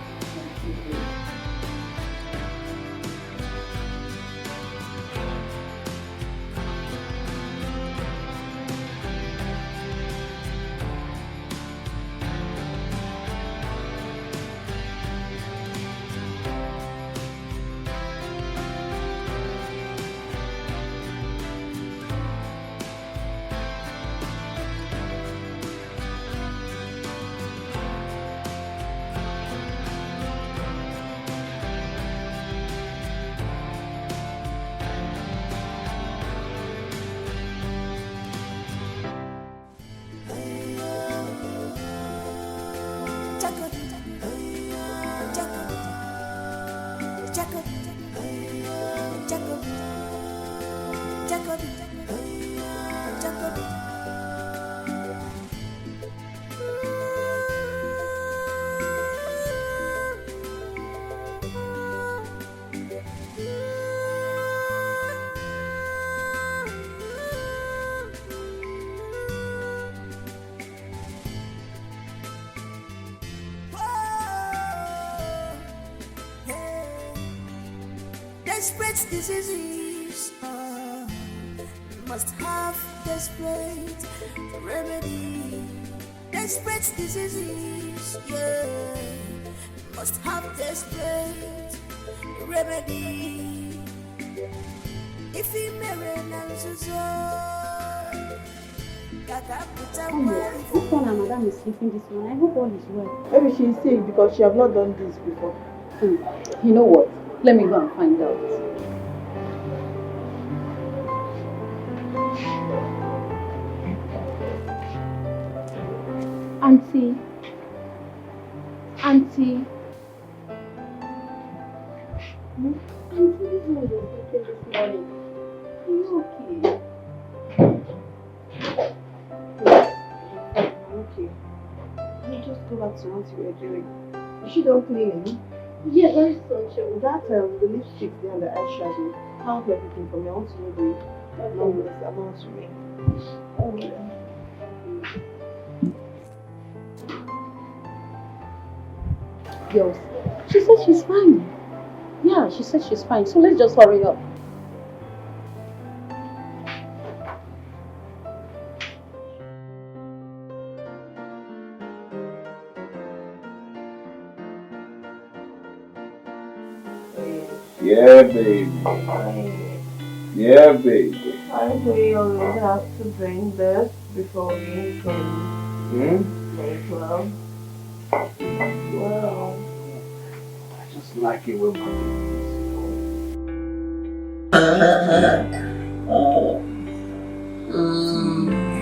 Desperate diseases must have desperate remedy. Desperate diseases, yeah, must have desperate remedy. If he marry This one and madam is sleeping this one. I hope all is well. Maybe she is sick because she have not done this before. You know what? Let me go and find out. Auntie. Auntie. Auntie, this is what you're sleeping this morning. Are you okay? Yes, I'm okay. You just go back to what you were doing. Is she done cleaning? Yeah, very soon. That the lipstick there and the eyeshadow. Count everything for me. I want to know the numbers amount to me. Oh yeah. Girls, she said she's fine. Yeah, she said she's fine. So let's just hurry up. Yeah, baby. Yeah, baby. I we always have to drink this before we can make love. Well, I just like it when my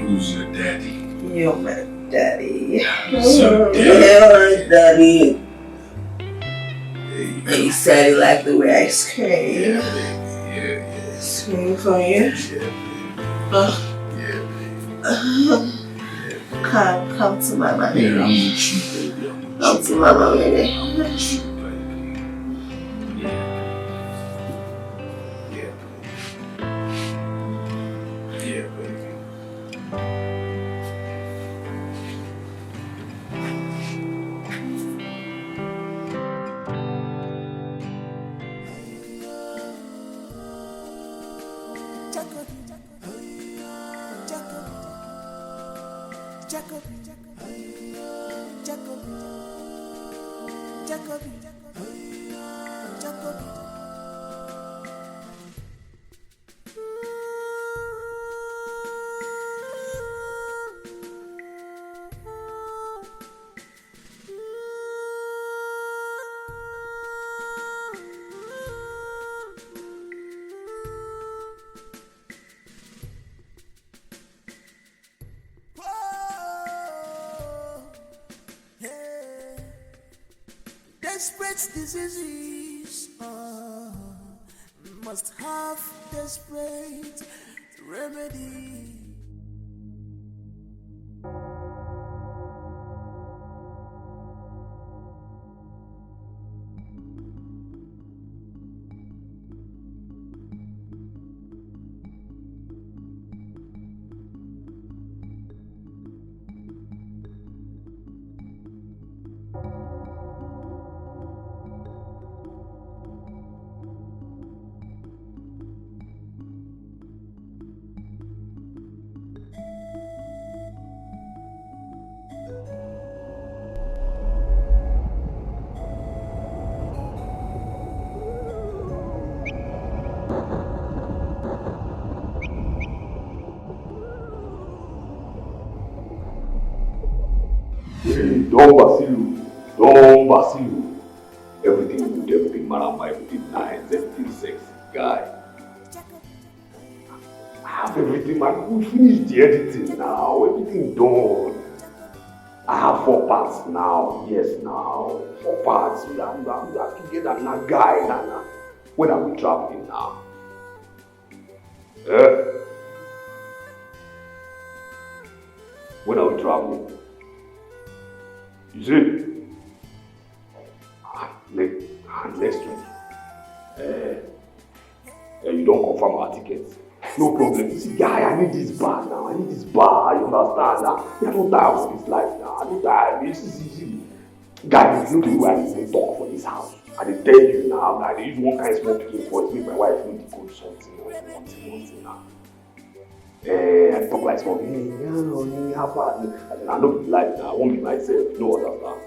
Who's your daddy? you're my daddy. So Yeah, daddy. You said you like the way I scream. Yeah. Scream for you. Come to mama, baby. Come to mama, baby. Desperate diseases must have desperate remedy. Hey, don't vacil. Don't vacil. Everything good, everything marama, everything nice, everything sexy. Guy. I have everything, man. We finished the editing now. Everything done. I have 4 parts now. Yes, now. 4 parts. I'm together now, guy. Now. When are we traveling now? When are we traveling? You see? Next week. You don't confirm our tickets. No problem. You see, guy, I need this bar now. I need this bar. You understand now? I don't die for this life now. I don't die. This is easy. Guy, you know the way I even talk for this house. I dey tell you now, I dey use one kind of small pikin voice, make my wife know the code something now. I talk like small pikin, how far? I know be life now, I won't be myself, no understand.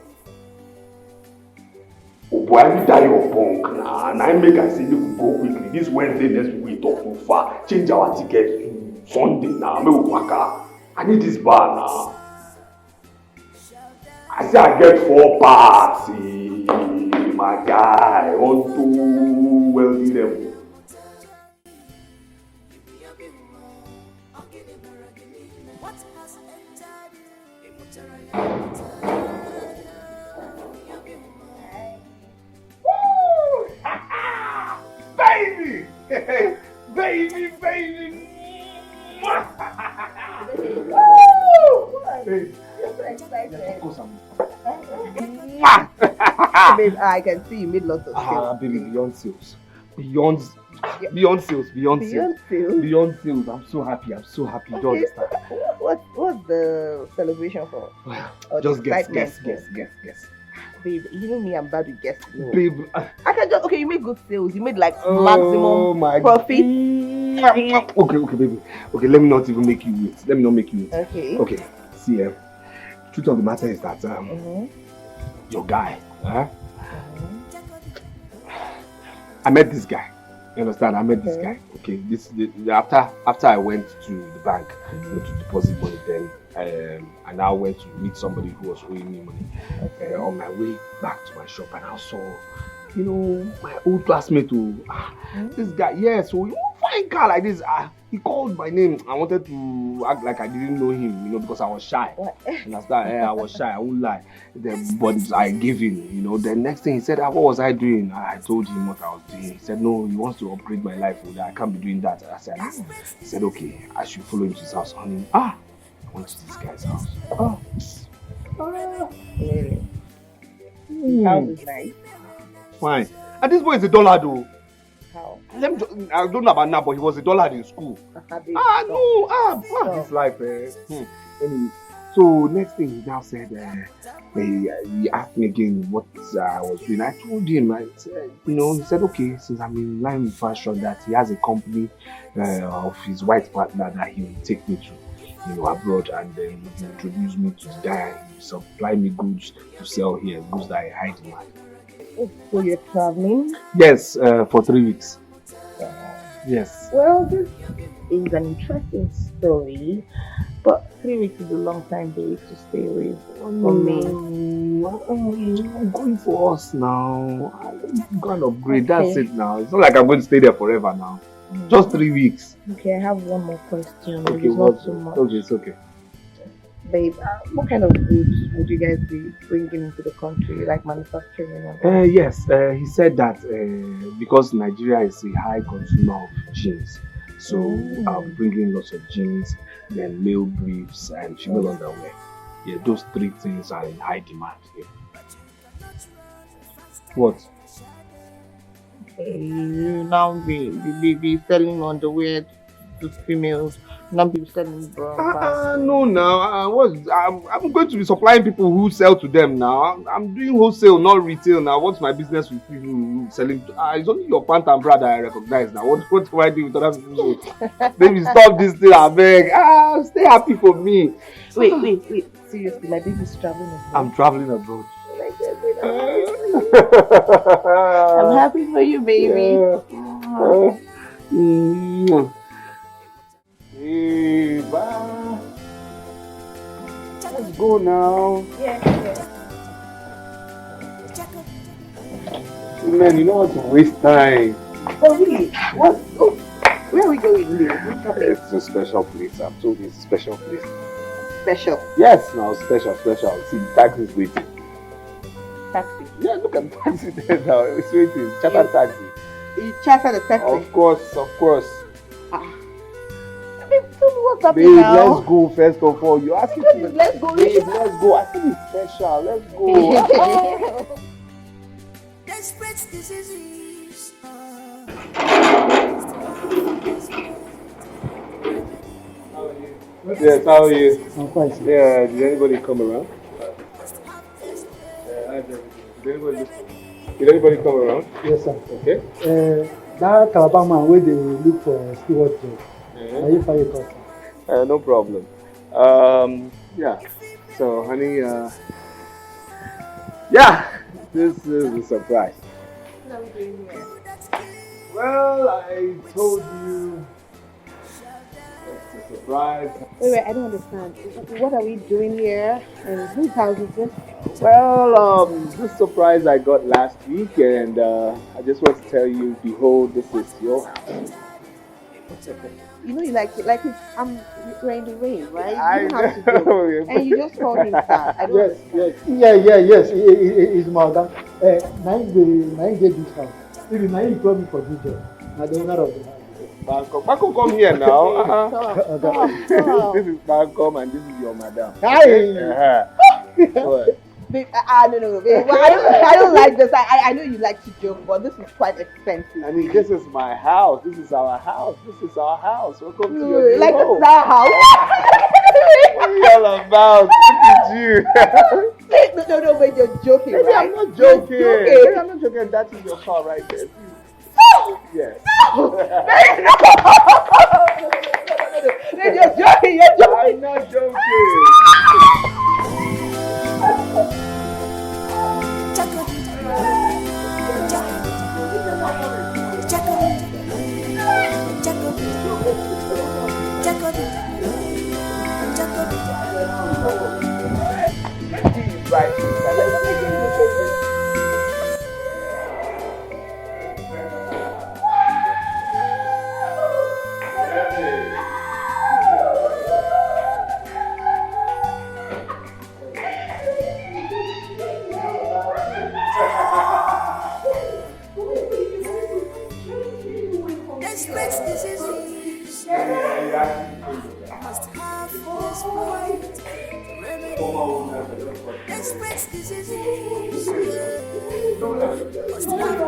Oh boy, I need die your punk now, and I make I say make we go quickly. This Wednesday next week we talk too far. Change our ticket to Sunday now, make we waka. I need this bar now. I say I get 4 parts, my guy, on too wealthy level. Baby! Baby! Babe, I can see you made lots of sales. Baby, beyond sales. Beyond sales. I'm so happy. You don't understand. What's the celebration for? Just guess. Babe, you know me, I'm bad with guessing. No. Babe. I can just, you made good sales. You made like maximum profit. Okay, baby. Okay, let me not even make you wait. Okay. See, truth of the matter is that your guy, I met this guy. You understand? I met this guy. Okay, after I went to the bank to deposit money, then I now went to meet somebody who was owing me money. On my way back to my shop, and I saw, my old classmate this guy, so fine guy like this. He called my name. I wanted to act like I didn't know him, because I was shy. Understand? I was shy. I won't lie. But I gave in, The next thing he said, what was I doing? I told him what I was doing. He said, no, he wants to upgrade my life. I can't be doing that. I said, he said, okay, I should follow him to his house. Honey, I went to this guy's house. Really? House is nice. Fine. And this boy is $1 though. How? I don't know about now, but he was $1 in school. This life. Anyway, so next thing he now said, he asked me again what I was doing. I told him, I said, he said, okay, since I'm in line with fashion, that he has a company of his white partner that he will take me to, abroad, and then he introduce me to the guy. He supply me goods to sell here, goods that I hide in my. So you're traveling? Yes, for 3 weeks. Yes. Well, this is an interesting story, but 3 weeks is a long time, babe, to stay away from me. I'm going for us now. I'm going to upgrade. That's it now. It's not like I'm going to stay there forever now. Just 3 weeks. Okay, I have one more question. Okay, it's not too much. Okay, it's okay. Babe, what kind of goods would you guys be bringing into the country, like manufacturing? Yes, he said that because Nigeria is a high consumer of jeans, so I'll be bringing lots of jeans, then male briefs and female underwear. Yeah, those 3 things are in high demand here. What? You now be selling underwear to females. Not be selling bra. No, now I'm going to be supplying people who sell to them now. I'm doing wholesale, not retail now. What's my business with people who selling? It's only your pant and bra that I recognize now. What do I do with other people? Baby, stop this thing, I beg. Stay happy for me. Wait. Seriously, my baby's traveling abroad. I'm traveling abroad. I'm happy for you, baby. Bye. Let's go now. Yeah. Man, you know how to waste time. Oh really? What? Oh, where are we going here? It's a special place. I'm told it's a special place. Special. Yes, now special. See, the taxi is waiting. Taxi. Yeah, look at the taxi there now. It's waiting. Charter taxi. You charter the taxi? Of course. Babe, tell me what's happening Babe, now. let's go first of all. You asked me to. Let's go. Babe, let's go. I think it's special. Let's go. Desperate diseases. Yes, how are you? I'm fine. Yeah, did anybody come around? Did anybody come around? Yes, sir. Okay. That Calabar man where they look for steward job. Are you fine with us? No problem. Yeah. So, honey, yeah, this is a surprise. Well, I told you it's a surprise. Wait, I don't understand. What are we doing here? And whose house is this? Well, this surprise I got last week, and I just want to tell you, behold, this is your house. You know, you like it's we're in the rain, right? I You don't have to know. go. And you just called him sir. I don't Yes. It's madam. Nine get this house. Even now you call me for this job. Now the owner of the house. Bangkok, come here now. Stop. This is Bangkok, and this is your madam. Hi. What? Babe, no, babe. Well, I don't like this. I know you like to joke, but this is quite expensive. I mean, this is my house. This is our house. Welcome to your new Like home. this is our house. What are you all about? Look at you. No, but you're joking, Baby, right? I'm not joking. You're Baby, I'm not joking. That is your car right there. Yes. No, you're joking. I'm not joking. Desperate diseases. Must have this point. Desperate diseases. Must have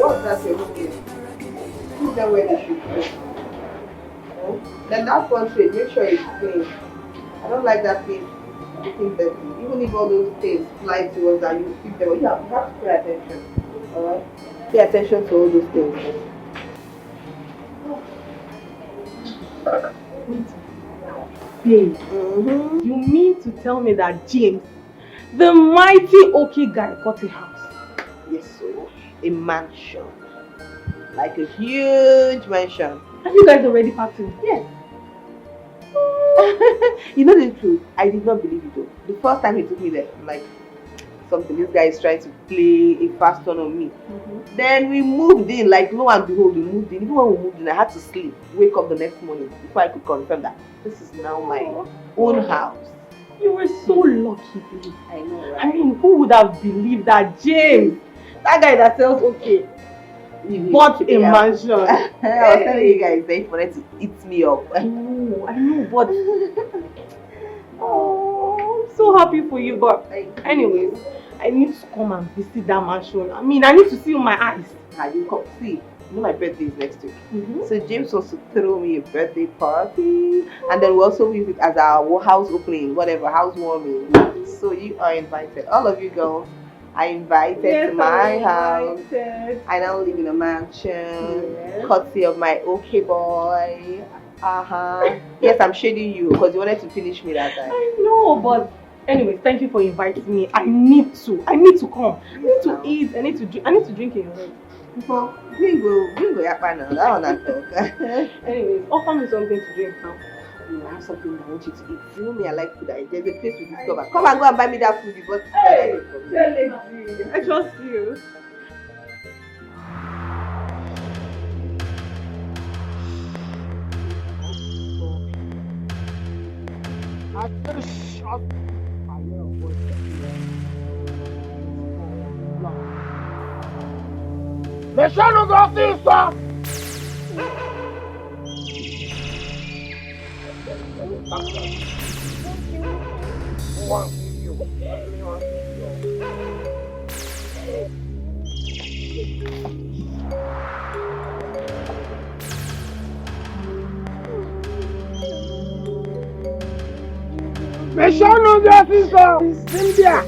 What's that you're looking? Put them where they should go. Then that one shade, make sure it's clean. I don't like that place looking dirty. Even if all those things fly towards that, you keep them. You have to pay attention. Alright? Pay attention to all those things. Babe, you mean to tell me that James, the mighty okay guy, got a house? Yes, so a mansion. Like a huge mansion. Have you guys already packed in? Yes. You know the truth, I did not believe it though. The first time he took me there, I'm like, something, this guy is trying to play a fast one on me. Then we moved in, like lo and behold, we moved in. Even when we moved in, I had to sleep, wake up the next morning before I could confirm that this is now my own house. You were so lucky, babe. I know, right? I mean, who would have believed that James, that guy that sells okay, bought a mansion? I was telling you guys, they wanted to eat me up. I know, but oh, I'm so happy for you. But anyways, I need to come and visit that mansion. I mean, I need to see with my eyes. You come see. You know my birthday is next week. So James wants to throw me a birthday party, and then we also use it as our house opening, whatever, housewarming. So you are invited, all of you girls. I invited Yes, to my I'm house. invited. I now live in a mansion, Yes. courtesy of my okay boy. Yes, I'm shading you because you wanted to finish me that time. I know, but anyway, thank you for inviting me. I need to come. I need to eat. I need to drink in your head. Well, bingo, yapa now. That one I talk. Anyways, offer me something to drink now. I have something I want you to eat. You know me, I like food. There's a place we discover. Come and go and buy me that food. But Hey, I trust you. I just shot my little boy. Deixando o grafista! Deixando o grafista! Cynthia!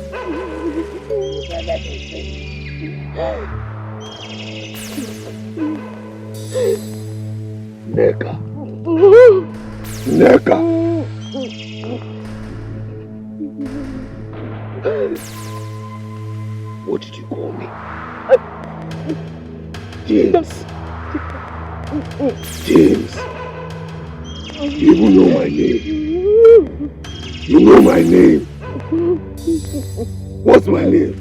Nigga. What did you call me? James. You even know my name. You know my name. What's my name?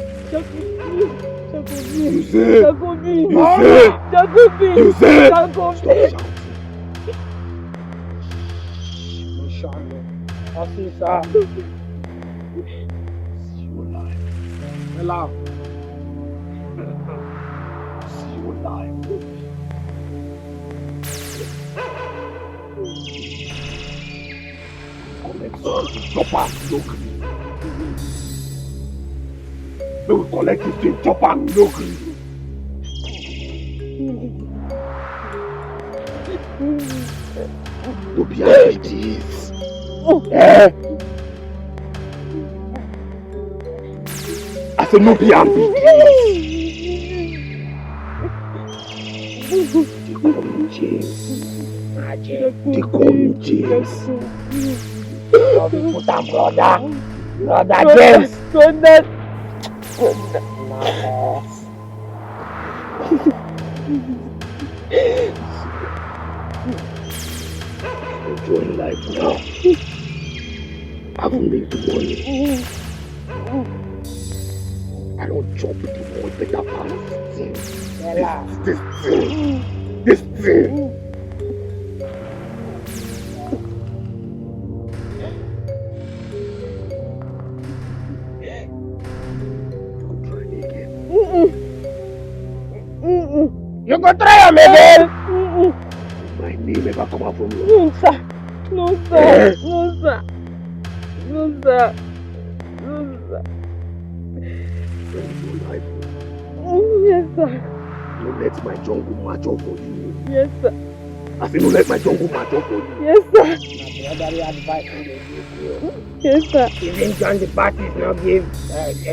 You say? You say? Stop shouting. Officer. See you alive. Hello. See you alive. Collect something. Chop am locally. We will collect this thing. Chop am locally. To be happy this. Eh? I said no be ambitious. They call me James. They call me James. Put down, brother James. Enjoying life now. I've made the money. I don't chop with the boy better part of this thing. This thing. You go try him again. My name never come out from you. No, sir. No, sir. No, sir. No, sir. No, sir. Yes, sir. Don't let my jungle match up for you. Yes, sir. I say don't let my jungle match up for you. Yes, sir. Brotherly advice they give you. Yes, sir. Even John the Baptist now give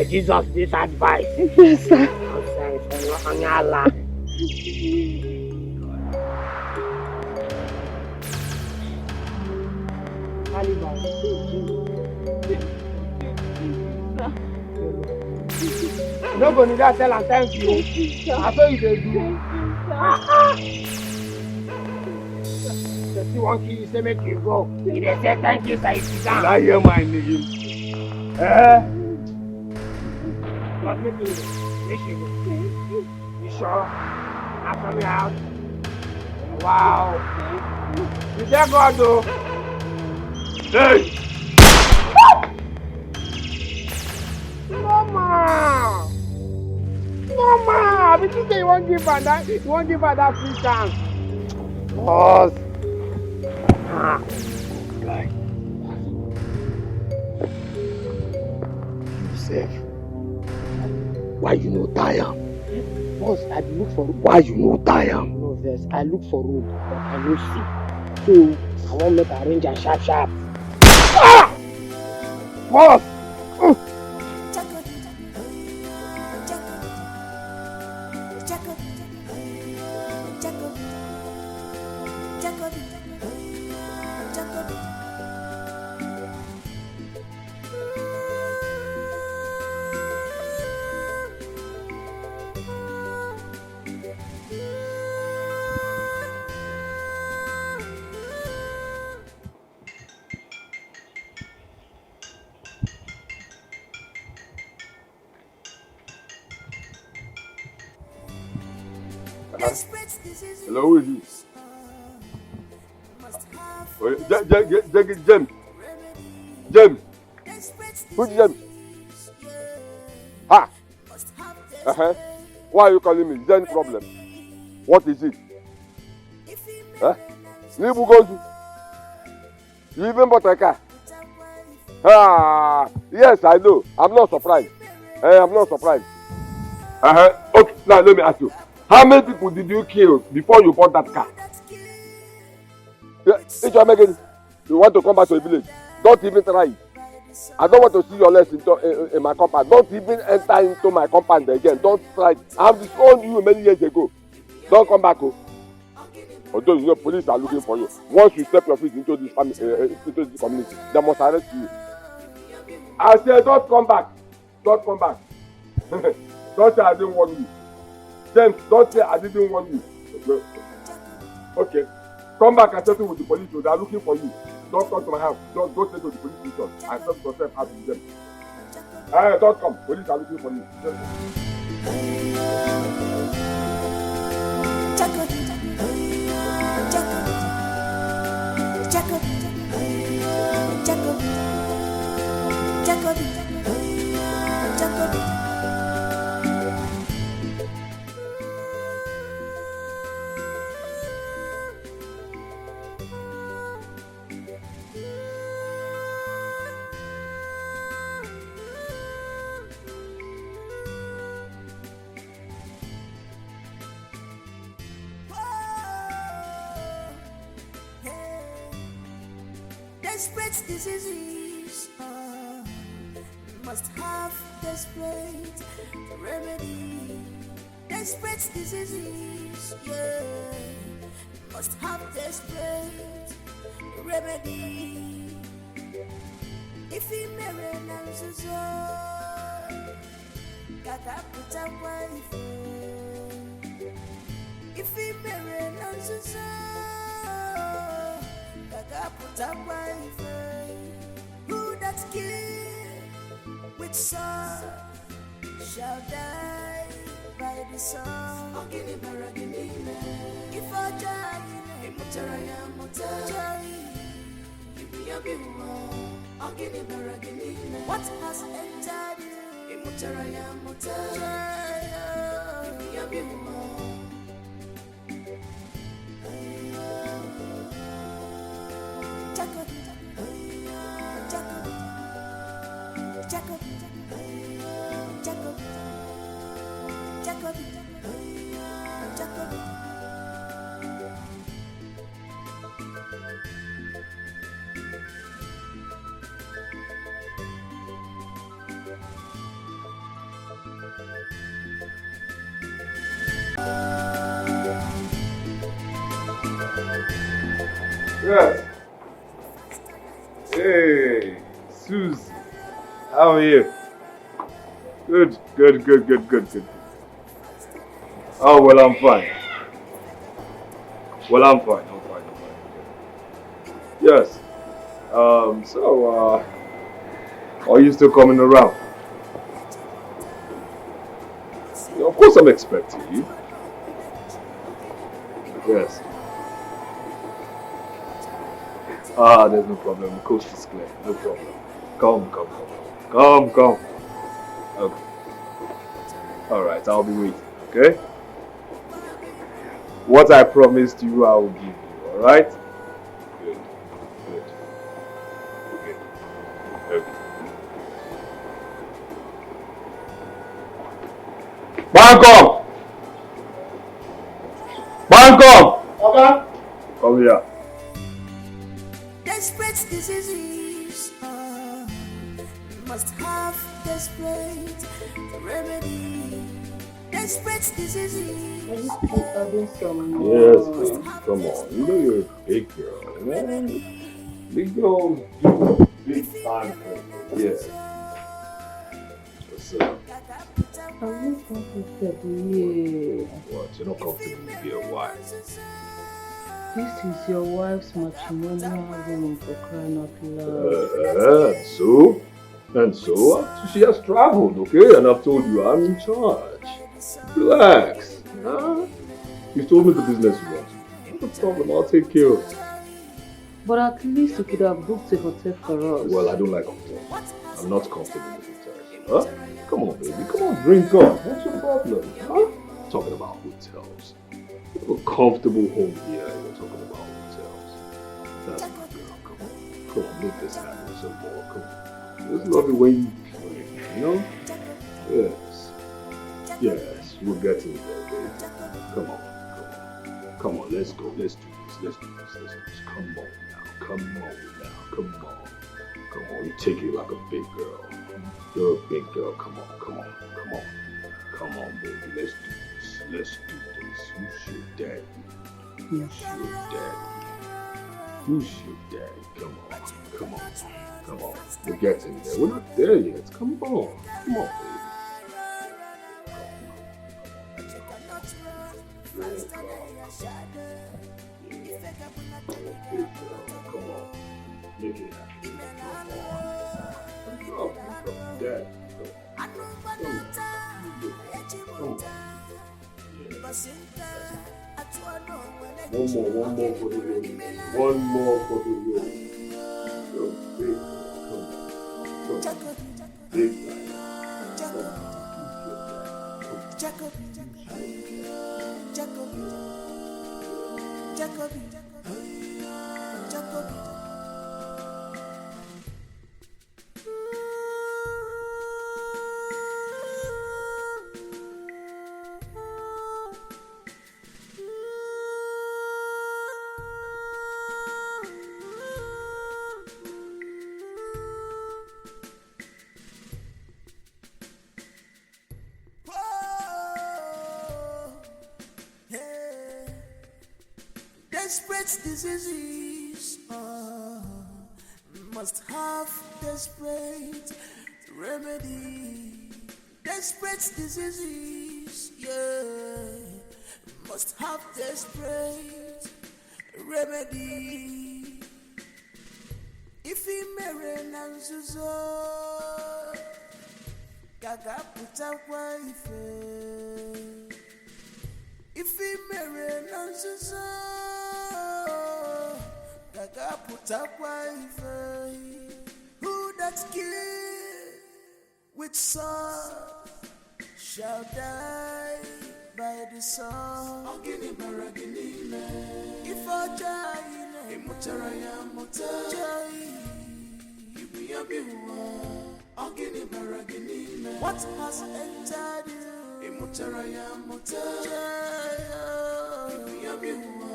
Jesus this advice. Yes, sir. Nonsense on your land. No go need to tell and thank you. I saw you dey do. Just you want kill you say make you go. You dey say thank you sir, you sit down. I hear my name. But make you go. You sure? I'm coming out. Wow. You there God though? Hey! Mama! Mama! But you say you won't give her that free chance. Boss. Guy. You safe. Why you no tie am? Boss, I look for road. Why you no tie am? No vex, I look for road, but I no see. So I won't make arrange a sharp. Ah! Boss! Hello, who is this? James. James. Who's James? Ha! Why are you calling me? Is there any problem? What is it? Huh? You even bought a car? Ah, yes, I know. I'm not surprised. I'm not surprised. Okay, now let me ask you. How many people did you kill before you bought that car? If you are making, you want to come back to the village, don't even try it. I don't want to see your legs in my compound. Don't even enter into my compound again. Don't try it. I have disowned you many years ago. Don't come back. Although you know police are looking for you. Once you step your feet into this community, they must arrest you. I said, don't come back. Don't come back. Don't say I didn't warn you. James, don't say I didn't warn you. Okay. Come back and settle with the police. They are looking for you. Don't come to my house. Don't go to the police station. I set yourself out with them. Don't come. Police are looking for you. Desperate diseases must have desperate remedy. Desperate diseases, yeah, must have desperate remedy. If he marry Nanzuzo, Kaka put a wife. If he marry Nanzuzo, Kaka put a wife. Who that kill with sword shall die by the sword. If I die, what has entered you? Yes. Hey, Susie. How are you? Good. Oh, well, I'm fine. I'm fine. Yes. Are you still coming around? Yeah, of course I'm expecting you. Yes. There's no problem. The coast is clear. No problem. Come. Okay. Alright, I'll be waiting, okay? What I promised you, I will give you, alright? Good. Okay. Bangkok! Okay. Come here. Desperate diseases must have desperate remedy. Desperate diseases. Yes, please. Come on. You know you're a big girl, man. Big girls do big time things. Yes. What's up? I'm not comfortable here. What? You're not comfortable with your wife? This is your wife's matrimonial ring for crying out loud. And so, she has traveled, okay? And I've told you I'm in charge. Relax. Huh? You told me the business you want. No problem, I'll take care of it. But at least you could have booked a hotel for us. Well, I don't like hotels. I'm not comfortable with hotels. Huh? Come on, baby. Come on, drink up. What's your problem? Huh? Talking about hotels. You have a comfortable home here and you're talking about hotels. That's my girl. Come on. Come on, make this happen some more. Come on. I just love it when you play, you know? Yes. Yes, we're getting there, baby. Come on. Come on, let's go. Let's do this. Let's do this. Let's do this. Come on now. Come on now. Come on. Come on. You take it like a big girl. You're a big girl. Come on. Come on. Come on. Come on, baby. Let's do this. Let's do this. Who's your daddy? Who's your daddy? Who's your daddy? Come on. Come on. Come on. We're getting there. We're not there yet. Come on. Come on, baby. Come on. Make it happen. Come on. Dad. One more for the road. One more for the road. Come on. Big guy. Desperate diseases must have desperate remedy. Desperate diseases, yeah, must have desperate remedy. If he marry Nanzuzo, Gaga put a wife. If he marry Nanzuzo, Gaga put up wife. Who that kill with sword shall die by the sword. Ogini baragini me. If I die, imutaraya mutai. Ibiya biwa. Ogini baragini me. What has entered you? Imutaraya mutai. Ibiya biwa.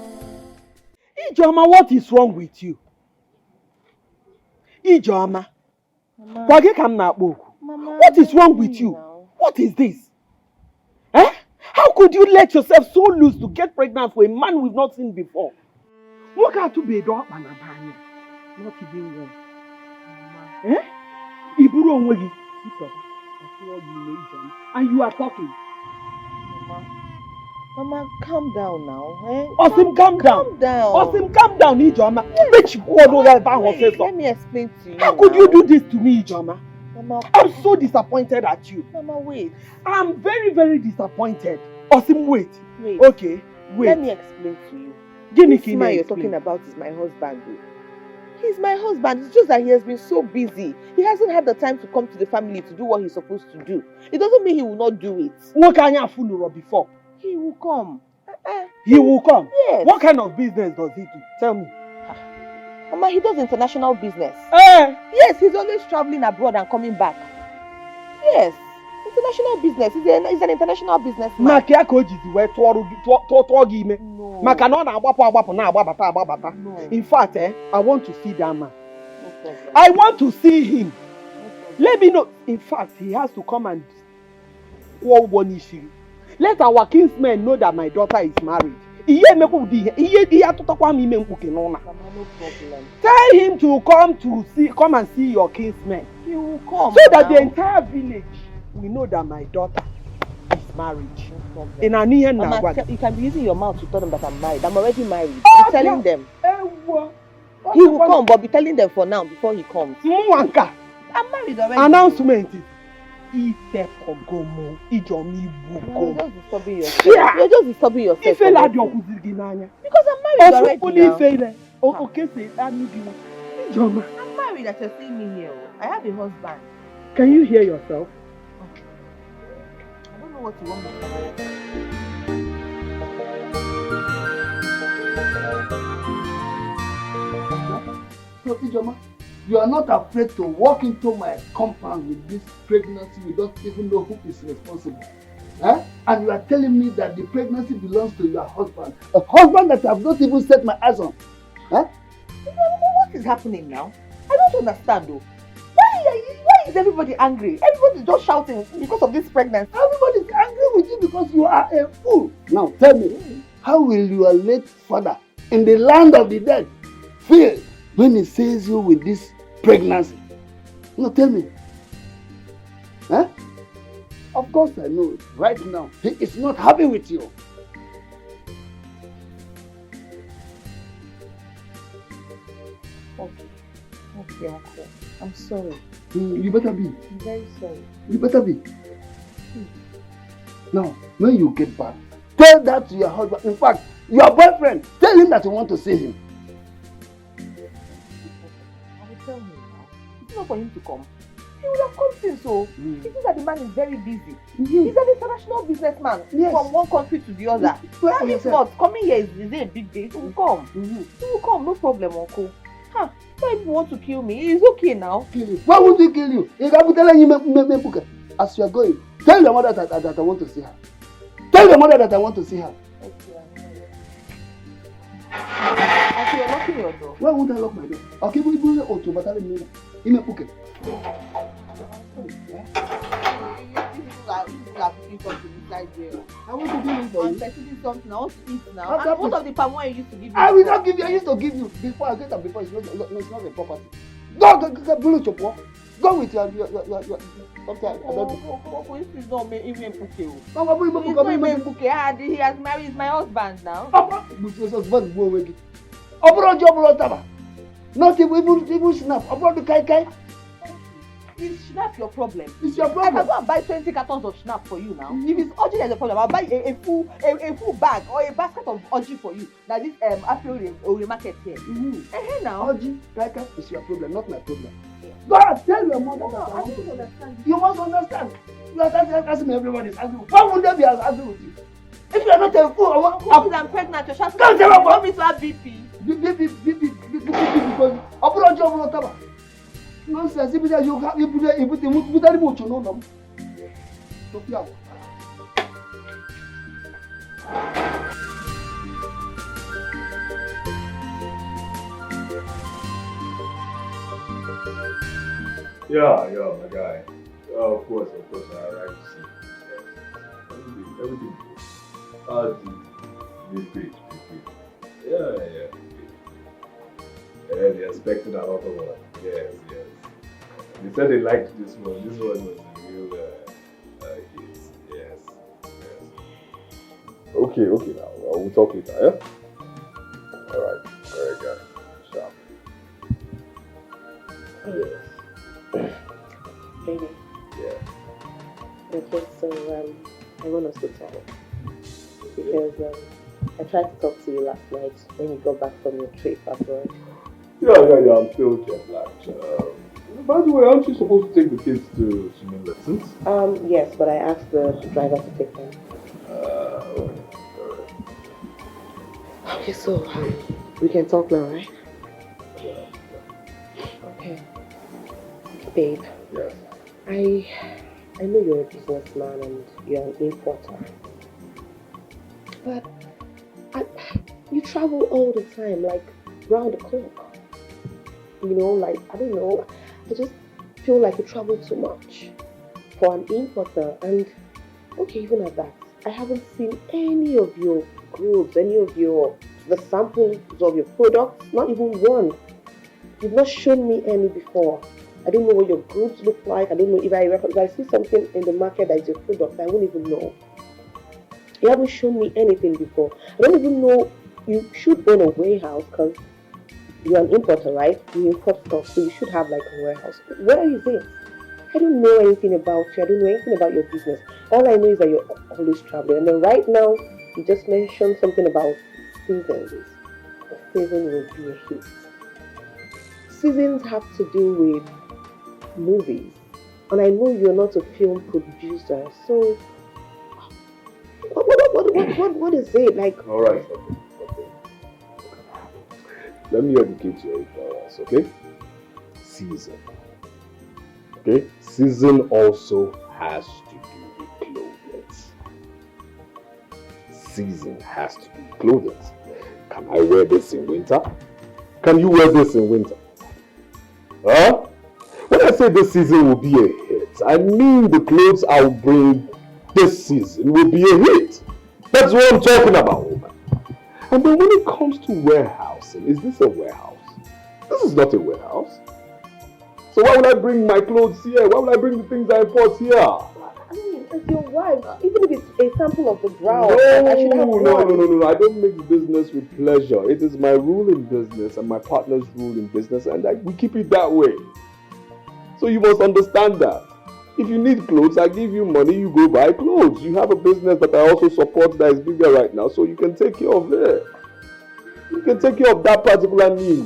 Ijoma, what is wrong with you? Ijoma, what is wrong with you? What is this? Eh? How could you let yourself so loose to get pregnant for a man we've not seen before? What got to be a dog and a banana? Not even one. Eh? Iburo Nwegi. And you are talking. Mama, calm down now, eh? Osim, calm down. Calm down. Osim, calm down, Ijoma. Let me explain to you. How could you do this to me, Ijoma? Mama, I'm so disappointed at you. Mama, wait. I'm very, very disappointed. Osim, wait. Wait. Okay, wait. Let me explain to you. This man you're talking about is my husband, though. He's my husband. It's just that he has been so busy. He hasn't had the time to come to the family to do what he's supposed to do. It doesn't mean he will not do it. What can you fool before? He will come. He will come? Yes. What kind of business does he do? Tell me. Mama, he does international business. Eh? Yes, he's always traveling abroad and coming back. Yes. International business. He's an international businessman. No. In fact, I want to see that man. No problem. I want to see him. Let me know. In fact, he has to come and call one issue. Let our kinsmen know that my daughter is married. No problem. Tell him to come and see your kinsmen. He will come. So that the entire village will know that my daughter is married. No Mama, you can be using your mouth to tell them that I'm married. I'm already married. Be telling them. He will come, but be telling them for now before he comes. I'm married already. Announcement. Itekogomo, Ijomi You're Bugo. just disturbing yourself. You're just disturbing yourself. Ife la di okuziri gị n'anya. Because I'm married already now. Ife ile. Okay, say that need you. Ijoma. I'm married that you're seeing me here. I have a husband. Can you hear yourself? I don't know what you want me to do. So, Ijoma, you are not afraid to walk into my compound with this pregnancy. You don't even know who is responsible. And you are telling me that the pregnancy belongs to your husband. A husband that I have not even set my eyes on. What is happening now? I don't understand though. Why is everybody angry? Everybody's just shouting because of this pregnancy. Everybody's angry with you because you are a fool. Now tell me, how will your late father in the land of the dead feel when he sees you with this pregnancy? No, tell me. Of course I know right now he is not happy with you. Okay, uncle. I'm sorry. You better be. I'm very sorry. You better be. Now, when you get back, tell that to your husband. In fact, your boyfriend, tell him that you want to see him. I will tell him now. It's not for him to come. He would have come since, so it is that the man is very busy. He's an international businessman from one country to the other. Now, if not, coming here is a big day. He will come. He will come, no problem, uncle. Why if you want to kill me? It's okay now. Kill you? Why would he kill you? As you are going, tell your mother that I want to see her. Tell your mother that I want to see her. Okay, you're locking your door. Why won't I lock my door? I'll keep you auto, but I'll leave you. I want to give you something. I want to eat now. And what of the palm wine you used to give me? I will not give you. I used to give you before I get up. Before it's not a property. Go. Go with your something. I don't know. This is not even Puke. It's not even Puke. He has married. He's my husband now. Not even snap. About the kai. Is Schnapp your problem? It's your problem. I can go and buy 20 cartons of Schnapp for you now. If it's urgent as a problem, I'll buy a full bag or a basket of urgent for you. That this April will market here. Now. Urgent, Kaika is your problem, not my problem. Go and tell your mother that I want to understand. You must understand. You are asking me, everyone is angry. Why would they be angry with you? If you are not a fool, I'm pregnant. You're shouting. Can't tell me what to have BP. BP because Aburo Job Taba. Nonsense. If you put the much no no. Sophia. Yeah, my guy. Of course, I arrived to see. Yes. Everything. Great. Yeah. Yeah, they're expecting another one. Yes. They said they liked this one. This one was a real hit. Yes. Okay, now. We'll talk later, yeah? Alright, guy. Sharp. Yes. Baby. Yeah. Okay, so I want us to talk. Because I tried to talk to you last night when you got back from your trip abroad. Yeah, I'm still jet lagged. By the way, aren't you supposed to take the kids to swimming lessons? Yes, but I asked the driver to take them. Okay. Okay, so we can talk now, right? Yeah. Okay. Babe. Yes. I know you're a businessman and you're an importer. But you travel all the time, like round the clock. You know, like, I don't know, I just feel like you travel too much for an importer. And okay, even at that, I haven't seen any of your groups, the samples of your products, not even one. You've not shown me any before. I don't know what your groups look like. I don't know if I see something in the market that is your product, I won't even know. You haven't shown me anything before. I don't even know. You should own a warehouse because you're an importer, right? You import stuff, so you should have like a warehouse. Where is it? I don't know anything about you. I don't know anything about your business. All I know is that you're always traveling. And then right now, you just mentioned something about seasons. The season will be a hit. Seasons have to do with movies. And I know you're not a film producer. So, what is it? Like, all right. Okay. Let me educate you okay? Season. Okay? Season also has to do with clothes. Season has to do with clothes. Can I wear this in winter? Can you wear this in winter? Huh? When I say this season will be a hit, I mean the clothes I'll bring this season will be a hit. That's what I'm talking about, woman. And then when it comes to warehousing, is this a warehouse? This is not a warehouse. So why would I bring my clothes here? Why would I bring the things I bought here? I mean, as your wife, even if it's a sample of the brown, No, I should have one. I don't mix business with pleasure. It is my rule in business and my partner's rule in business, and we keep it that way. So you must understand that. If you need clothes, I give you money, you go buy clothes. You have a business that I also support that is bigger right now, so you can take care of it. You can take care of that particular need.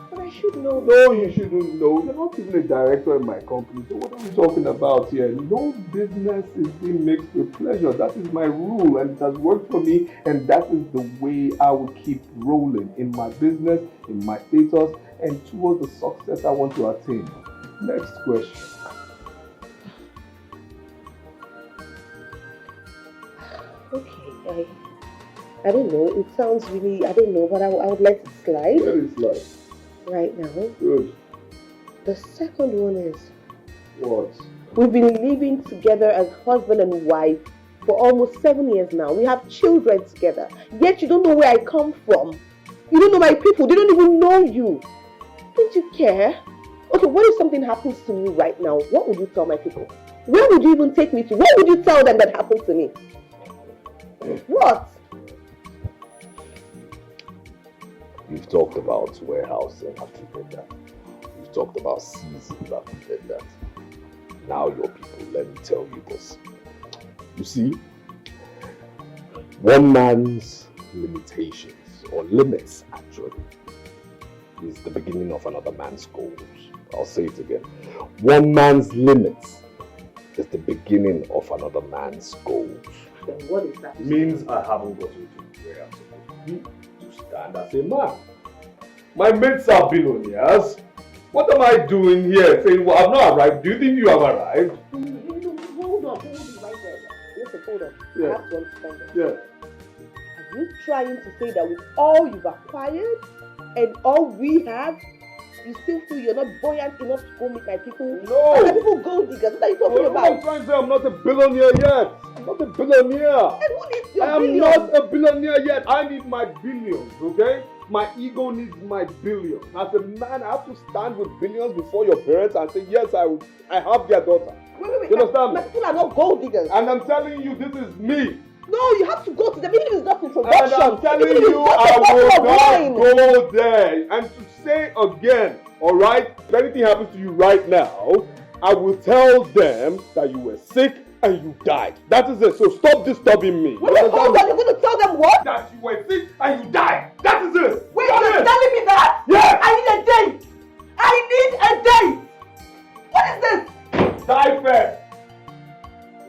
But I should know. No, you shouldn't know. You're not even a director in my company, so what are we talking about here? No business is being mixed with pleasure. That is my rule, and it has worked for me, and that is the way I will keep rolling in my business, in my status, and towards the success I want to attain. Next question. Okay, I don't know. It sounds really, I don't know, but I would let it slide. Let it slide. Right now. Good. The second one is, what? We've been living together as husband and wife for almost 7 years now. We have children together. Yet you don't know where I come from. You don't know my people. They don't even know you. Don't you care? Okay, what if something happens to me right now? What would you tell my people? Where would you even take me to? What would you tell them that happened to me? What? You've talked about warehousing, I've prepared that. You've talked about seasons, I've prepared that. Now your people, let me tell you this. You see, one man's limitations, or limits actually, is the beginning of another man's goals. I'll say it again. One man's limits is the beginning of another man's goals. Then what is that? Means I haven't gotten to where I'm supposed to be to stand as a man. My mates are billionaires. What am I doing here saying, well, I've not arrived? Do you think you have arrived? Hold on, hold it right there. Listen, hold on. Yeah. I have to understand this. Yeah. Are you trying to say that with all you've acquired and all we have, you still feel you're not buoyant enough to go meet my people? No! And my people gold diggers, what are you talking about? I'm trying to say I'm not a billionaire yet. I'm not a billionaire. And who needs your I am billions? not a billionaire yet. I need my billions, okay? My ego needs my billions. As a man, I have to stand with billions before your parents and say, yes, I have their daughter. Wait. You understand My me? people are not gold diggers. And I'm telling you, this is me. No, you have to go to them. Even if it's just introduction. And I'm telling Even if you, it's just I a bottle will of not wine. go there. And to say again, alright, if anything happens to you right now, I will tell them that you were sick and you died. That is it. So stop disturbing me. Wait, hold on. You're going to tell them what? That you were sick and you died. That is it. Wait, That you're is. telling me that? Yes. I need a date. I need a date. What is this? Die first.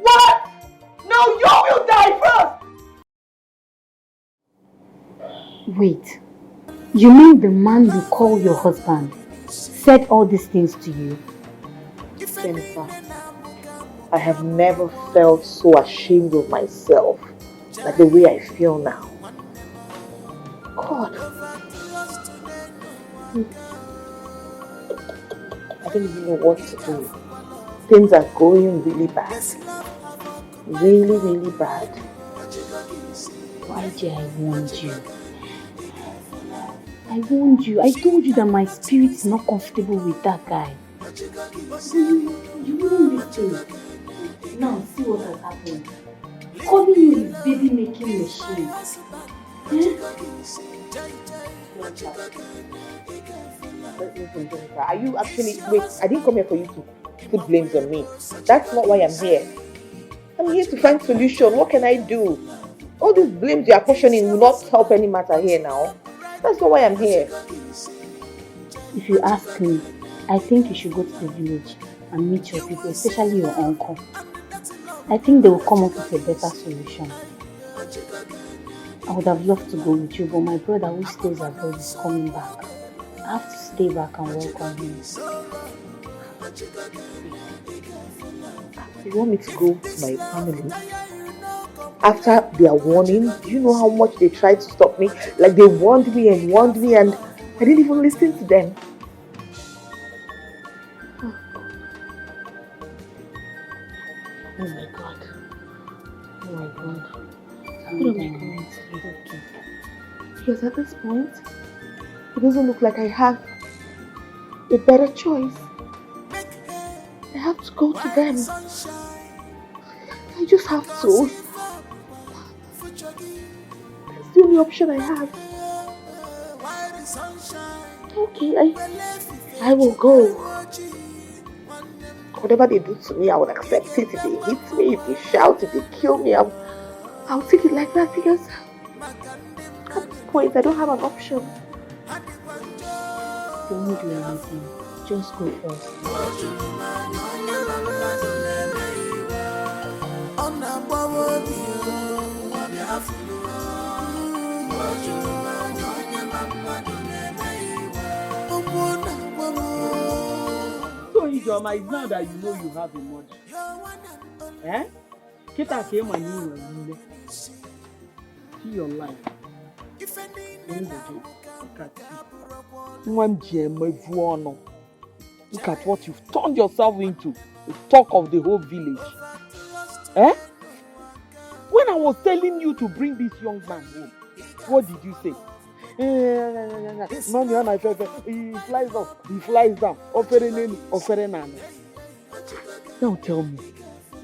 What? No, you will die first. Wait, you mean the man you call your husband said all these things to you? Jennifer, I have never felt so ashamed of myself like the way I feel now. God. I don't even know what to do. Things are going really bad. Really, really bad. Why did I warn you? I warned you. I told you that my spirit is not comfortable with that guy. You wouldn't listen. Now see what has happened. Calling you his baby making machine. Listen, Jennifer, are you actually... Wait, I didn't come here for you to put blames on me. That's not why I'm here. I'm here to find solution. What can I do? All these blames you are questioning will not help any matter here now. That's not why I'm here. If you ask me, I think you should go to the village and meet your people, especially your uncle. I think they will come up with a better solution. I would have loved to go with you, but my brother who stays abroad is coming back. I have to stay back and welcome him. You want me to go to my family? After their warning, do you know how much they tried to stop me? Like they warned me and I didn't even listen to them. Oh my God. Oh my God. What am I going to do? Because at this point, it doesn't look like I have a better choice. I have to go to them. I just have to. That's the only option I have. Okay, I will go. Whatever they do to me, I will accept it. If they hit me, if they shout, if they kill me, I'll take it like that because at this point I don't have an option. Don't do anything. Just go first. So Ijoma, it's now that you know you have a mother. Eh? Kita came and you see your life. Look at what you've turned yourself into. The talk of the whole village. Eh? When I was telling you to bring this young man home, what did you say? He flies up, he flies down. Now tell me,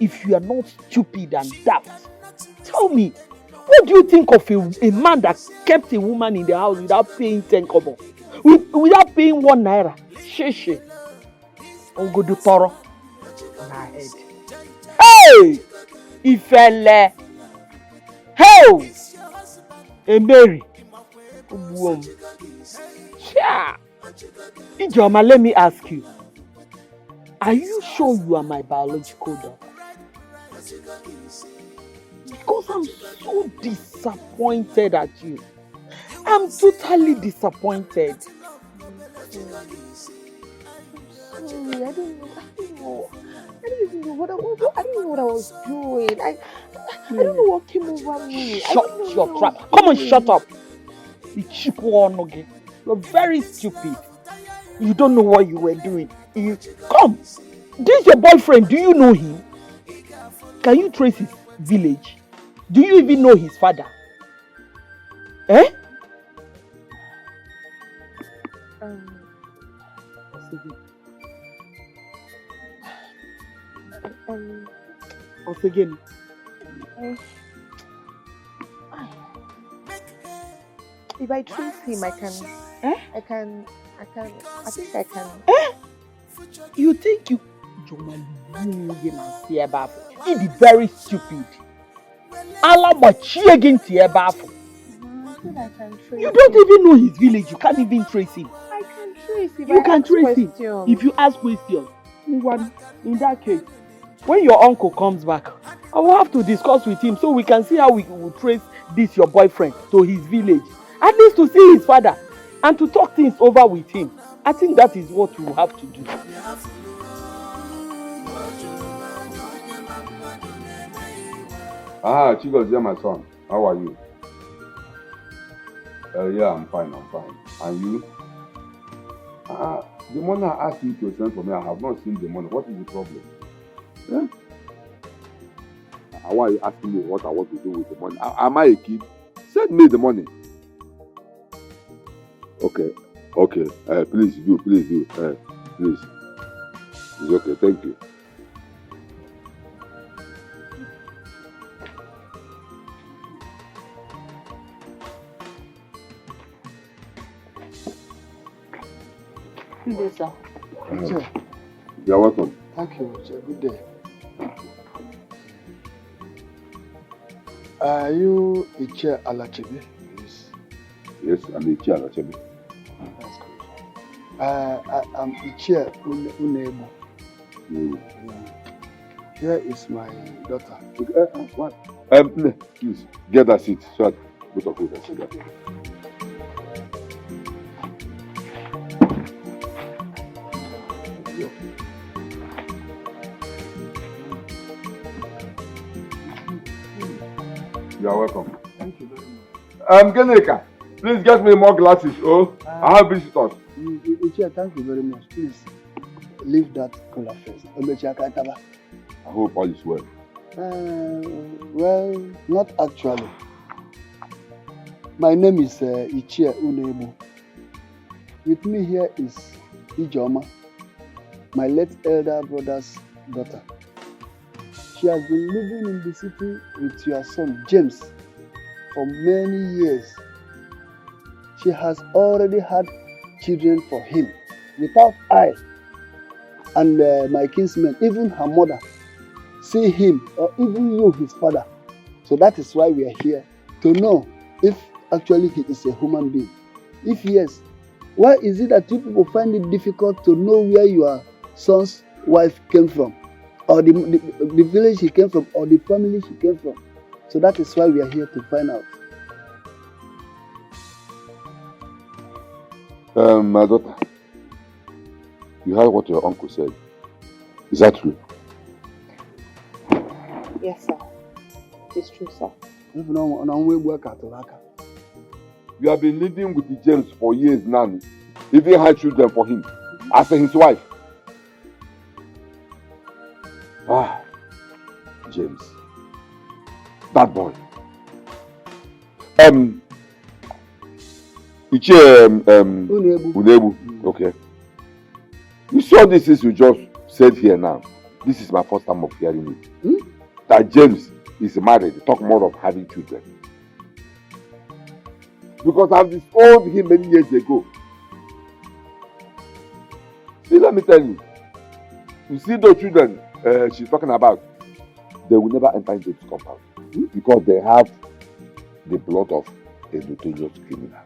if you are not stupid and daft, tell me, what do you think of a man that kept a woman in the house without paying 10 kobo? Without paying 1 naira? Sheshe. Ogodu toro. On her head. Hey! Ifele. Hey! Mary. Yeah. Ijoma, let me ask you. Are you sure you are my biological daughter? Because I'm so disappointed at you. I'm totally disappointed. Sorry, I didn't know. I didn't know what I was doing. I don't know what came over me. Shut your trap. Come on, shut up. You cheap one again. You're very stupid. You don't know what you were doing. Come. This is your boyfriend. Do you know him? Can you trace his village? Do you even know his father? Eh? Again. If I trace him, I think I can. Eh? You think you he be very stupid. You don't even know his village. You can't even trace him. I can trace him. You can trace him if you ask questions. In that case, when your uncle comes back, I will have to discuss with him so we can see how we will trace this your boyfriend to his village. At least to see his father and to talk things over with him. I think that is what we will have to do. Chigozie, my son, how are you? Yeah, I'm fine. And you? The money I asked you to send for me, I have not seen the money. What is the problem? Yeah? Why are you asking me what I want to do with the money? Am I a kid? Send me the money. Okay. Please do. Please. It's okay. Thank you. Sir. You're welcome. Thank you. It's a good day. Are you Ichie Alachibi? Yes, I'm Ichie Alachibi. That's good. I'm Ichie Unebu. Here is my daughter. What? Please, get that seat so that both of you can sit down. You are welcome. Thank you very much. Geneka, please get me more glasses. Oh, I have visitors. Ichie, thank you very much. Please leave that color first. I hope all is well. Well, not actually. My name is Ichie Unebu. With me here is Ijeoma, my late elder brother's daughter. She has been living in the city with your son, James, for many years. She has already had children for him without I and my kinsmen, even her mother, see him or even you, his father. So that is why we are here, to know if actually he is a human being. If yes, why is it that you people find it difficult to know where your son's wife came from, or the village he came from, or the family she came from? So that is why we are here to find out. My daughter, you heard what your uncle said. Is that true? Yes, sir. It's true, sir. You have been living with the James for years now. Even had children for him as his wife. Ah, James. That boy. Unebu. Okay. You saw this as you just said here now. This is my first time of hearing it. That James is married. Talk more of having children. Because I've disowned him many years ago. See, let me tell you. You see those children she's talking about, they will never enter into this compound. Because they have the blood of a notorious criminal.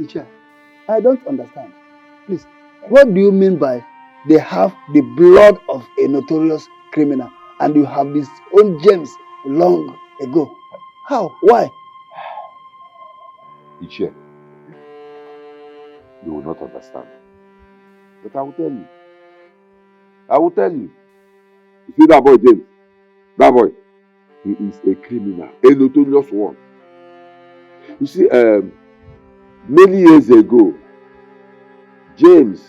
Ichie, I don't understand. Please, what do you mean by they have the blood of a notorious criminal and you have this own James long ago? How? Why? Ichie, you will not understand. But I will tell you. I will tell you. You see that boy, James? That boy, he is a criminal, a notorious one. You see, many years ago, James.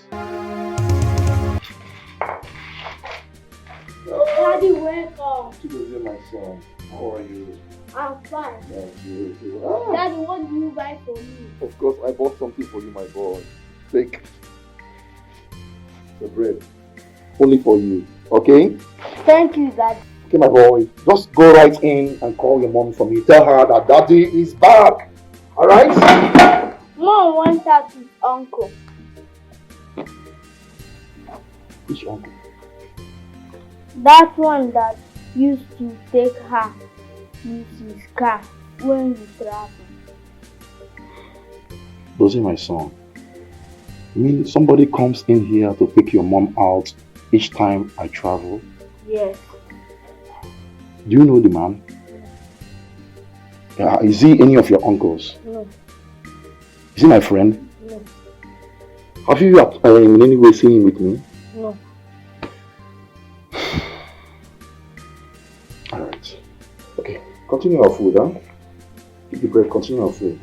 Daddy, wake up. Chigozie, my son, how are you? I'm fine. Thank you. Daddy, what do you buy for me? Of course, I bought something for you, my boy. Take the bread. Only for you, okay? Thank you, Daddy. Okay, my boy, just go right in and call your mom for me. Tell her that Daddy is back. Alright? Mom wants that with uncle. Which uncle? That one that used to take her with his car when we travel. Rosie, my son, you mean somebody comes in here to pick your mom out each time I travel? Yes. Do you know the man? Is he any of your uncles? No. Is he my friend? No. Have you in any way seen him with me? No. Alright. Okay. Continue our food, huh? Keep the bread, continue our food.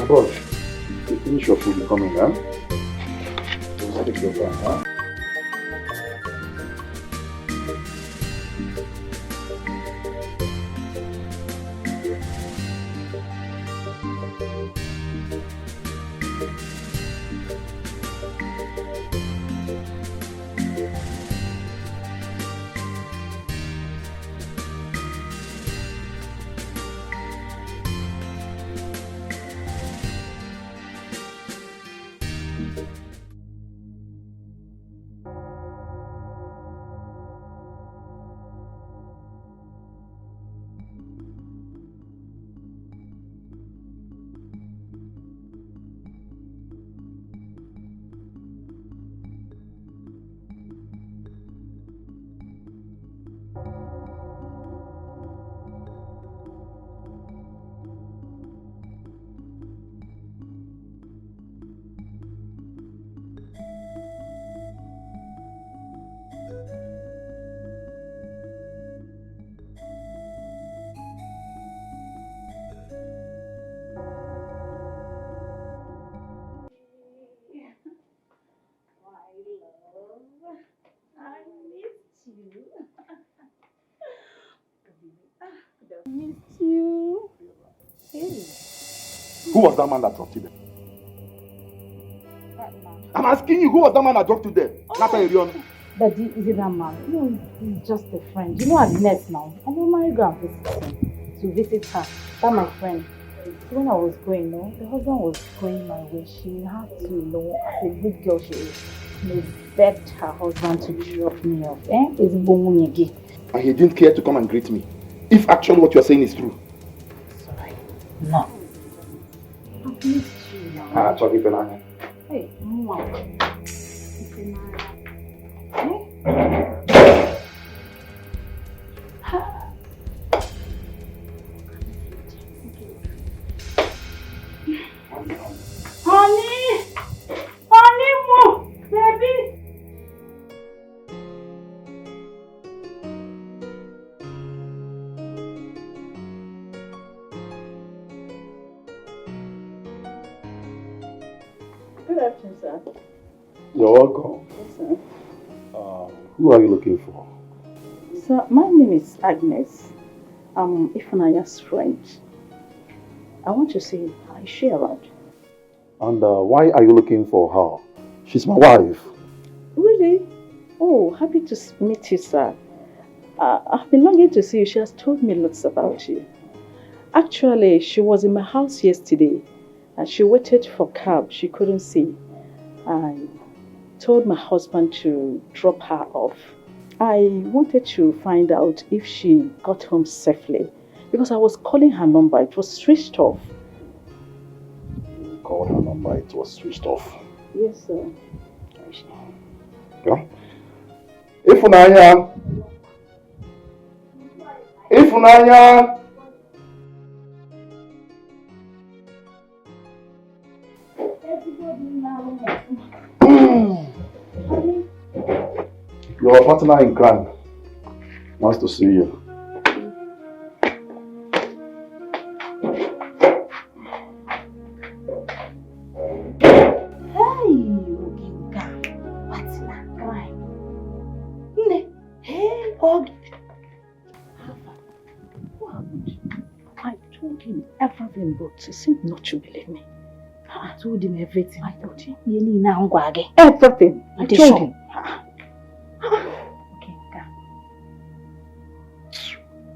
Bro, you finish your food, you're coming, huh? Just take your time, huh? Missed you. Hey. Who was that man that dropped you there? That man. I'm asking you, who was that man that dropped you there? Not Arion. Daddy, is it that man? No, he's just a friend. You know I'm next now. I don't mind go and visit him. To visit her. That my friend. When I was going, no, the husband was going my way. She had to, as a good girl she is, begged her husband to drop me off. It's Bomunyegi. And he didn't care to come and greet me. If actually what you are saying is true. Sorry. No. I've missed you now. Sorry, Penanya. Hey, Mwa. Honey! Honey, Mo! Baby! Good afternoon, sir. You're welcome. Yes, sir. Who are you looking for? Sir, my name is Agnes. I'm Ifunaya's friend. I want to see her. Is she around? And why are you looking for her? She's my wife. Really? Oh, happy to meet you, sir. I've been longing to see you. She has told me lots about you. Actually, she was in my house yesterday and she waited for a cab. She couldn't see. I told my husband to drop her off. I wanted to find out if she got home safely because I was calling her number. It was switched off. Called her number, it was switched off. Yes, sir. Yeah? Ifunanya! Ifunanya! Your partner in crime wants to see you. Everything, but he seemed not to believe me. I told him everything. I told him. Everything. I told him. Okay,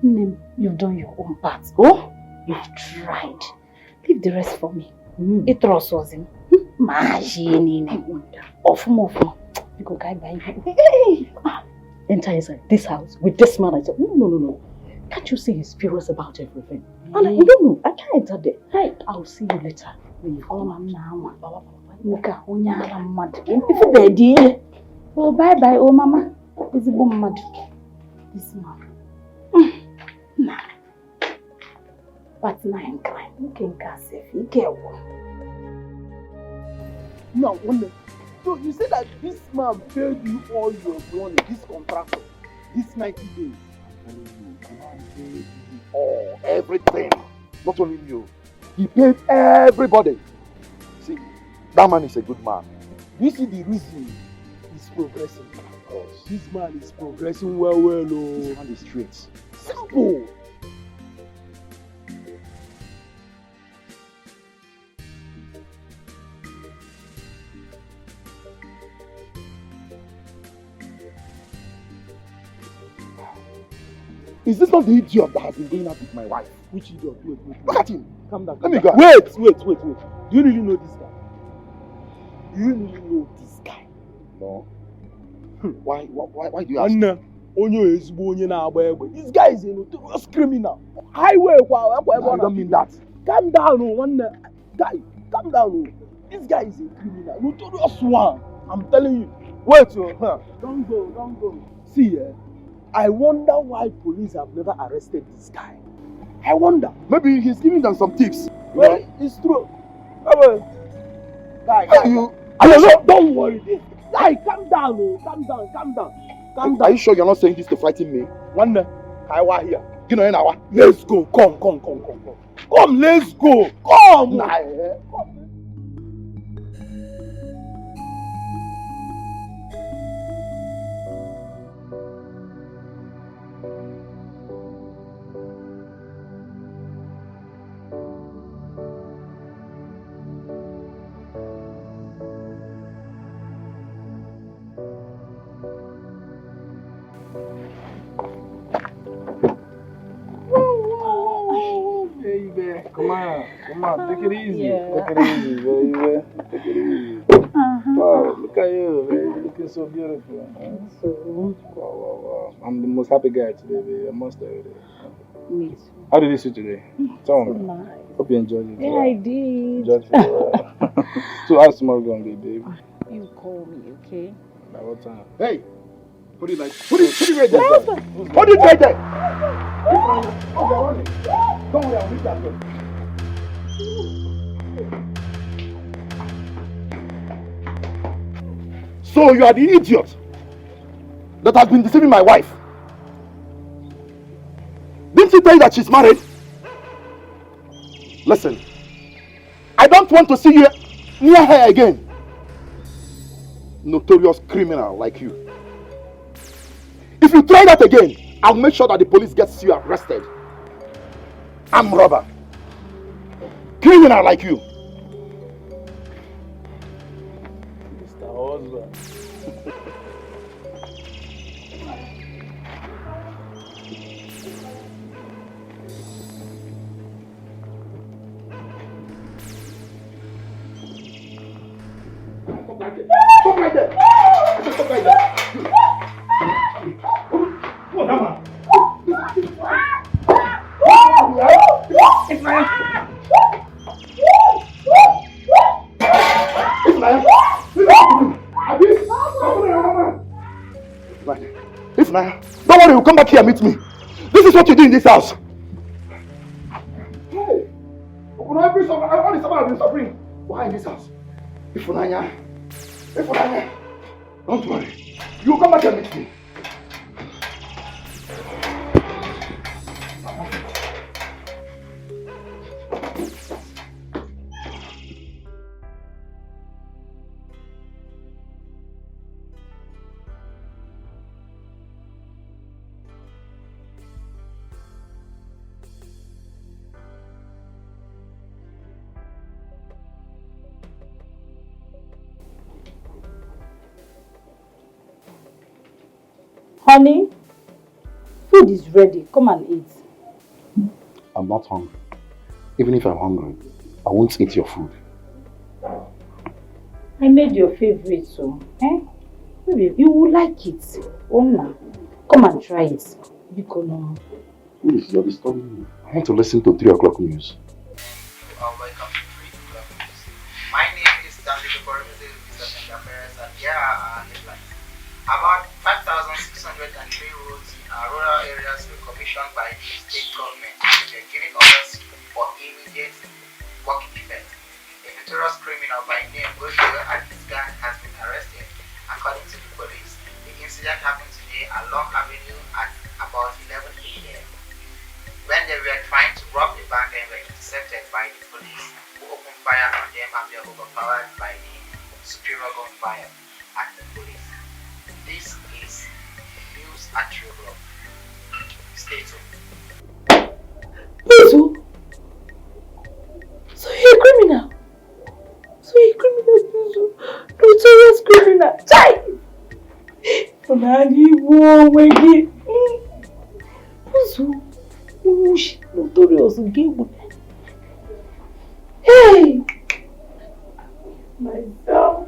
Name, you've done your own part. Oh, you've tried. Leave the rest for me. It was him. Enter inside this house with this man. I said, no. Can't you see he's furious about everything? And I don't know. I can't enter there. I'll see you later. Oh, bye, oh, mama. Is it mad? This man. Nah. But now I'm crying. You can cast it. You get one. No, so you say that this man paid you all your money, this contractor, this 90 days? Oh, everything. Not only you. He paid everybody. See, that man is a good man. You see the reason he's progressing? Because this man is progressing well. Oh. This man is straight. Simple. Is this not the idiot that has been going out with my wife? Which idiot? Wait. Look at him. Calm down. Let me go. Wait. Do you really know this guy? Do you really know this guy? No. Why do you ask? This guy is a notorious criminal. Highway. No, I don't mean that. Calm down, guy. Calm down. This guy is a criminal. Notorious one. I'm telling you. Wait, Don't go. See, I wonder why police have never arrested this guy. I wonder. Maybe he's giving them some tips. Well, it's true. Guy, don't worry. Guy, calm down. Are you sure you're not saying this to frighten me? One day, I was here. Now. Let's go. Come, let's go. Come. Come on, take it easy. Yeah. Take it easy, baby. Take it easy. Wow, look at you, baby. Looking so beautiful. Wow. I'm the most happy guy today, baby. I must tell you that. Me too. How did you see today? Tell me. Nice. Hope you enjoyed it. Yeah, I did. Enjoyed it. So how's tomorrow gonna be, baby? You call me, okay? By what time? Hey, put it right there. Put it right there. Don't worry, I'll meet that girl. So you are the idiot that has been deceiving my wife. Didn't she tell you that she's married? Listen, I don't want to see you near her again. Notorious criminal like you. If you try that again, I'll make sure that the police gets you arrested. I'm robber. Criminal like you. Mr. Husband. Stop right there. Stop right there. Come on, come on. It's my If now, don't worry, you'll come back here and meet me. This is what you do in this house. Hey, all this summer I've been suffering. Why in this house? Ifunanya, don't worry. You'll come back and meet me. Honey, food is ready. Come and eat. I'm not hungry. Even if I'm hungry, I won't eat your food. I made your favorite, so maybe you will like it. Oh, come and try it. Please, you're disturbing me. I want to listen to 3 o'clock news. Welcome to 3 o'clock news. My name is Dante Boromide, Mr. Perez, and here are our headlines. About 5,603 roads in our rural areas were commissioned by the state government. They are giving orders for immediate working effect. A notorious criminal by name Gojo and his gang has been arrested. According to the police, the incident happened today along Avenue at about 11 a.m. when they were trying to rob the bank and were intercepted by the police, who opened fire on them and were overpowered by the superior gunfire at the police. This is news at 3 o'clock. Stay tuned. Ezu? So you're a criminal? Ezu? Notorious criminal? Chai! Ezu? Notorious game. Hey! Myself.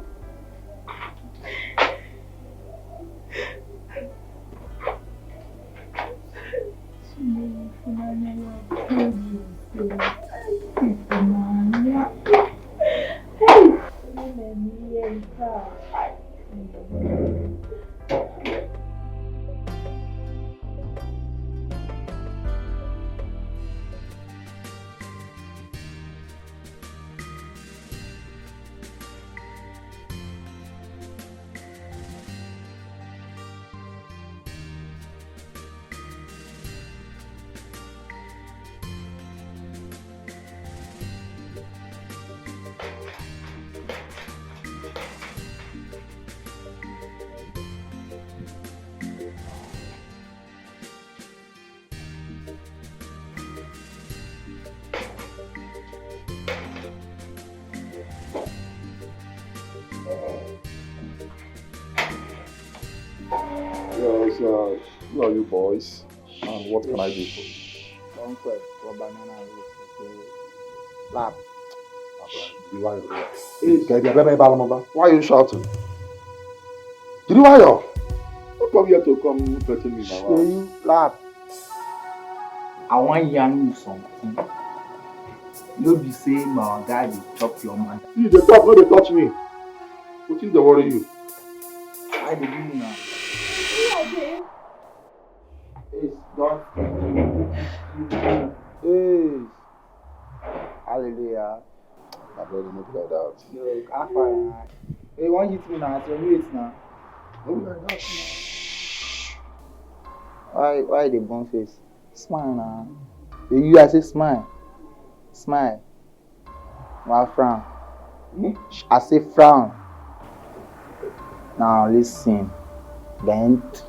Who are you boys? And what can I do for you? Don't quit for banana. Lab. Why are you shouting? Did you wire? Don't come here to come threaten me now. You lab. I want yarn you something. No be say my guy dey chop your man. You dey talk, no dey touch me. Wetin dey worry you? I dey do you now. It's done. Hey. Hallelujah. My brother, no be like that. Look, how far? Hey, why hit me now? It's your mate now. No be like that. Why the bone face? Smile now. You I say smile. Smile. Why frown? I say frown. Now listen. Bent.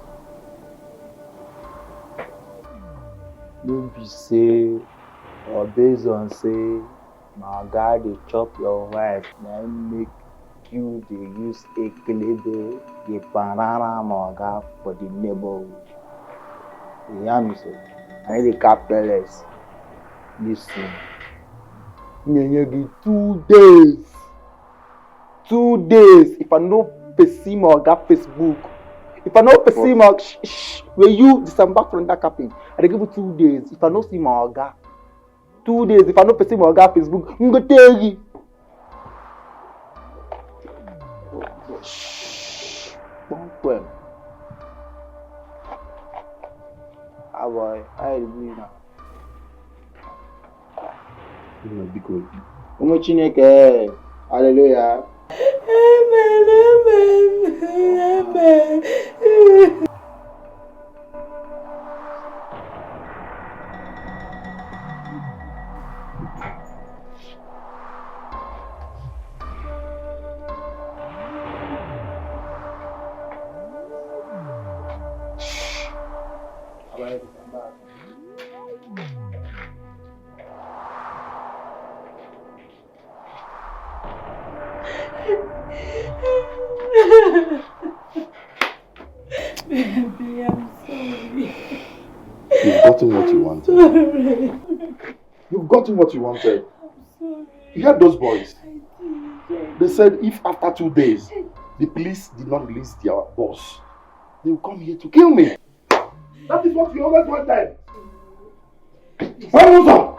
Don't be say or based on say my guy dey chop your wife, then make you dey use ekelebe dey banana my guy for the neighborhood. You hear me so? I need the capitalists. Listen. Give 2 days. 2 days. If I no perceive my guy Facebook, if I no perceive my will you disembark from that capping? I give you 2 days. If I no see my guy, 2 days. If I no perceive my guy Facebook, I'm gonna tell you. Don't well. Ah boy, I agree now. Umu Chineke, hallelujah. Amen, amen, amen. Baby, I'm sorry. You've gotten what you wanted. Sorry. You've gotten what you wanted. I'm sorry. You heard those boys? I did. They said if after 2 days the police did not release their boss, they will come here to kill me. That is what you always wanted. What was that?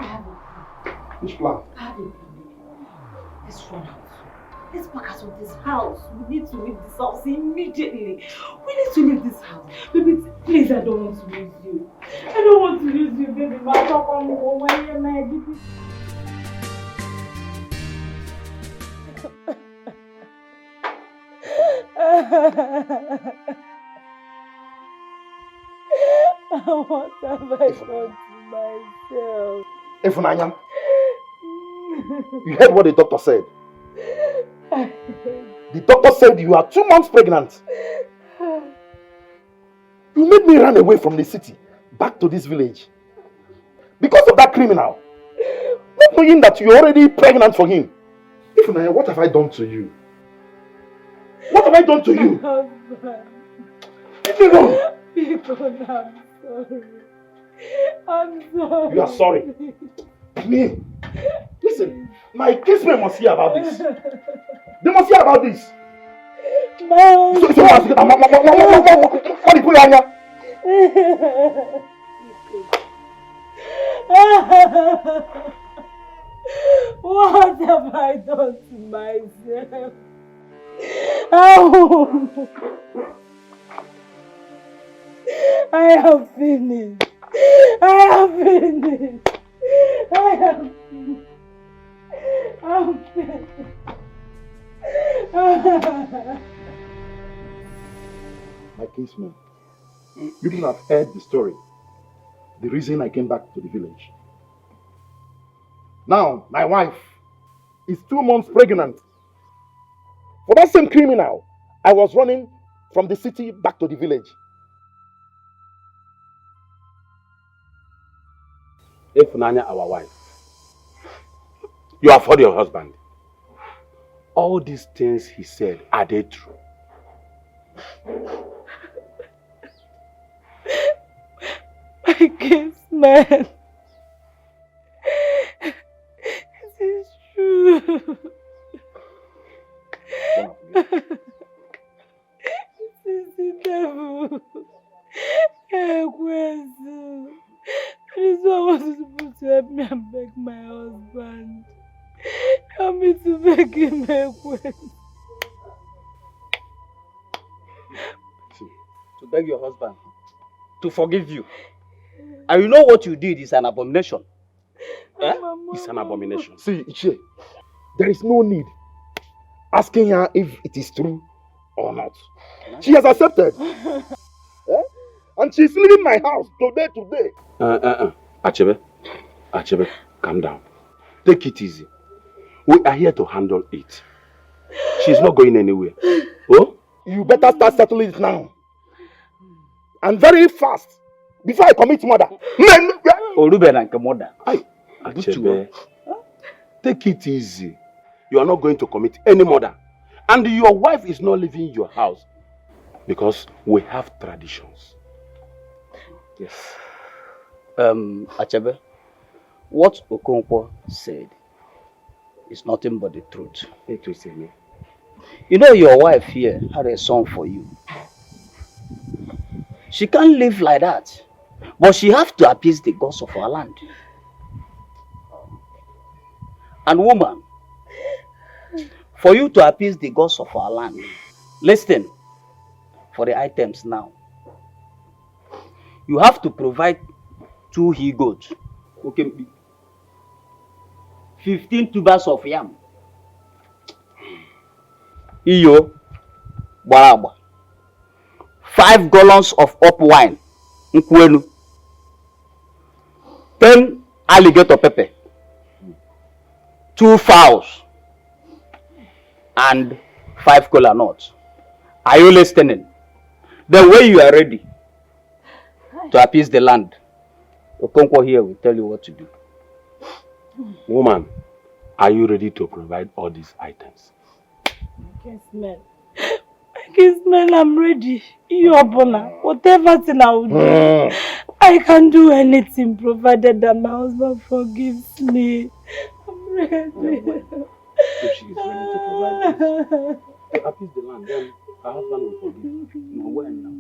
Which plan? I have a plan. Let's run out. Let's pack us of this house. We need to leave this house immediately. We need to leave this house. Baby, please, I don't want to lose you. I don't want to lose you, baby. But I don't want to go away, man. What have I done to myself? Ezurounye, you heard what the doctor said. The doctor said you are 2 months pregnant. You made me run away from the city back to this village because of that criminal, not knowing that you're already pregnant for him. Ezurounye, what have I done to you? What have I done to you? Leave me alone. People, I'm sorry. I'm sorry. You are sorry. Me. Listen, my kinsmen must hear about this. They must hear about this. What have I done to myself? Oh. I have finished. I have finished. I have finished. I'm finished. My kinsman, you people have heard the story. The reason I came back to the village. Now, my wife is 2 months pregnant. For that same criminal, I was running from the city back to the village. Ezurounye, our wife, you have heard your husband. All these things he said, are they true? My kinsman. This is the devil. This one was supposed to help me and beg my husband. Help me to beg him. To beg your husband to forgive you. And you know what you did is an abomination. Eh? It's an abomination. See, Iche, there is no need asking her if it is true or not. She has accepted. Eh? And she's leaving my house today. Achebe, calm down. Take it easy. We are here to handle it. She's not going anywhere. Oh? You better start settling it now. And very fast. Before I commit murder. Achebe, take it easy. You are not going to commit any murder. And your wife is not leaving your house. Because we have traditions. Yes. Achebe, what Okonkwo said is nothing but the truth. You know your wife here had a son for you. She can't live like that. But she has to appease the gods of our land. And woman, for you to appease the gods of our land, listen for the items now. You have to provide 2 he-goats. Okay. 15 tubers of yam. Iyo, baraba. 5 gallons of up wine. Nkwenu. 10 alligator pepper. 2 fowls. And 5 cola nuts. Are you listening? Then when you are ready to appease the land, Okonkwo here will tell you what to do. Woman, are you ready to provide all these items? Yes, man. Yes, man, I'm ready. Whatever thing I will do, I can do anything provided that my husband forgives me. I'm ready. If she is ready to provide this, to appease the land, then her husband will forgive. No way now.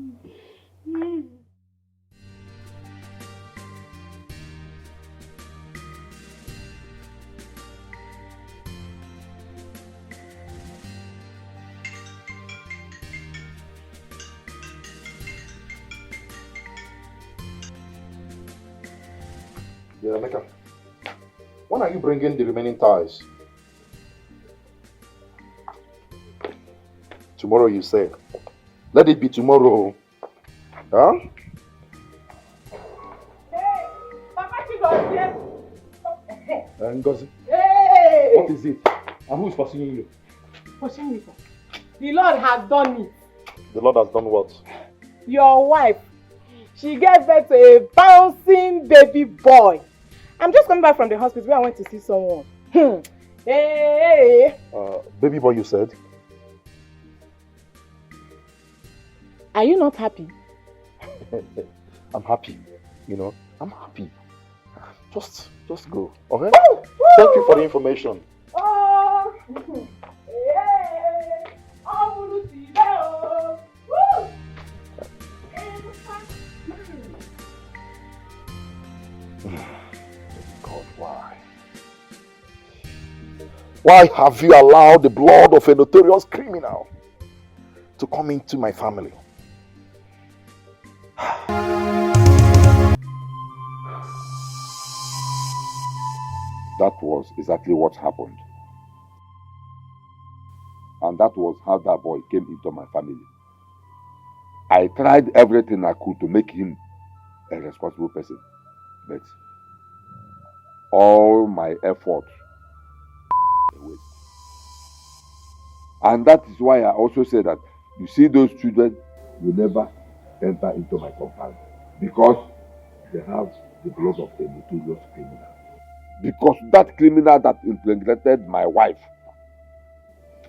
Yeah, Emeka, when are you bringing the remaining ties? Tomorrow, you say. Let it be tomorrow. Huh? Hey, Papa Chigozie here. Ngozi, Hey! what is it? And who is pursuing you? Pursuing me. The Lord has done it. The Lord has done what? Your wife. She gave birth to a bouncing baby boy. I'm just coming back from the hospital where I went to see someone. Hey! Baby boy, you said? Are you not happy? I'm happy. You know, I'm happy. Just go. Okay? Thank you for the information. Oh! God, why? Why have you allowed the blood of a notorious criminal to come into my family? That was exactly what happened. And that was how that boy came into my family. I tried everything I could to make him a responsible person. But all my efforts were wasted. And that is why I also say that, you see, those children will never enter into my compound. Because they have the blood of a notorious criminal. Because that criminal that impregnated my wife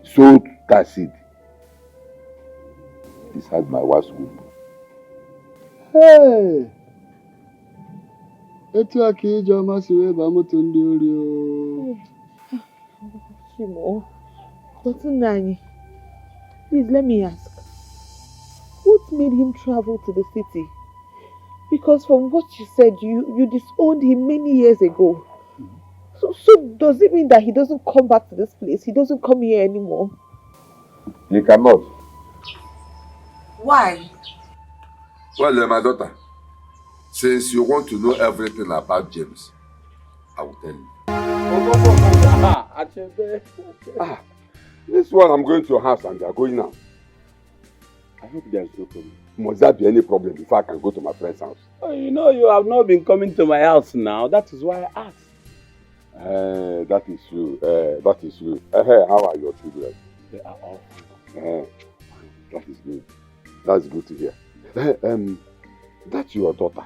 sowed that seed inside my wife's womb. Hey! Etu aka Ijeọma si wee baa moto ndị ori o. him. Oh, but Nani, please let me ask. What made him travel to the city? Because from what you said, you disowned him many years ago. So does it mean that he doesn't come back to this place? He doesn't come here anymore? He cannot. Why? Well, my daughter, since you want to know everything about James, I will tell you. This one I'm going to your house and they are going now. I hope there is no problem. Must there be any problem before I can go to my friend's house? Oh, you know, you have not been coming to my house now. That is why I asked. That is true. That is true. How are your children? They are all fine. That is good. That's good to hear. That's your daughter.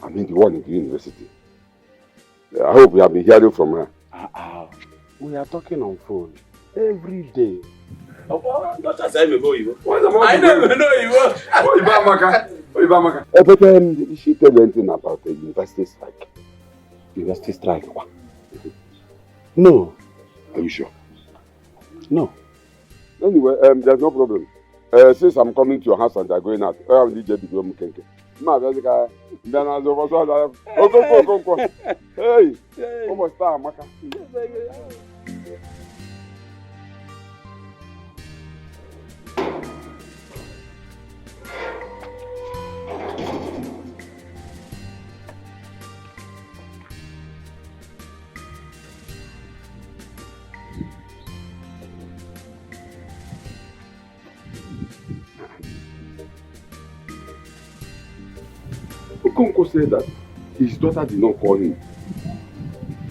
I mean, the one in the university. I hope you have been hearing from her. We are talking on phone every day. I never know you. But did she tell you anything about the university strike? University strike? No. Are you sure? No. Anyway, there's no problem. Since I'm coming to your house and they're going out, I will need you to go to Kenke. Hey, almost time, Maka. Okonko said that his daughter did not call him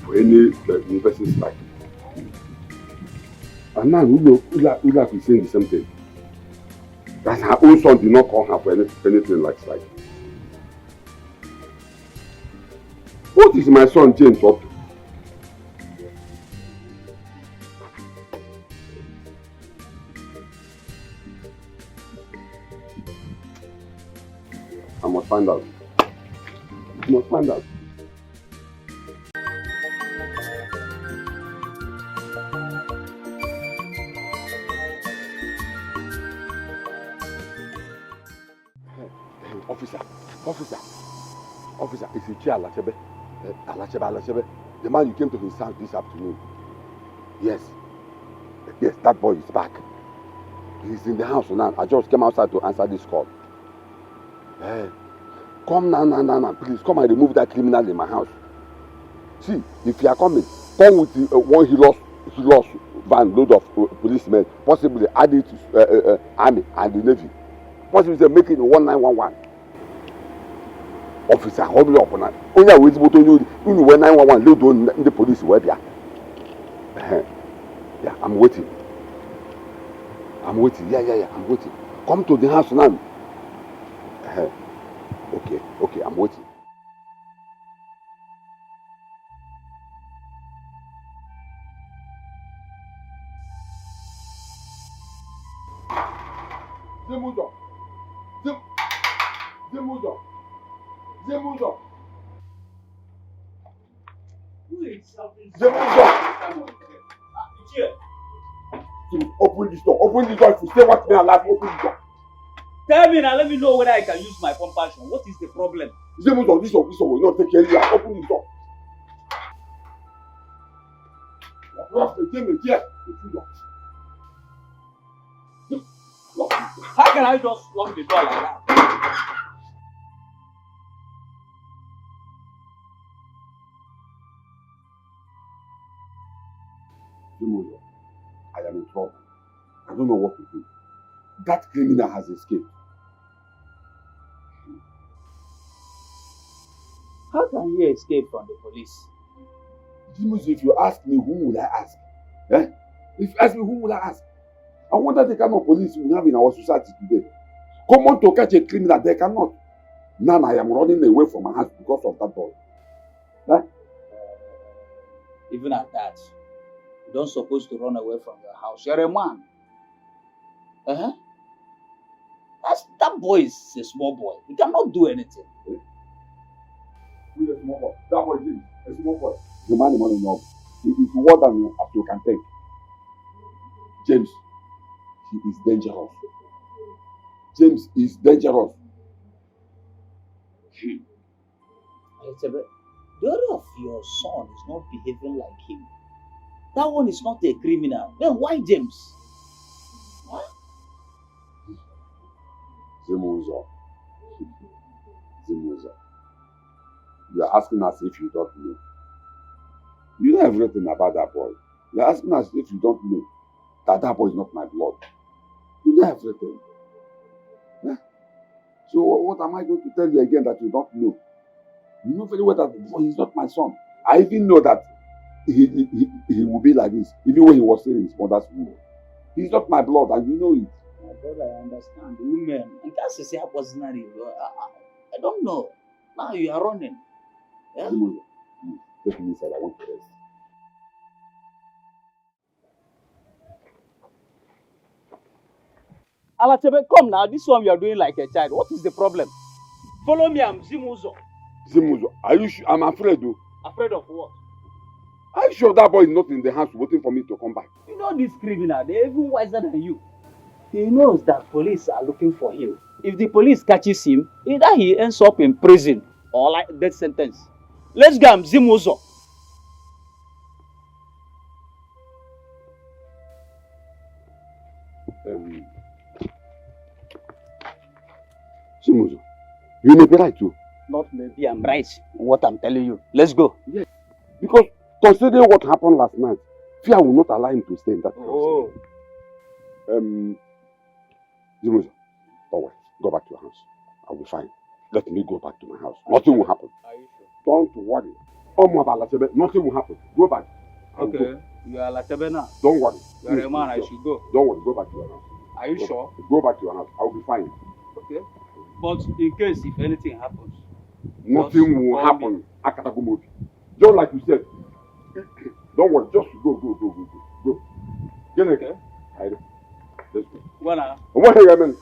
for any university strike. And now Ulak is saying the same thing. That her own son did not call her for anything like strike. What is my son James up to? I must find out. I must find out. Officer, is it Alachebe? Alachebe. The man you came to his house this afternoon. Yes, that boy is back. He's in the house now. I just came outside to answer this call. Come now, please come and remove that criminal in my house. See, if you are coming, come with the, one Hilos van load of policemen, possibly add it to army and the navy. Possibly make it 1911. Officer, hold me up on that. Only way to you, when 911 load on the police web here. Yeah, I'm waiting. Yeah, I'm waiting. Come to the house now. Okay, I'm waiting. Zemuzo. Open this door. If you stay watch me alive, open the door. Tell me now, let me know whether I can use my compassion. What is the problem? Zemuzo, this one will not take care of you. Open the door. How can I just lock the door like that? Zemuzo, I am in trouble. I don't know what to do. That criminal has escaped. How can he escape from the police? Zemuzo, if you ask me, whom will I ask? If you ask me, whom will I ask? I wonder the kind of police we have in our society today. Come on to catch a criminal, they cannot. Now I am running away from my house because of that boy. Even at that, you don't supposed to run away from your house. You're a man. That boy is a small boy. He cannot do anything. Who is a small boy? That boy is a small boy. The man is not enough. It is more than as you can take. James, he is dangerous. James is dangerous. The other of your son is not behaving like him. That one is not a criminal. Then why James? What? Zimuzo. You are asking us if you don't know. You know everything about that boy. You are asking us if you don't know that boy is not my blood. You know everything. Yeah? So what am I going to tell you again that you don't know? You know very well that the boy is not my son. I even know that he will be like this, even when he was still in his mother's womb. He's not my blood, and you know it. My brother, I understand. The women, and that's a simple scenario. I don't know. Now you are running. Yeah? Let me inside. I want to rest. Alatebe, come now. This one you are doing like a child. What is the problem? Follow me. I'm Zimuzo. Zimuzo, are you sure? I'm afraid though. Afraid of what? Are you sure that boy is not in the house waiting for me to come back? You know this criminal, they're even wiser than you. He knows that police are looking for him. If the police catches him, either he ends up in prison or like death sentence. Let's go, Zimuzo. Zimuzo, you may be right too. Not maybe I'm right in what I'm telling you. Let's go. Yes. Because considering what happened last night, fear will not allow him to stay in that house. Oh. Zimuzo, don't worry. Go back to your house. I'll be fine. Let me go back to my house. Nothing will happen. Are you sure? Don't worry. Nothing will happen. Go back. Okay. Go. You are Latebe now. Don't worry. You are a man, I should go. Don't worry. Go back to your house. Are you sure? Go back to your house. I'll be fine. Okay. But in case if anything happens, nothing will happen. Akatagumobi. Just like you said. Don't worry. Just go. Get it. Okay. Let's go. Go now. What are you doing?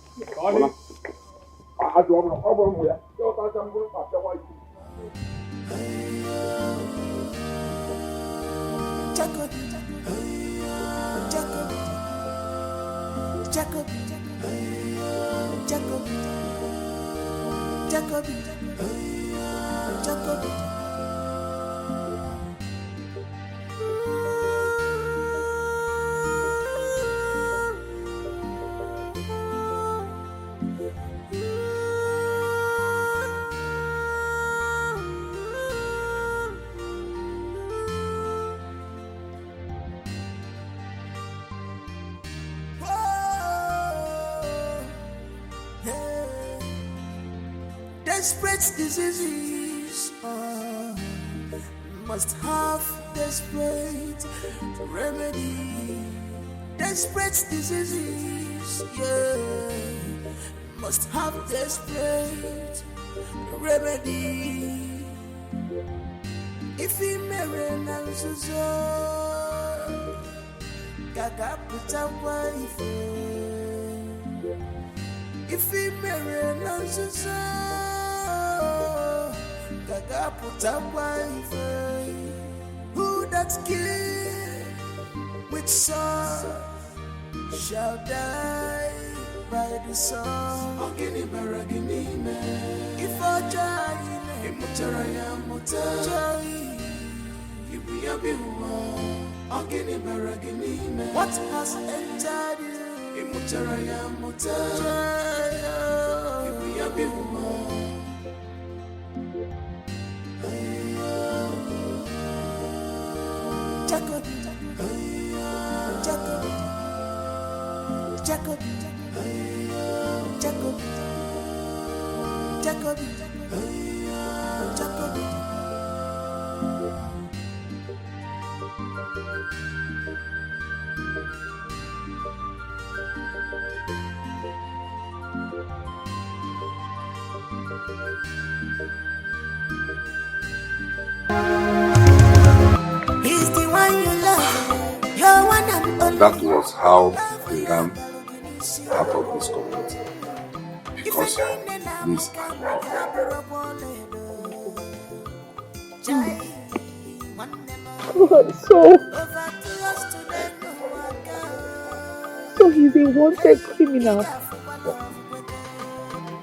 Desperate diseases must have desperate remedy. Desperate diseases, yeah, must have desperate remedy. If he marry Nanzuzo, Gaga put a wife. If he marry Nanzuzo, Gaga put a wife. Who that kill with sword shall die by the sword. Ogini baragini me. If I die, imutaraya mutai. Ibuya biwa. Ogini baragini me. What has entered you? Imutaraya mutai. Ibuya biwa. Jacob, Jacob, Jacob, Jacob, Jacob, Jacob. He's the one you love. You're one and only. That was how we ran out of this community. Because these are God, so He's a wanted criminal.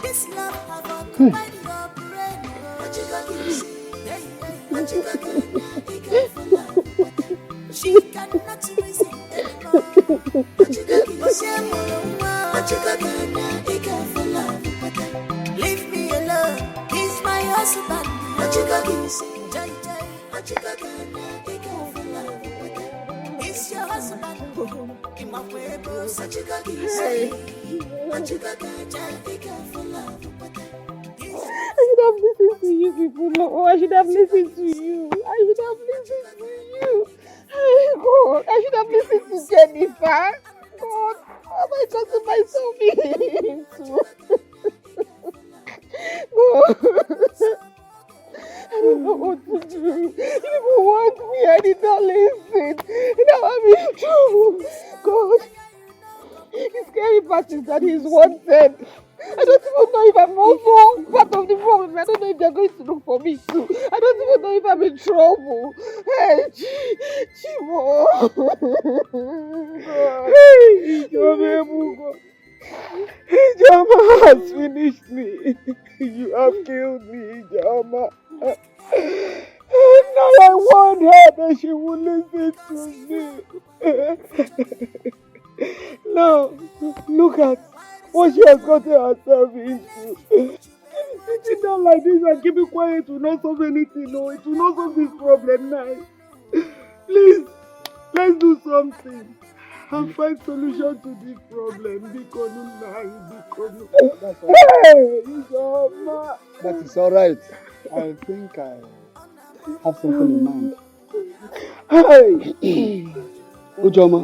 This love have occupied your brain. What you gonna give me? Hey, what you gonna give me? Be careful. She cannot reason anymore. What you gonna give me? What you gonna give me? Be careful. Leave me alone. He's my husband. What you gonna give me? Jai Jai. What you gonna give me? Be careful. He's your husband. In my way, boss. What you gonna give me? What you gonna give me? Be careful. I should have listened to you people. No, I should have listened to you. I should have listened to you. God, I should have listened to Jennifer. God, have I gotten myself into? God, I don't know what to do. People want me, I did not listen. Now I'm in trouble. God, the scary part is that he's wanted. I don't even know if I'm also part of the problem. I don't know if they're going to look for me too. I don't even know if I'm in trouble. Hey, Chimo. Hey, Ijoma has finished me. You have killed me, Ijoma. And now I want her that she will listen to me. Now, look at what she has gotten herself into. Sitting down like this and keeping quiet will not solve anything. No, it will not solve this problem now. Please, let's do something and find solution to this problem. Hey, Ijoma. That is all right. I think I have something in mind. Hey, Ujoma,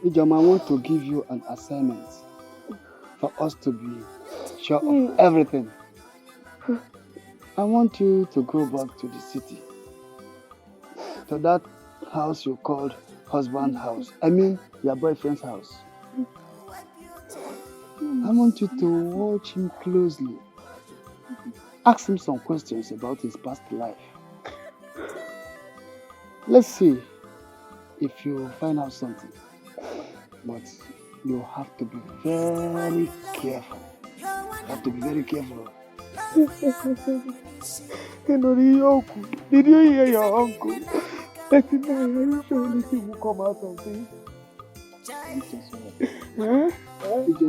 I want to give you an assignment for us to be sure of everything. I want you to go back to the city, to that house you called husband house. I mean, your boyfriend's house. I want you to watch him closely. Ask him some questions about his past life. Let's see if you find out something. But you have to be very careful. You have to be very careful. Did you hear your uncle? Let him know. Are you sure anything will come out of this? Huh? Okay,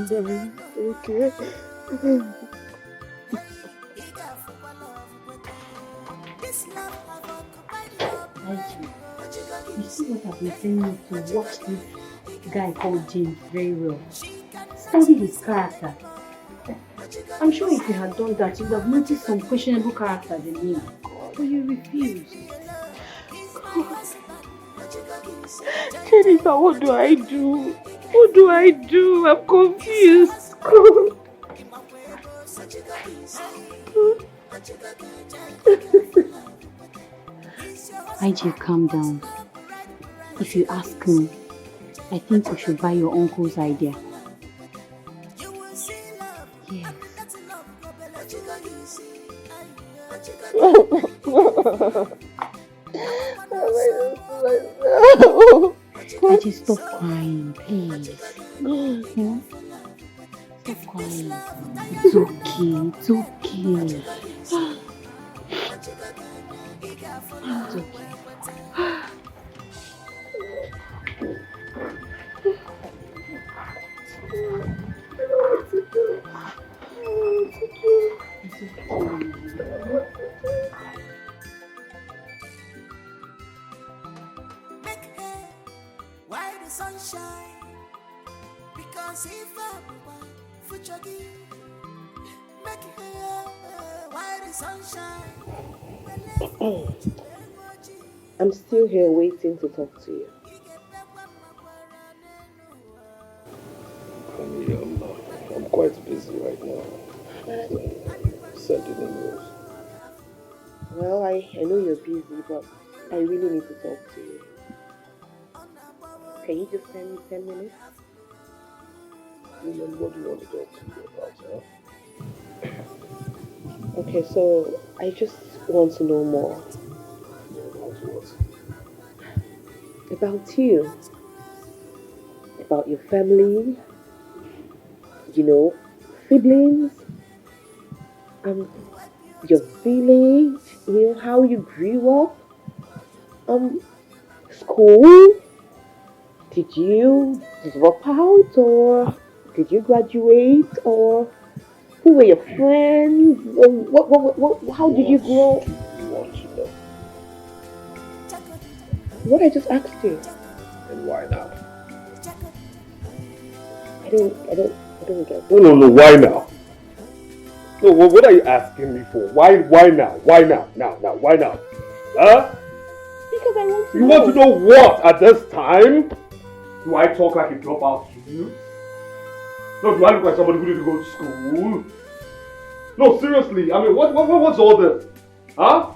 darling. Okay. You see what I've been saying you to watch this guy called James very well. Study his character. I'm sure if you had done that, you would have noticed some questionable characters in him. But you refused. Jennifer, what do I do? What do I do? I'm confused. IG, calm down. If you ask me, I think we should buy your uncle's idea. Yes. IG, stop crying, please. Hmm? Stop crying. It's okay, it's okay. It's okay. Why the sunshine? Because if I'm future make why the sunshine? I'm still here waiting to talk to you. I'm quite busy right now. Sending emails. Well, I know you're busy, but I really need to talk to you. Can you just send me 10 minutes? And what do you want to talk to me about, huh? Okay, so I just want to know more. About what? About you. about your family, you know, siblings, your village, you know, how you grew up, school. Did you drop out or did you graduate or who were your friends? Or how did you grow? You want to know? What I just asked you. And why now? I don't get it. No, why now? No, what are you asking me for? Why now? Why now? Why now? Huh? Because I want to know. You want to know what at this time? Do I talk like a dropout to you? No, do I look like somebody who didn't go to school? No, seriously, I mean, what's all this? Huh?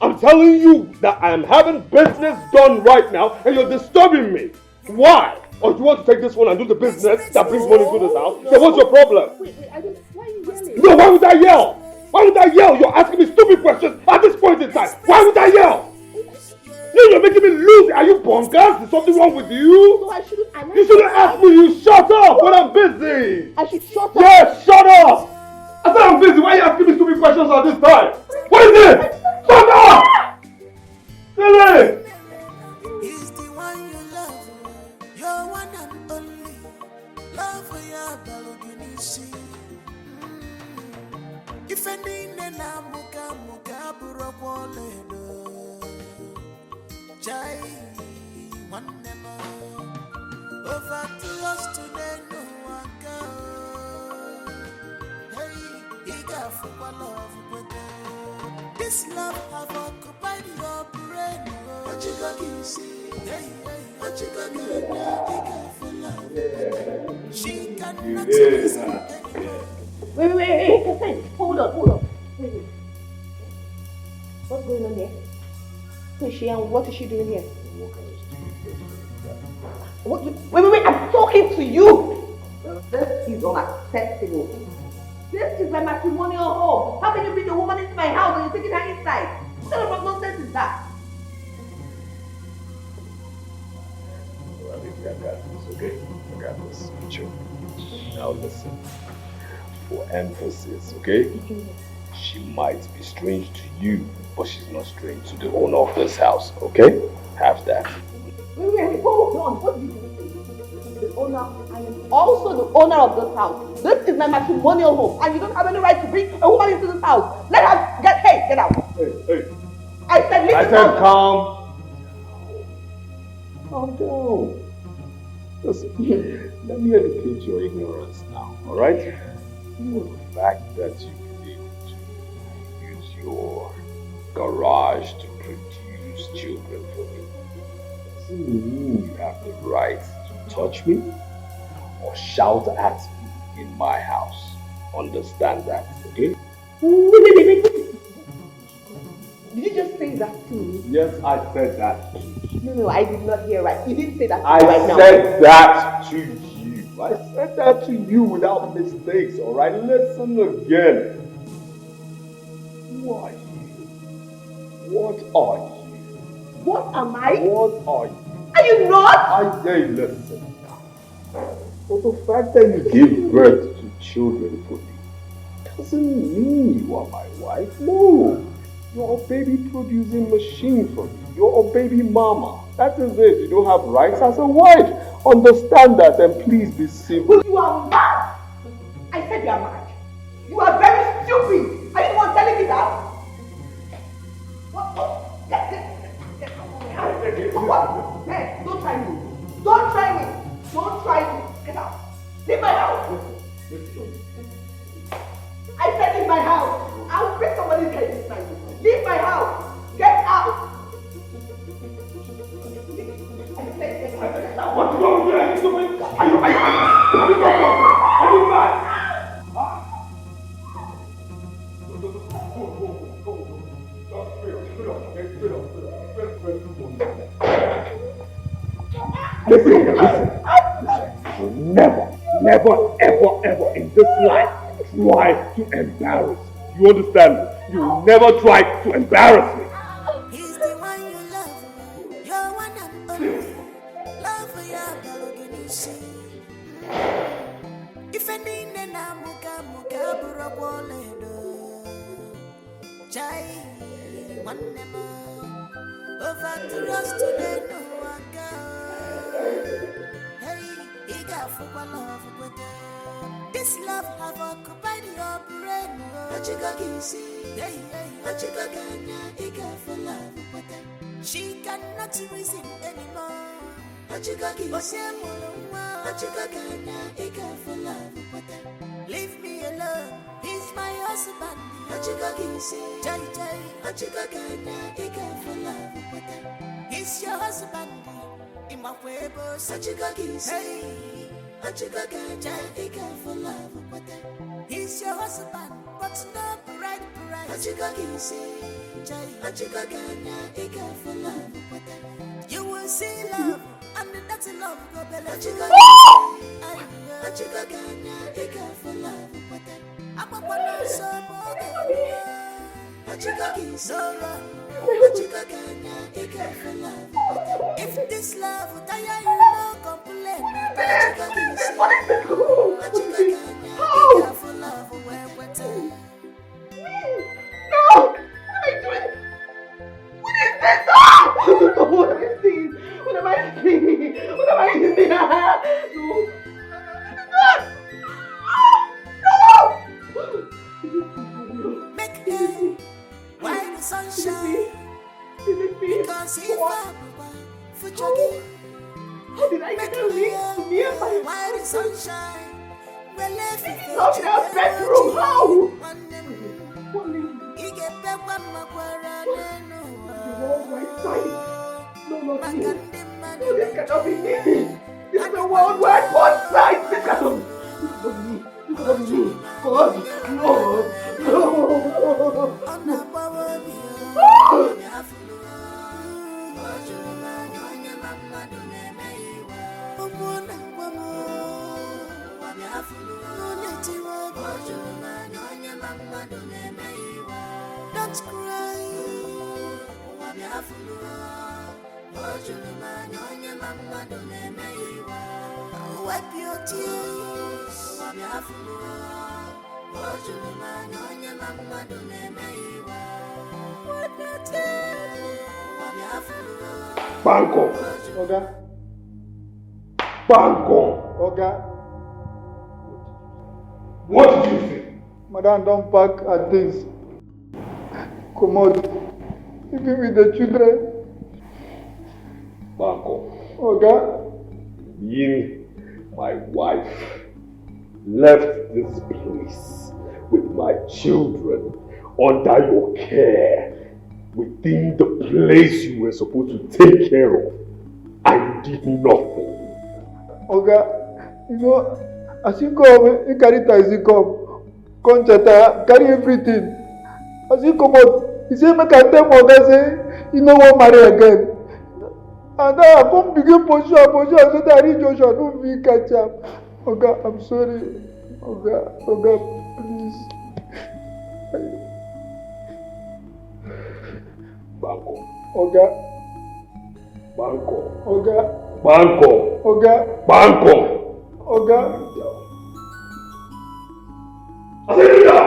I'm telling you that I am having business done right now and you're disturbing me. Why? Or do you want to take this one and do the business that brings money to this house? Then what's your problem? Wait, why are you yelling? No, why would I yell? Why would I yell? You're asking me stupid questions at this point in time. Why would I yell? You're making me lose. Are you bonkers? Is something wrong with you? No, I shouldn't. You shouldn't ask me. You shut up when I'm busy. I should shut up. Yes, shut up. I said I'm busy. Why are you asking me stupid questions at this time? What is it? Shut up! Silly! He's the one you love, your one and only. Love for your baloginishi. If any nena muka burakwaledo. Jai one nema. Over to us today, no one go. Hey, he got for love. This love have occupied your brain. What you gonna see? Hey, what you gonna do? She cannot listen. Wait. Hold on. Wait. What's going on here? Who is she and what is she doing here? Wait, I'm talking to you! This is unacceptable. This is my matrimonial home. How can you bring a woman into my house and you're taking her inside? What kind of nonsense is that? Well, I got this, okay? I got this. Chill. Now listen. For emphasis, okay? She might be strange to you, but she's not strange to the owner of this house, okay? Have that. Wait, hold on. What did you say? The owner, I am also the owner of this house. This is my matrimonial home, and you don't have any right to bring a woman into this house. Let her get out. Hey. I said, leave I this said house. Calm down. Listen, let me educate your ignorance now, alright? The fact that you've been able to use your garage to produce children for me doesn't mean you have the right to touch me or shout at me in my house. Understand that, okay? Wait. Did you just say that to me? Yes, I said that. No, I did not hear right. You didn't say that to I me right now. said that to you. I said that to you without mistakes, alright? Listen again. Who are you? What are you? What am I? What are you? Are you not? I say listen. But the fact that you give birth to children for me doesn't mean you are my wife. No. You're a baby producing machine for me. You're a baby mama. That is it. You don't have rights as a wife. Understand that and please be civil. You are mad. I said you are mad. You are very stupid. Are you the one telling me that? What? Get out. Hey, don't try me. Don't try me. Get out. Leave my house. I said leave my house. I'll bring somebody here this time. Leave my house. Get out. What's wrong with you? Are you mad? Listen. Never, ever in this life try to embarrass me. You understand me? You will never try to embarrass me. He's the one you love, your one and only. Love for ya baloginishi. If any nena muka buraboledo. Jai one nema. Over to us today no one go. Hey, he got for love with this love have occupied your brain. Hey, he got for love with she cannot reason anymore. Leave me alone, he's my husband. He's your husband. In my way, hey, he's your husband, but not right. You will see love, and that's love go belly. I'm a one so if this love would die, you no complain. What is this? What am I doing? What am I doing? Make hay while the sunshine. Because if I'm for jogging, how did I get a link to me and my while the sunshine? Well, if it's not in our bedroom, how? You get back when my No, this cannot be me. This is a worldwide porn site. This cannot be me. God, no. Don't cry. Wipe your tears. Wipe your tears. Banco. Oga. Banco. Oga. What did you say? Madam, don't pack her things. Come on. Even with the children. Banco. Oga. Me, my wife, left this place with my children under your care within the place you were supposed to take care of, and you did nothing. Oga, you know, as you come, you carry taxi come chata, carry everything. As you come out, he say make I tell Oga say he no wan marry again. And I come begin pursue so that I reach Joshua, no fit catch am. Oga, I'm sorry. Oga, please. Banco. Oga. Banco. Oga. Banco. Oga. Banco. Oga. Asirida!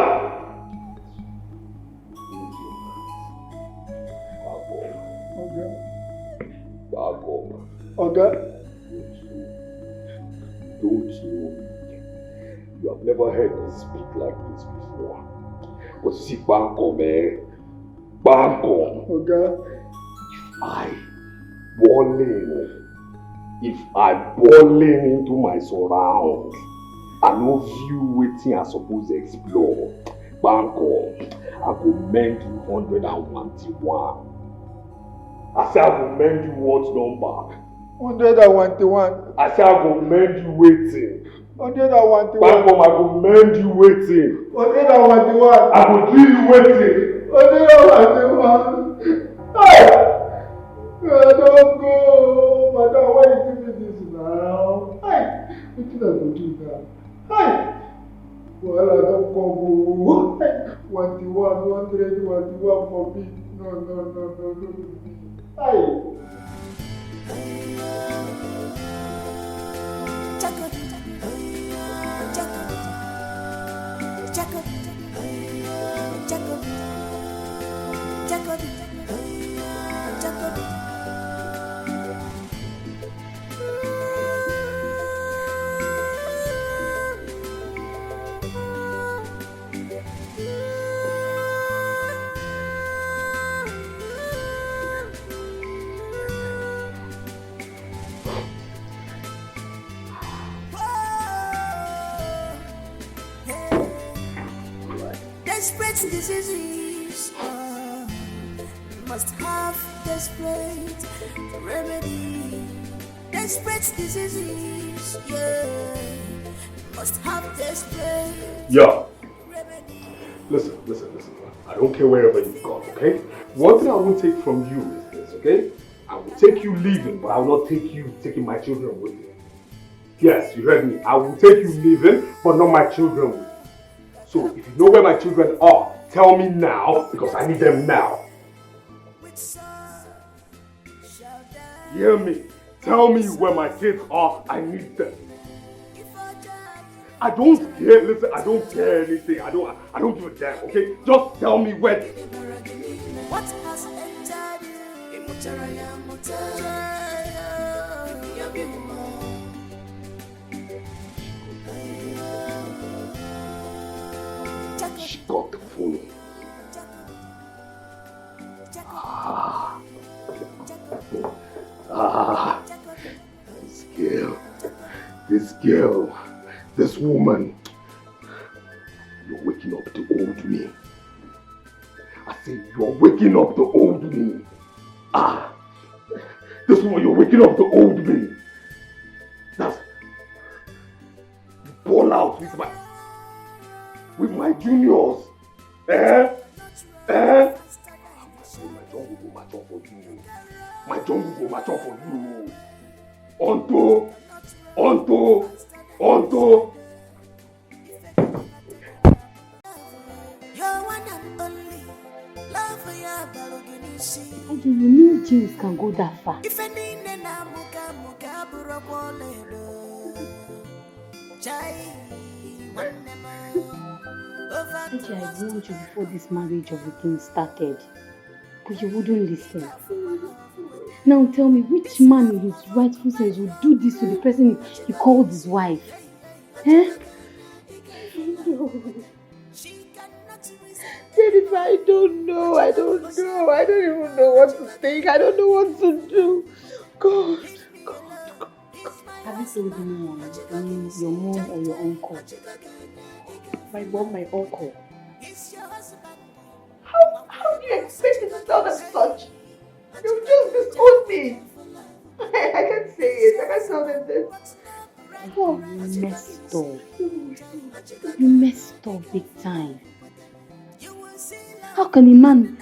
Banco. Oga. Don't you? You have never heard me speak like this before. But see, Banco, man. Banco. Oga. If I balling into my surround, I no view waiting I suppose explore. Banco, I go mend you 101. I say I go mend you what number? 101. I say I go mend you waiting. 101. Banco, I go mend you waiting. 101. I go drill you waiting. 101. Hey! Don't go, madam. Why you give me this now? Hey, what did I do now? Hey, well I don't come. 101 for me. No. Hey. diseases. Must have desperate remedy. Desperate diseases, yeah. Must have desperate. Yeah. Listen. I don't care wherever you've gone, okay? One thing I won't take from you is this, okay? I will take you leaving, but I will not take you taking my children with you. Yes, you heard me. I will take you leaving, but not my children with you. So if you know where my children are, tell me now, because I need them now. You hear me? Tell me where my kids are, I need them. I don't care, listen, I don't care anything. I don't give a damn, okay? Just tell me where. What has entered She got the phone. This girl, this woman, you're waking up the old me. I say you're waking up the old me. This woman, you're waking up the old me. That's, you ball out with my juniors. My jungle go match up for you. Onto. You know James can go that far. I warned you before this marriage of the thing started, but you wouldn't listen. Now tell me, which man in his rightful sense would do this to the person he called his wife? Jennifer, I don't know. I don't even know what to think. I don't know what to do. God. Have you told anyone? I mean, your mom or your uncle? My mom, my uncle. How do you expect me to tell them such? You just disowned me. I can't say it. I can't tell them this. You messed up. You messed up big time. How can a man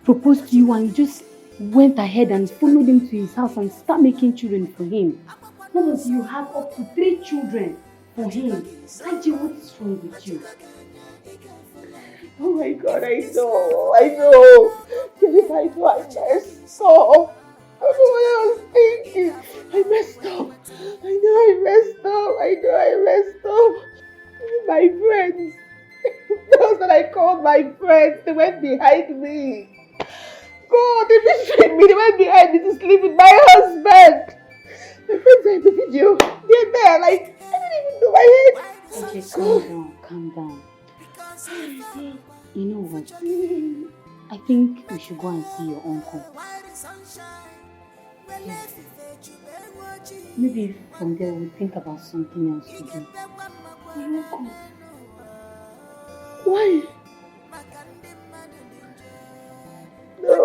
propose to you and you just went ahead and followed him to his house and start making children for him? Not until you have up to 3 children for him. Haji, what's wrong with you? Oh my God, I know. Jennifer, I know I messed up. I don't know what I was thinking. I messed up. My friends. Those that I called my friends, they went behind me. God, they betrayed me. They went behind me to sleep with my husband. My friends are in the video. They're there, like, I didn't even know my head. Okay, calm down. You know what? I think we should go and see your uncle. Maybe from there we'll think about something else to do. My uncle? Why? No.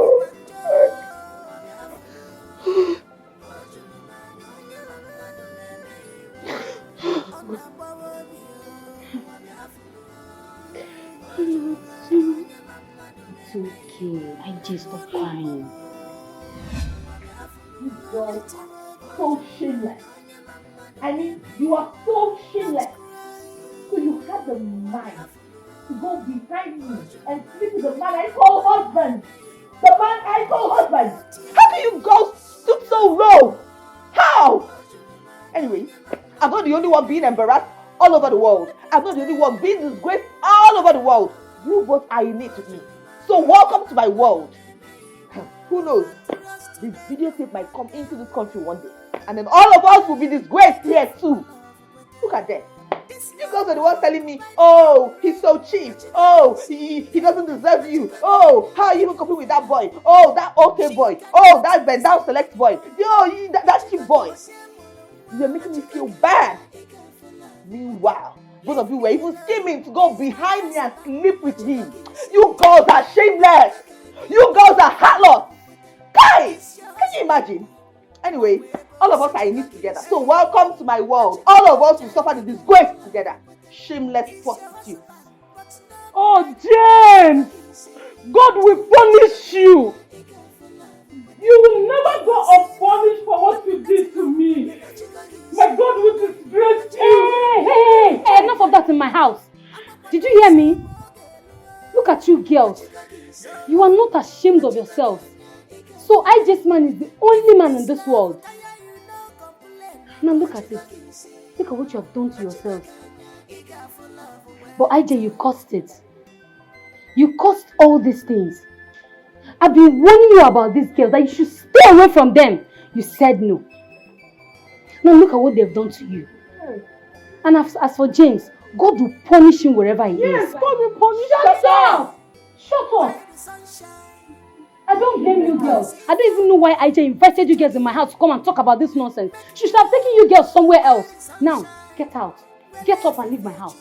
It's okay. I just stop crying. You girl, so shameless. I mean, you are so shameless. So you had the mind to go behind me and sleep with the man I call husband. The man I call husband. How can you girls stoop so low? How? Anyway, I'm not the only one being embarrassed all over the world. I'm not the only one being disgraced all over the world. You both are unique to me. So welcome to my world. Who knows? This videotape might come into this country one day. And then all of us will be disgraced here too. Look at that. You guys are the ones telling me, oh, he's so cheap. Oh, he doesn't deserve you. Oh, how are you even competing with that boy? Oh, that okay boy. Oh, that bend down select boy. Yo, that cheap boy. You're making me feel bad. Meanwhile, Both of you were even scheming to go behind me and sleep with him. You girls are shameless. You girls are heartless. Guys, can you imagine? Anyway, all of us are in it together. So welcome to my world. All of us will suffer the disgrace together. Shameless prostitutes. Oh, James! God will punish you. You will never go unpunished for what you did to me. My God will disgrace you. Hey, enough of that in my house. Did you hear me? Look at you girls. You are not ashamed of yourselves. So IJ's man is the only man in this world. Now look at it. Look at what you have done to yourselves. But IJ, you caused it. You caused all these things. I've been warning you about these girls that you should stay away from them. You said no. Now look at what they've done to you. And as for James, God will punish him wherever he is. Yes, God will punish him. Shut up! Shut up! I don't blame you girls. I don't even know why IJ invited you girls in my house to come and talk about this nonsense. She should have taken you girls somewhere else. Now, get out. Get up and leave my house.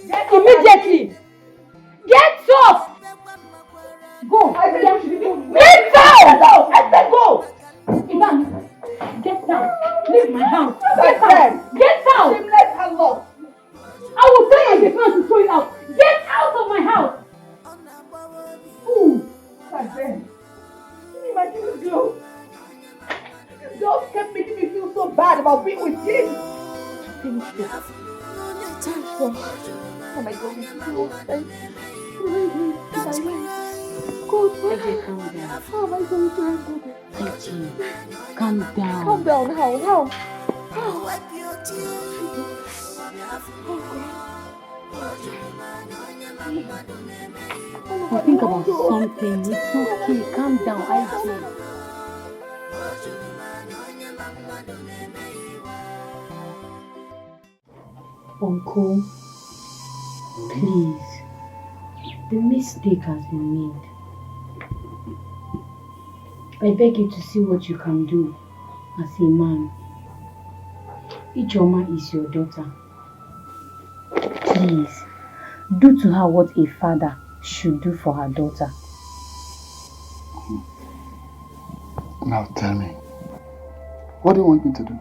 Immediately! Get up! Go! Get out! I said go! Ivan, get down. Leave my house. Get out! Get out! Shameless hello. I will tell my defense to throw you out. Get out of my house! Ooh! Can you imagine this girl? This girl kept making me feel so bad about being with him. Finish this. Oh my God, this is so sad. AJ, calm down. How am I going to handle this? AJ, calm down. Calm down, how? Well, think about something. It's okay. Calm down, IJ. Uncle, please. The mistake has been made. I beg you to see what you can do as a man. Ijoma is your daughter. Please, do to her what a father should do for her daughter. Now tell me, what do you want me to do?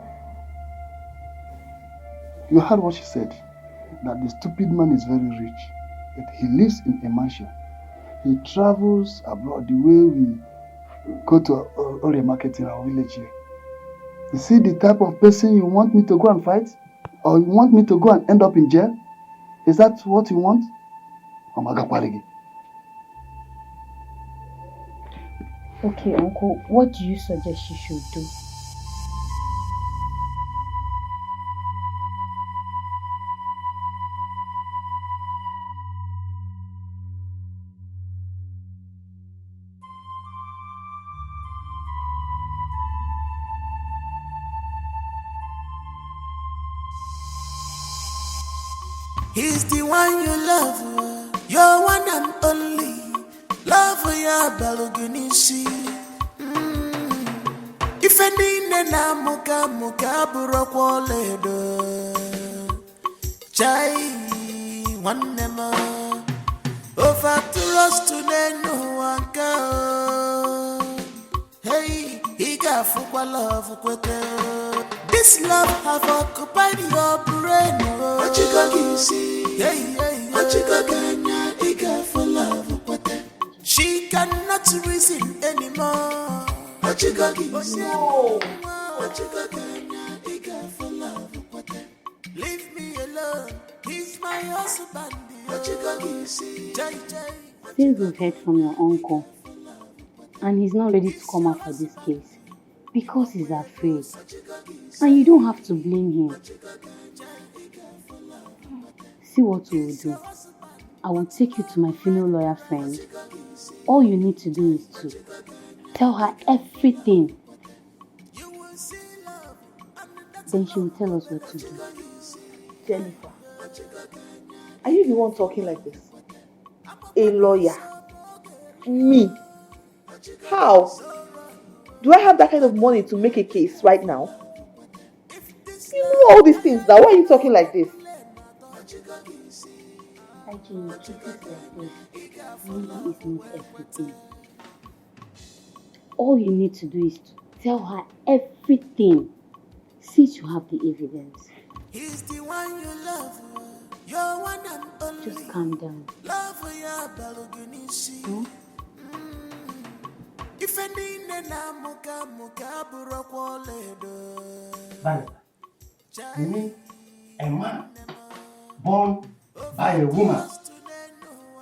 You heard what she said, that the stupid man is very rich, that he lives in a mansion. He travels abroad the way we go to Ore market in our village here. You see the type of person you want me to go and fight? Or you want me to go and end up in jail? Is that what you want? Okay, Uncle, what do you suggest she should do? He's the one you love, your one and only. Love for your Balogunisi. If any nena muka buroko ledo. Chai one nema. Over to us today no one go. Hey, he got for love kwete. This love have occupied your brain. What you gonna see? Hey, what you gonna he got for love kwete. She cannot reason anymore. What you gonna see? What you gonna he got for love kwete. Leave me alone. He's my husband. What you gonna see? Since we've heard from your uncle, and he's not ready to come out for this case, because he's afraid. And you don't have to blame him. See what we will do. I will take you to my female lawyer friend. All you need to do is to tell her everything. Then she will tell us what to do. Jennifer, are you the one talking like this? A lawyer? Me? How? Do I have that kind of money to make a case right now? You know all these things now. Why are you talking like this? Hygiene, cases like this really is not everything. All you need to do is to tell her everything since you have the evidence. He's the one you love, you're one and only. Just calm down. Love for your Baluginishi. If any nena muka muka burokwoledo. You mean a man born by a woman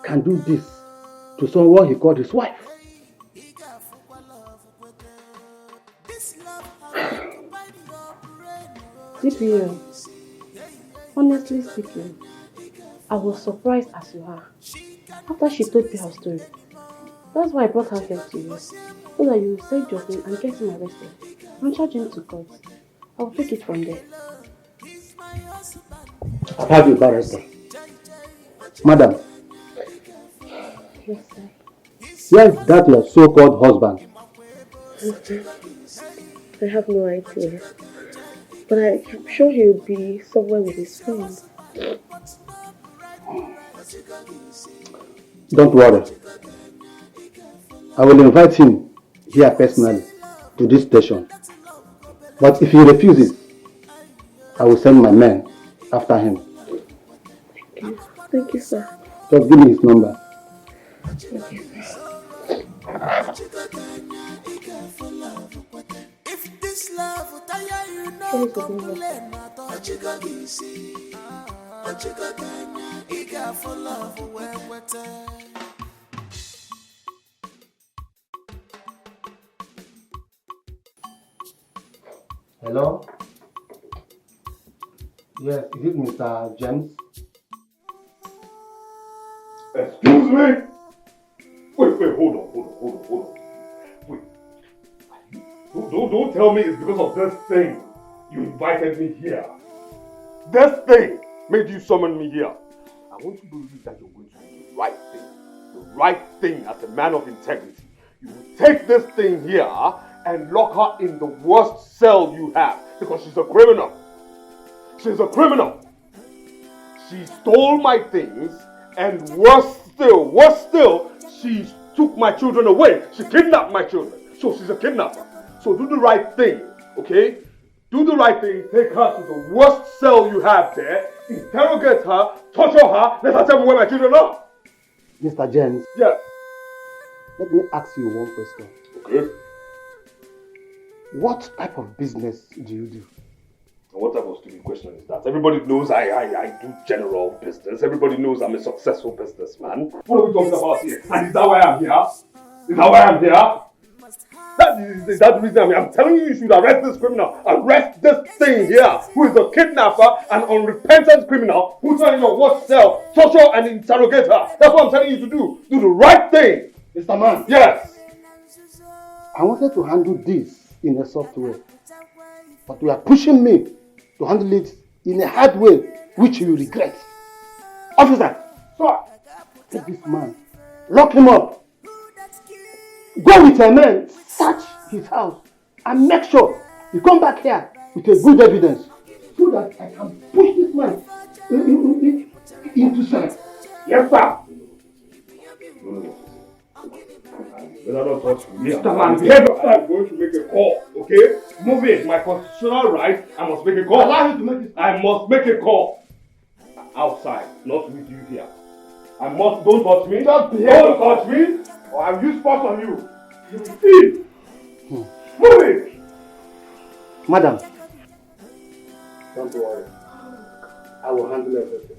can do this to someone he called his wife? DPL, honestly speaking, I was surprised as you are after she told me her story. That's why I brought her here to you, so that you will say Johnson and get him arrested and charge him to court. I will take it from there. I've had you barrister. Madam, Yes, sir. where is that your so-called husband? I have no idea. But I'm sure he'll be somewhere with his friends. Don't worry. I will invite him here personally to this station. But if he refuses, I will send my men after him. Thank you. Thank you, sir. Just give me his number. Thank you, sir. If this love will tire you, no complain. For love, Hello? Yes, is it Mr. James? Excuse me? Wait, hold on. Wait. Don't tell me it's because of this thing you invited me here. This thing made you summon me here. I want to believe that you're going to do the right thing. The right thing as a man of integrity. You will take this thing here and lock her in the worst cell you have because she's a criminal. She's a criminal. She stole my things and worse still, she took my children away. She kidnapped my children. So she's a kidnapper. So do the right thing, okay? Do the right thing, take her to the worst cell you have there, interrogate her, torture her, let her tell me where my children are. Mr. James? Yes. Let me ask you one question. Okay. What type of business do you do? What type of stupid question is that? Everybody knows I do general business. Everybody knows I'm a successful businessman. What are we talking about here? And is that why I'm here? Is that why I'm here? Is that the reason I'm telling you should arrest this criminal. Arrest this thing here, who is a kidnapper and unrepentant criminal who's in your worst cell, torture and interrogate her. That's what I'm telling you to do. Do the right thing. Mr. Man? Yes. I wanted to handle this in a soft way, but you are pushing me to handle it in a hard way, which you will regret. Officer, sir, take this man, lock him up. Go with a man, search his house, and make sure you come back here with a good evidence so that I can push this man into cell. Yes, sir. No. Better not touch me. Mr. Man, behave yourself. I'm going to make a call, okay? Move it. My constitutional right, I must make a call. Allow you to make it. I must make a call. Outside, not with you here. Don't touch me. Don't touch me. Or I'll use force on you. You will see. Move it. Madam, don't worry. I will handle everything.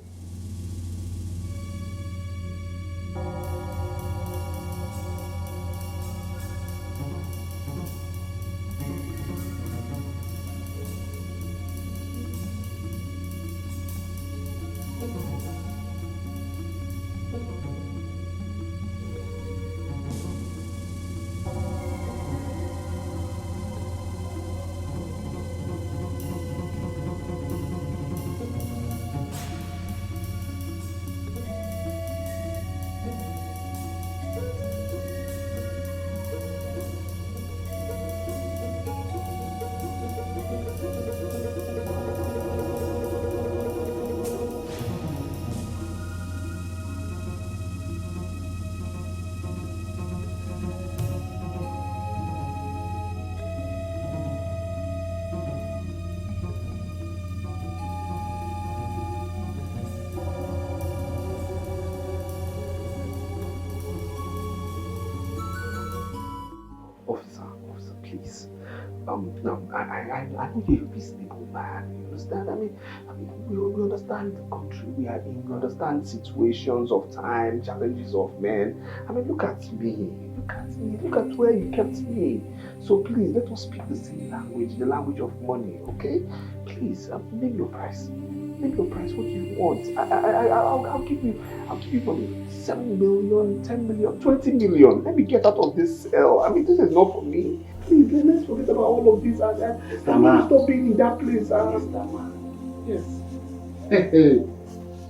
No, I think you should be stable, man. You understand? I mean, we understand the country we are in. We understand situations of time, challenges of men. I mean, look at me. Look at me. Look at where you kept me. So please, let us speak the same language, the language of money, okay? Please, name your price. Name your price. What do you want? I'll give you money. 7 million, 10 million, 20 million. Let me get out of this cell. I mean, this is not for me. Please, let's forget about all of this. I'm stop being in that place. Yes. Hey.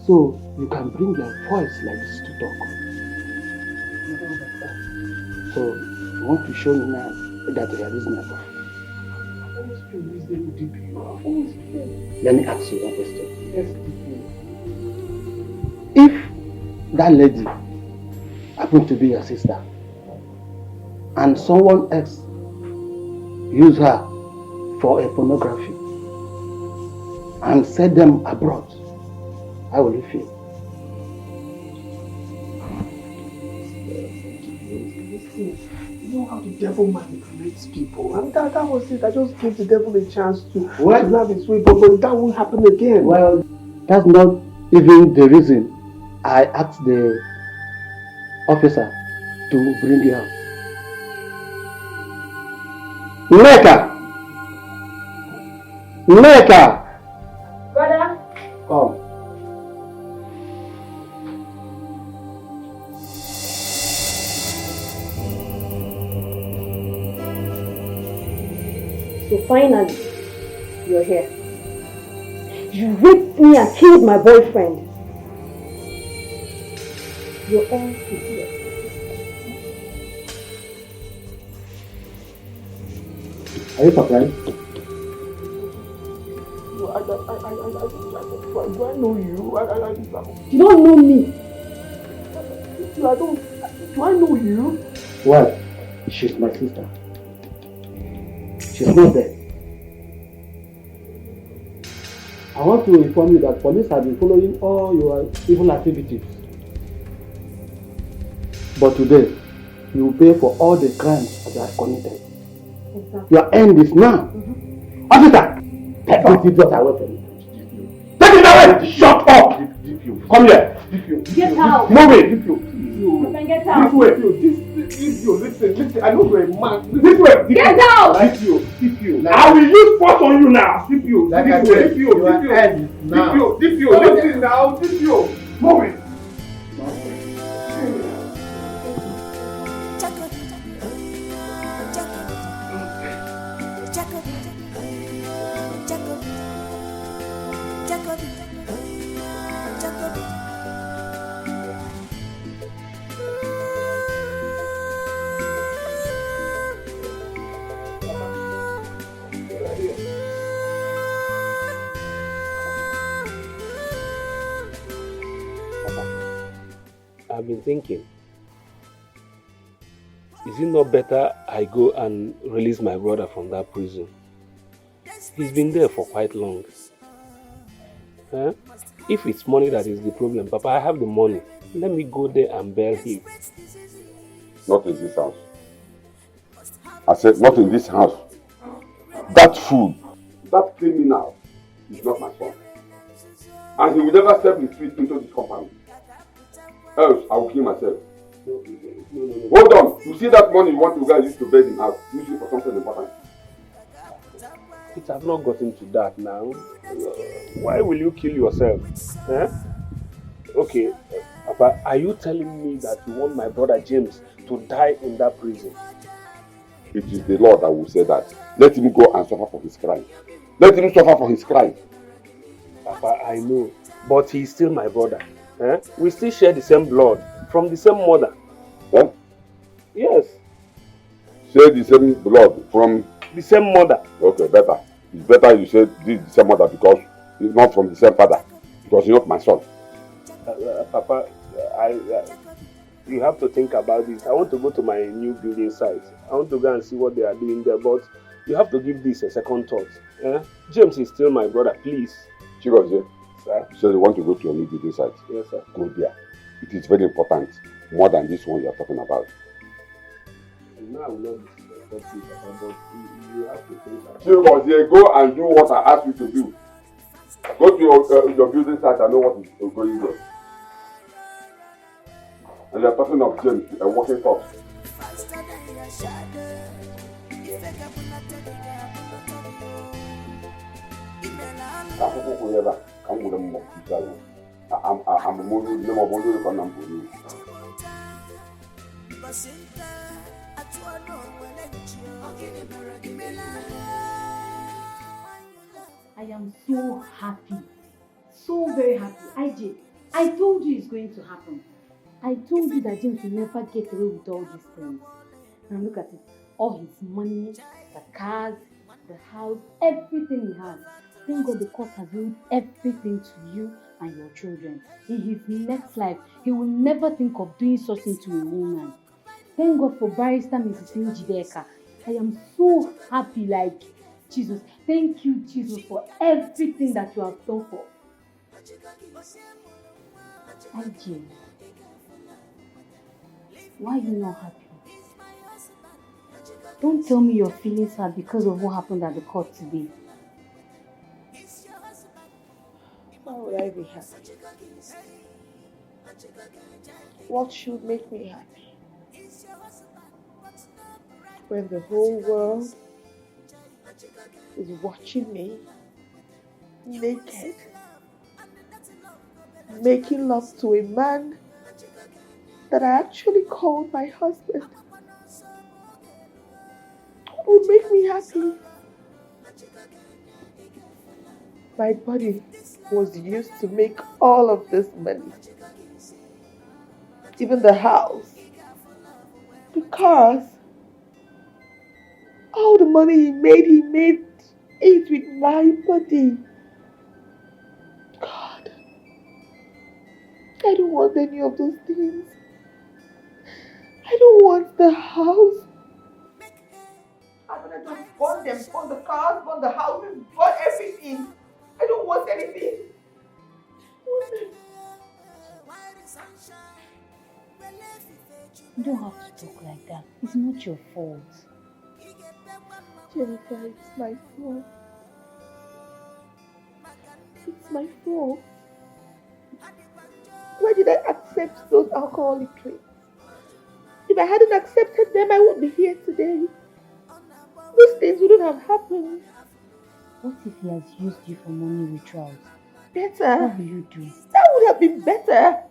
So you can bring your voice like this to talk. So you want to show me now that you are reasonable. I've always been reasonable, DPO. I've always been. Let me ask you one question. Yes, DPO. If that lady happened to be your sister and someone else used her for a pornography and sent them abroad, how will you feel? You know how the devil manipulates people. And that was it. I just gave the devil a chance to have his way, but that won't happen again. Well, that's not even the reason I asked the officer to bring you out. Neka! Brother? Come. So finally, you're here. You raped me and killed my boyfriend. You're all here. Are you surprised? Do I know you? You don't know me. Do I know you? Well, she's my sister. She's not dead. I want to inform you that police have been following all your evil activities. But today, you will pay for all the crimes that you have committed. Exactly. Your end is now. Officer! Take this idiot away from me. Take it away! Shut up! Come here! Get out! Move it! Get out! This way! Listen, I know you're a man. This way! Get out! DPO. I will use force on you now! DPO, listen now! DPO! Move it! I've been thinking, is it not better I go and release my brother from that prison? He's been there for quite long. Huh? If it's money that is the problem, Papa, I have the money. Let me go there and bail him. Not in this house. I said, not in this house. That fool, that criminal is not my son. And he will never step his feet into this compound. Else, I will kill myself. No. Hold on. You see that money you want to guys use to bed him out. Use it for something important. It have not gotten to that now. Why will you kill yourself? Huh? Okay, Papa, are you telling me that you want my brother James to die in that prison? It is the Lord that will say that. Let him go and suffer for his crime. Let him suffer for his crime. Papa, I know, but he is still my brother. Eh? We still share the same blood, from the same mother. Huh? Yes. Share the same blood from the same mother. Okay, better. It's better you say this is the same mother because it's not from the same father. Because you're not my son. Papa, you have to think about this. I want to go to my new building site. I want to go and see what they are doing there, but you have to give this a second thought. Eh? James is still my brother, please. Chigozie, sir? You said you want to go to your new building site? Yes, sir. Go there. It is very important, more than this one you are talking about. No, I will not disrespect you, Papa, but you have She was here. Go and do what I asked you to do. Go to your building site and know what is going on. And you're talking of James, a walking corpse. I am so happy. So very happy. IJ, I told you it's going to happen. I told you that James will never get away with all these things. Now look at it. All his money, the cars, the house, everything he has. Thank God the court has willed everything to you and your children. In his next life, he will never think of doing such thing to a woman. Thank God for Barrister Mrs. Njideka. I am so happy, like, Jesus. Thank you, Jesus, for everything that you have done for IJ. Why are you not happy? Don't tell me your feelings are because of what happened at the court today. Why would I be happy? What should make me happy? When the whole world is watching me naked, making love to a man that I actually called my husband. What would make me happy? My body was used to make all of this money. Even the house. Because all the money he made it with my body. God, I don't want any of those things. I don't want the house. I'm gonna just burn them, burn the cars, burn the houses, burn everything. I don't want anything. You don't have to talk like that. It's not your fault. Jennifer, it's my fault. It's my fault. Why did I accept those alcoholic drinks? If I hadn't accepted them, I wouldn't be here today. Those things wouldn't have happened. What if he has used you for money withdrawals? Better. What will you do? That would have been better.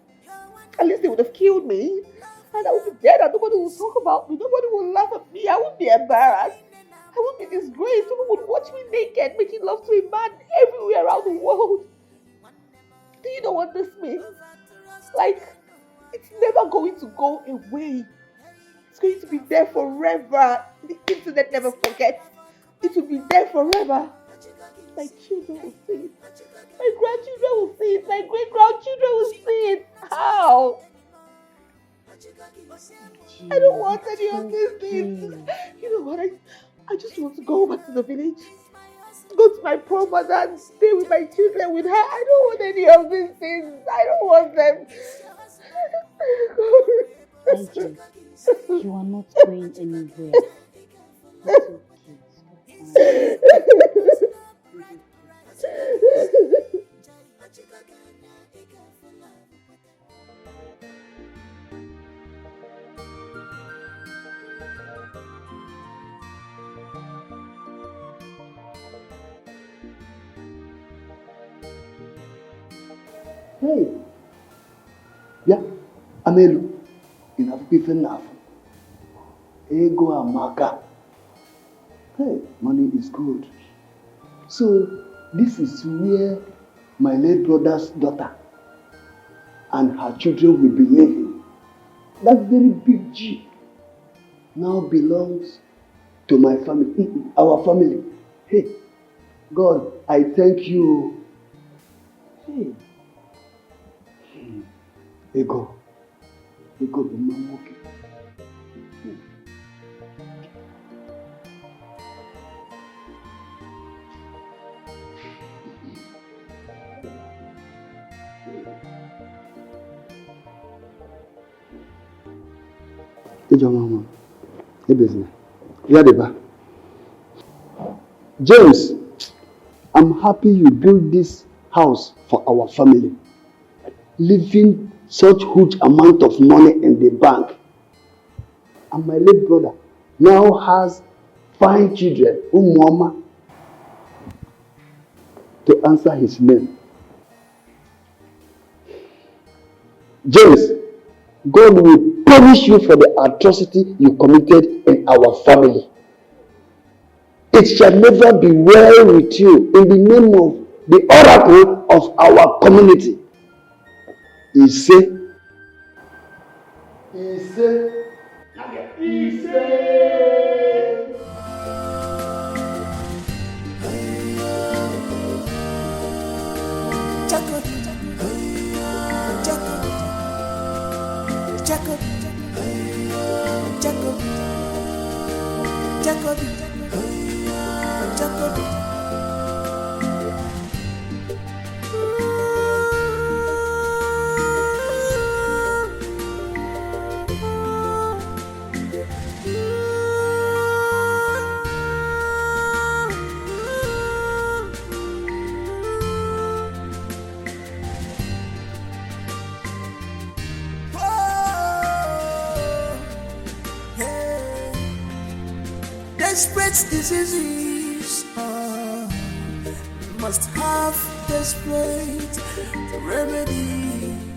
At least they would have killed me. And I would be dead and nobody would talk about me. Nobody would laugh at me. I wouldn't be embarrassed. I wouldn't be disgraced. People would watch me naked, making love to a man everywhere around the world. Do you know what this means? Like, it's never going to go away. It's going to be there forever. The internet never forgets. It will be there forever. My children will see it. My grandchildren will see it. My great-grandchildren will see it. How? I don't want any of these things. You know what? I just want to go back to the village. Go to my poor mother and stay with my children with her. I don't want any of these things. I don't want them. IJ, you are not going anywhere. It's okay. Hey, yeah, Amelu, in African enough. Ego Amaka. Hey, money is good. So, this is where my late brother's daughter and her children will be living. That very big G now belongs to my family, our family. Hey, God, I thank you. Hey. Ego be mama okay. Ejo mama, e business. Where the ba? James, I'm happy you built this house for our family, leaving such huge amount of money in the bank. And my late brother now has 5 children, Mama, to answer his name. James, God will punish you for the atrocity you committed in our family. It shall never be well with you in the name of the oracle of our community. He said, Desperate diseases must have desperate remedy.